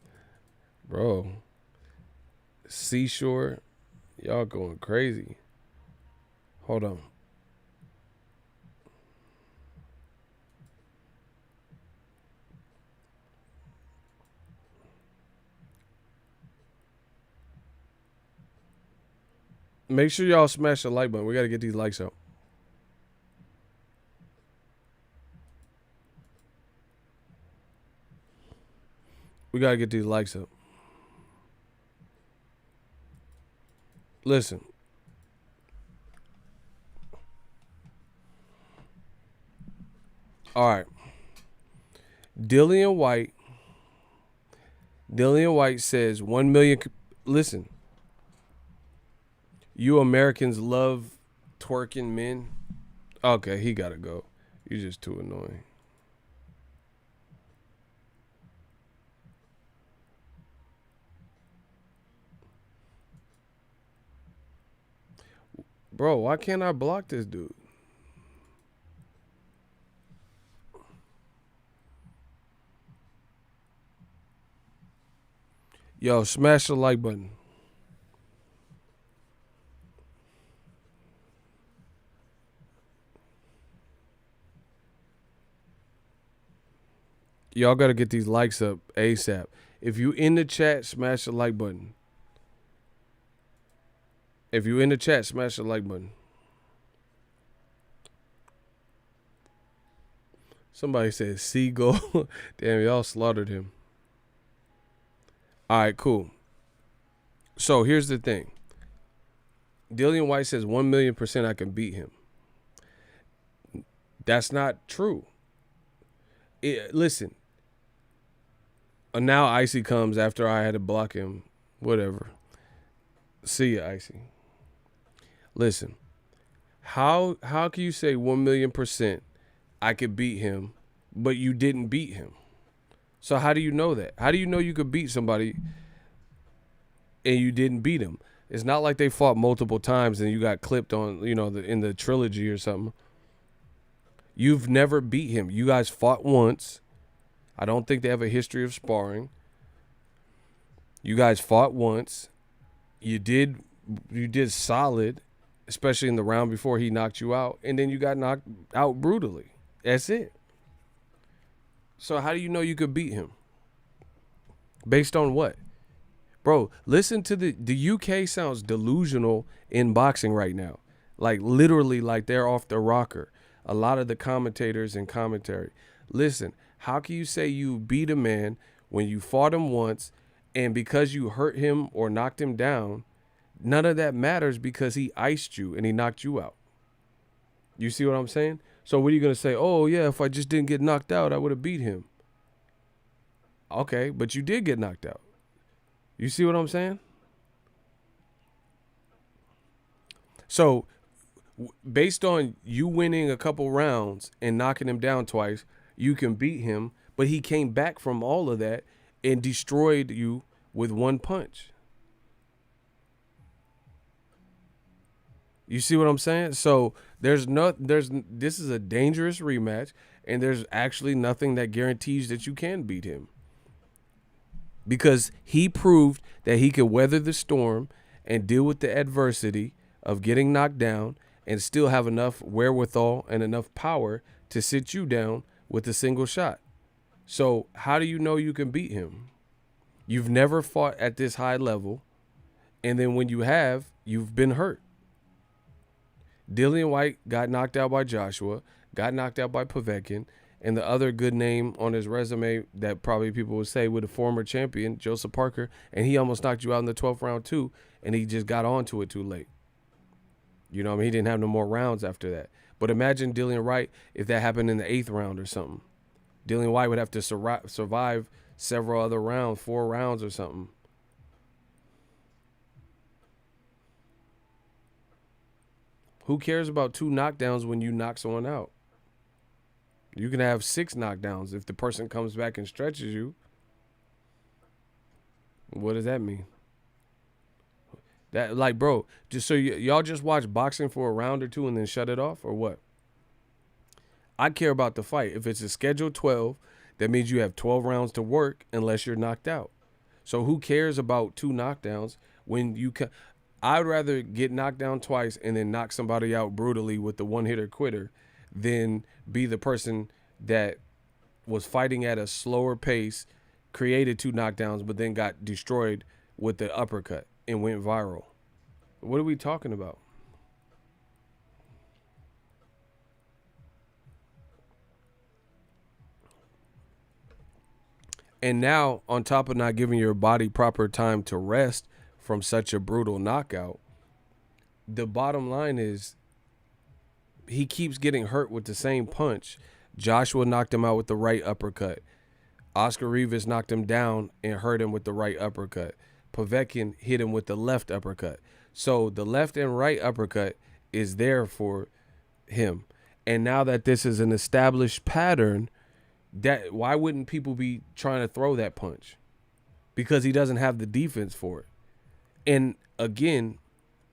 Bro. Seashore. Y'all going crazy. Hold on. Make sure y'all smash the like button. We got to get these likes up. We got to get these likes up. Listen. All right. Dillian White says 1,000,000. Listen. You Americans love twerking men. Okay, he got to go. You're just too annoying. Bro, why can't I block this dude? Yo, smash the like button. Y'all got to get these likes up ASAP. If you in the chat, smash the like button. If you in the chat, smash the like button. Somebody said Seagull. Damn, y'all slaughtered him. All right, cool. So here's the thing. Dillian White says 1,000,000% I can beat him. That's not true. Listen. Now Icy comes after I had to block him. Whatever. See ya, Icy. Listen. How can you say 1,000,000% I could beat him, but you didn't beat him? So how do you know that? How do you know you could beat somebody and you didn't beat him? It's not like they fought multiple times and you got clipped on, in the trilogy or something. You've never beat him. You guys fought once. I don't think they have a history of sparring. You guys fought once. You did solid, especially in the round before he knocked you out, and then you got knocked out brutally. That's it. So how do you know you could beat him? Based on what? Bro, listen to the UK sounds delusional in boxing right now. Like literally like they're off the rocker. A lot of the commentators and commentary. Listen, how can you say you beat a man when you fought him once and because you hurt him or knocked him down, none of that matters because he iced you and he knocked you out? You see what I'm saying? So what are you going to say? Oh, yeah, if I just didn't get knocked out, I would have beat him. Okay, but you did get knocked out. You see what I'm saying? So based on you winning a couple rounds and knocking him down twice, you can beat him, but he came back from all of that and destroyed you with one punch. You see what I'm saying? So this is a dangerous rematch, and there's actually nothing that guarantees that you can beat him. Because he proved that he could weather the storm and deal with the adversity of getting knocked down and still have enough wherewithal and enough power to sit you down with a single shot. So how do you know you can beat him? You've never fought at this high level, and then when you have, you've been hurt. Dillian White got knocked out by Joshua, got knocked out by Povetkin, and the other good name on his resume that probably people would say with a former champion, Joseph Parker, and he almost knocked you out in the 12th round too, and he just got onto it too late. You know what I mean? He didn't have no more rounds after that. But imagine Dillian White if that happened in the 8th round or something. Dillian White would have to survive several other rounds, 4 rounds or something. Who cares about 2 knockdowns when you knock someone out? You can have 6 knockdowns if the person comes back and stretches you. What does that mean? That, like, bro, just so y'all just watch boxing for a round or 2 and then shut it off, or what? I care about the fight. If it's a scheduled 12, that means you have 12 rounds to work unless you're knocked out. So who cares about 2 knockdowns when you can? I'd rather get knocked down twice and then knock somebody out brutally with the one-hitter quitter than be the person that was fighting at a slower pace, created 2 knockdowns, but then got destroyed with the uppercut and went viral. What are we talking about? And now, on top of not giving your body proper time to rest from such a brutal knockout, the bottom line is he keeps getting hurt with the same punch. Joshua knocked him out with the right uppercut. Oscar Rivas knocked him down and hurt him with the right uppercut. Povetkin hit him with the left uppercut. So the left and right uppercut is there for him. And now that this is an established pattern, that why wouldn't people be trying to throw that punch? Because he doesn't have the defense for it. And again,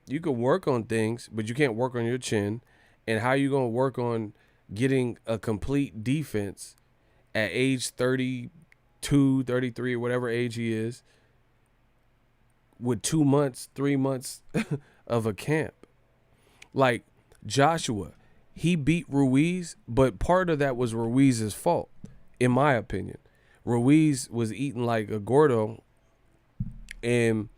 you can work on things, but you can't work on your chin. And how you going to work on getting a complete defense at age 32, 33, or whatever age he is, with 2 months, 3 months of a camp? Like Joshua, he beat Ruiz, but part of that was Ruiz's fault, in my opinion. Ruiz was eating like a gordo and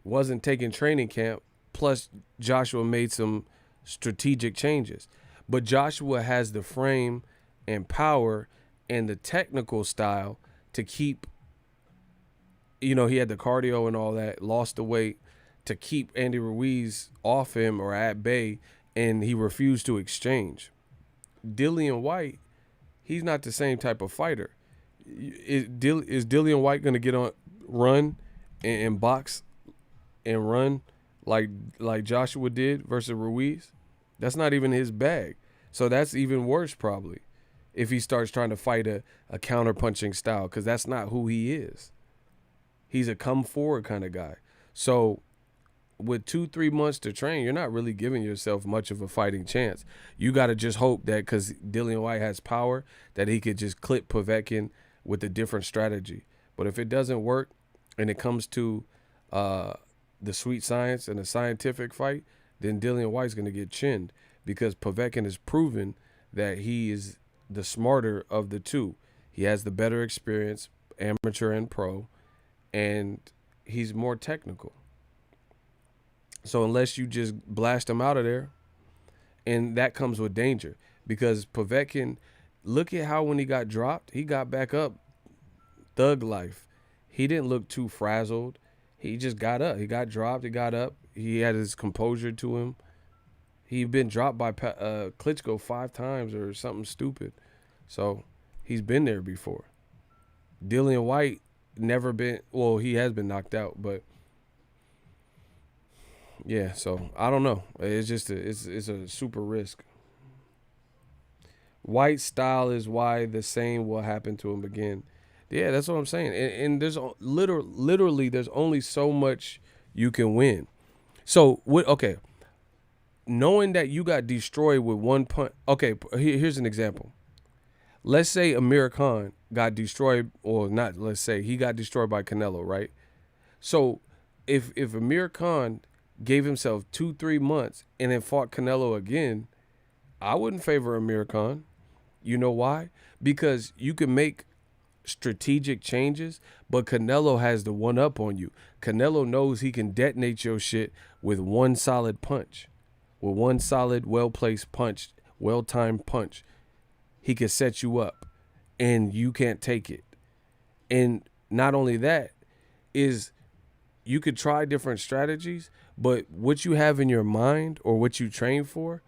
wasn't taking training camp. Plus, Joshua made some strategic changes. But Joshua has the frame and power and the technical style to keep, he had the cardio and all that, lost the weight, to keep Andy Ruiz off him or at bay, and he refused to exchange. Dillian White, he's not the same type of fighter. Is Dillian White going to get on, run and box and run like Joshua did versus Ruiz? That's not even his bag. So that's even worse probably if he starts trying to fight a counter-punching style, because that's not who he is. He's a come-forward kind of guy. So with 2-3 months to train, you're not really giving yourself much of a fighting chance. You got to just hope that because Dillian White has power, that he could just clip Povetkin with a different strategy. But if it doesn't work and it comes to the sweet science and a scientific fight, then Dillian White's going to get chinned, because Povetkin has proven that he is the smarter of the two. He has the better experience, amateur and pro, and he's more technical. So unless you just blast him out of there, and that comes with danger, because Povetkin, look at how when he got dropped, he got back up, thug life. He didn't look too frazzled. He just got up. He got dropped. He got up. He had his composure to him. He'd been dropped by Klitschko 5 times or something stupid. So he's been there before. Dillian White never been, well, he has been knocked out, but yeah, so I don't know. It's just it's a super risk. White's style is why the same will happen to him again. Yeah, that's what I'm saying. And there's literally there's only so much you can win. So okay, knowing that you got destroyed with one punch. Okay, here's an example. Let's say Amir Khan got destroyed, or not. Let's say he got destroyed by Canelo, right? So if Amir Khan gave himself 2-3 months and then fought Canelo again, I wouldn't favor Amir Khan. You know why? Because you can make strategic changes, but Canelo has the one up on you. Canelo knows he can detonate your shit with one solid punch, with one solid, well-placed punch, well-timed punch. He can set you up, and you can't take it. And not only that, is you could try different strategies, but what you have in your mind or what you train for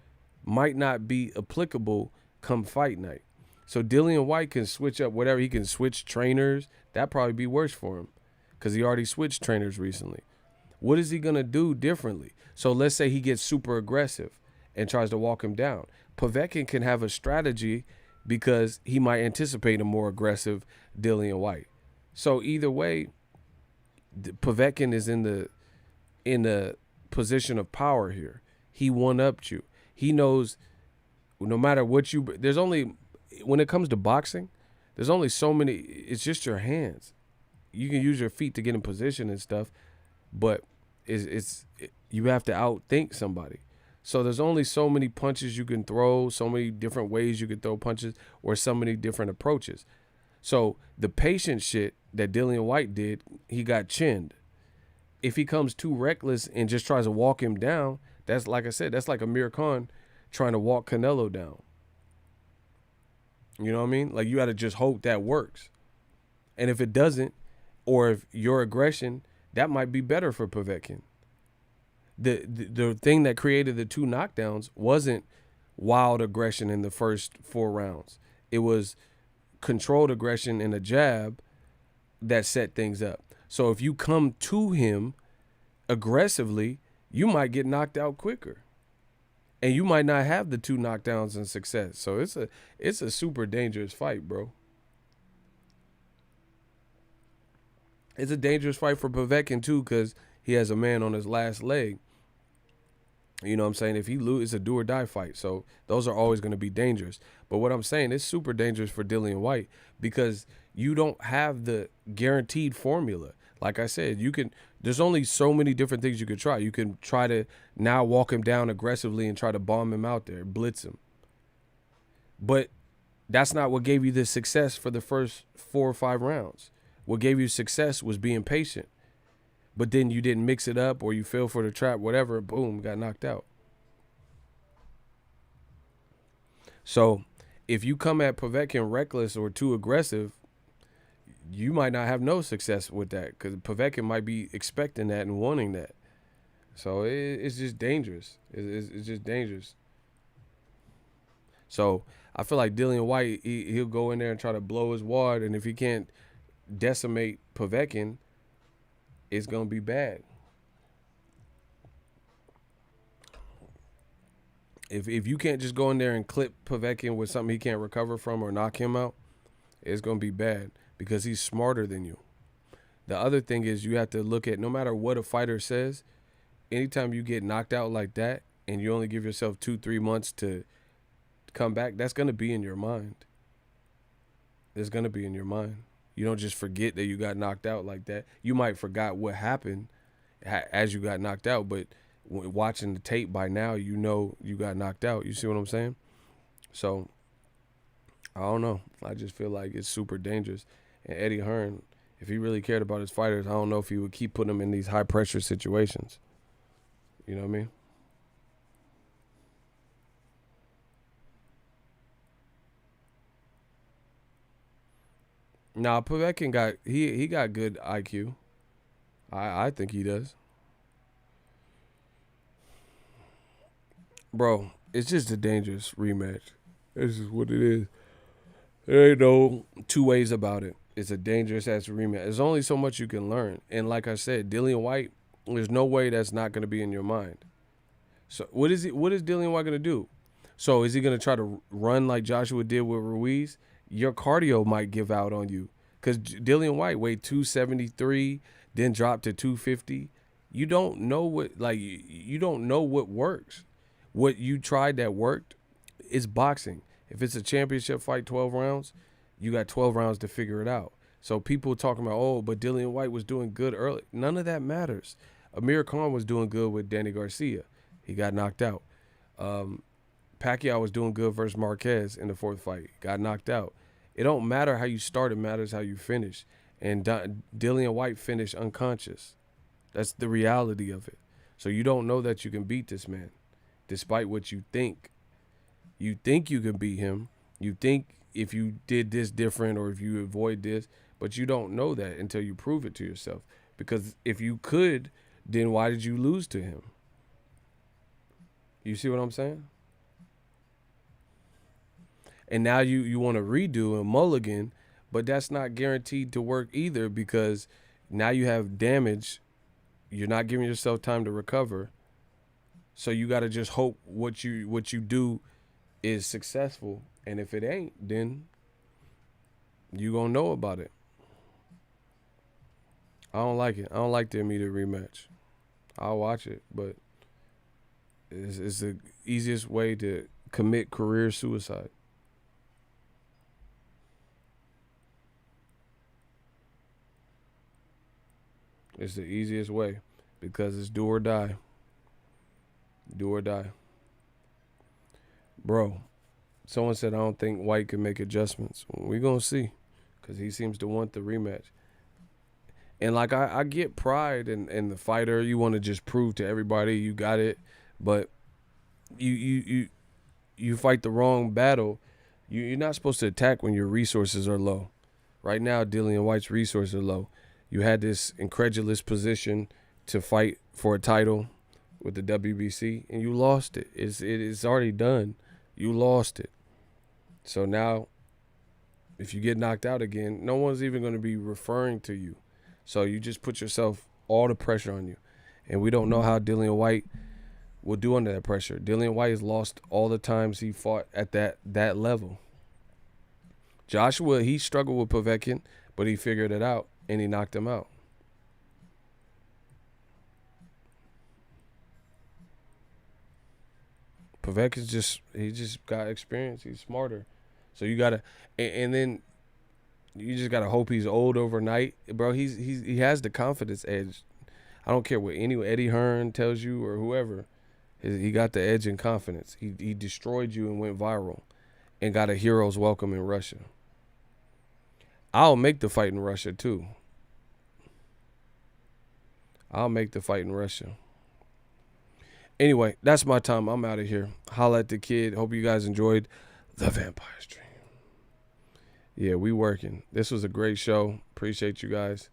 might not be applicable come fight night. So Dillian White can switch up whatever. He can switch trainers. That'd probably be worse for him because he already switched trainers recently. What is he going to do differently? So let's say he gets super aggressive and tries to walk him down. Povetkin can have a strategy because he might anticipate a more aggressive Dillian White. So either way, Povetkin is in the position of power here. He one-upped you. He knows no matter what you – there's only – when it comes to boxing, there's only so many – it's just your hands. You can use your feet to get in position and stuff, but you have to outthink somebody. So there's only so many punches you can throw, so many different ways you can throw punches, or so many different approaches. So the patient shit that Dillian White did, he got chinned. If he comes too reckless and just tries to walk him down, that's like I said, that's like Amir Khan trying to walk Canelo down. You know what I mean? Like, you got to just hope that works. And if it doesn't, or if your aggression, that might be better for Povetkin. The thing that created the 2 knockdowns wasn't wild aggression in the first 4 rounds. It was controlled aggression and a jab that set things up. So if you come to him aggressively, you might get knocked out quicker. And you might not have the 2 knockdowns and success. So it's a super dangerous fight, bro. It's a dangerous fight for Povetkin too, because he has a man on his last leg. You know what I'm saying? If he loses, it's a do or die fight. So those are always going to be dangerous. But what I'm saying, it's super dangerous for Dillian White because you don't have the guaranteed formula. Like I said, there's only so many different things you could try. You can try to now walk him down aggressively and try to bomb him out there, blitz him. But That's not what gave you the success for the first 4 or 5 rounds. What gave you success was being patient. But then you didn't mix it up or you fell for the trap, whatever, boom, got knocked out. So if you come at Povetkin reckless or too aggressive, you might not have no success with that because Povetkin might be expecting that and wanting that. So it's just dangerous. It's just dangerous. So I feel like Dillian White, he'll go in there and try to blow his wad, and if he can't decimate Povetkin, it's going to be bad. If you can't just go in there and clip Povetkin with something he can't recover from or knock him out, it's going to be bad because he's smarter than you. The other thing is you have to look at, no matter what a fighter says, anytime you get knocked out like that and you only give yourself 2-3 months to come back, that's going to be in your mind. It's going to be in your mind. You don't just forget that you got knocked out like that. You might forgot what happened as you got knocked out, but watching the tape by now, you know you got knocked out. You see what I'm saying? So, I don't know. I just feel like it's super dangerous. And Eddie Hearn, if he really cared about his fighters, I don't know if he would keep putting them in these high-pressure situations. You know what I mean? Nah, Povetkin got he got good IQ. I think he does. Bro, it's just a dangerous rematch. This is what it is. There ain't no two ways about it. It's a dangerous ass rematch. There's only so much you can learn. And like I said, Dillian White, there's no way that's not gonna be in your mind. So what is Dillian White gonna do? So is he gonna try to run like Joshua did with Ruiz? Your cardio might give out on you. Because Dillian White weighed 273, then dropped to 250. You don't know you don't know what works. What you tried that worked is boxing. If it's a championship fight, 12 rounds, you got 12 rounds to figure it out. So people talking about, oh, but Dillian White was doing good early. None of that matters. Amir Khan was doing good with Danny Garcia. He got knocked out. Pacquiao was doing good versus Marquez in the 4th fight. Got knocked out. It don't matter how you start. It matters how you finish. And Dillian White finished unconscious. That's the reality of it. So you don't know that you can beat this man, despite what you think. You think you can beat him. You think if you did this different or if you avoid this, but you don't know that until you prove it to yourself. Because if you could, then why did you lose to him? You see what I'm saying? And now you want to redo a mulligan, but that's not guaranteed to work either because now you have damage. You're not giving yourself time to recover. So you got to just hope what you do is successful. And if it ain't, then you going to know about it. I don't like it. I don't like the immediate rematch. I'll watch it, but it's the easiest way to commit career suicide. It's the easiest way because it's do or die. Do or die. Bro, someone said I don't think White can make adjustments. We're going to see because he seems to want the rematch. And, like, I get pride in the fighter. You want to just prove to everybody you got it. But you fight the wrong battle. You're not supposed to attack when your resources are low. Right now, Dillian White's resources are low. You had this incredulous position to fight for a title with the WBC, and you lost it. It's already done. You lost it. So now, if you get knocked out again, no one's even going to be referring to you. So you just put yourself all the pressure on you. And we don't know how Dillian White will do under that pressure. Dillian White has lost all the times he fought at that level. Joshua, he struggled with Povetkin, but he figured it out. And he knocked him out. Povetkin's just got experience. He's smarter. So you gotta, and then you just gotta hope he's old overnight, bro. He has the confidence edge. I don't care what Eddie Hearn tells you or whoever. He got the edge and confidence. He destroyed you and went viral, and got a hero's welcome in Russia. I'll make the fight in Russia too. I'll make the fight in Russia. Anyway, that's my time. I'm out of here. Holla at the kid. Hope you guys enjoyed the Vampire Stream. Yeah, we working. This was a great show. Appreciate you guys.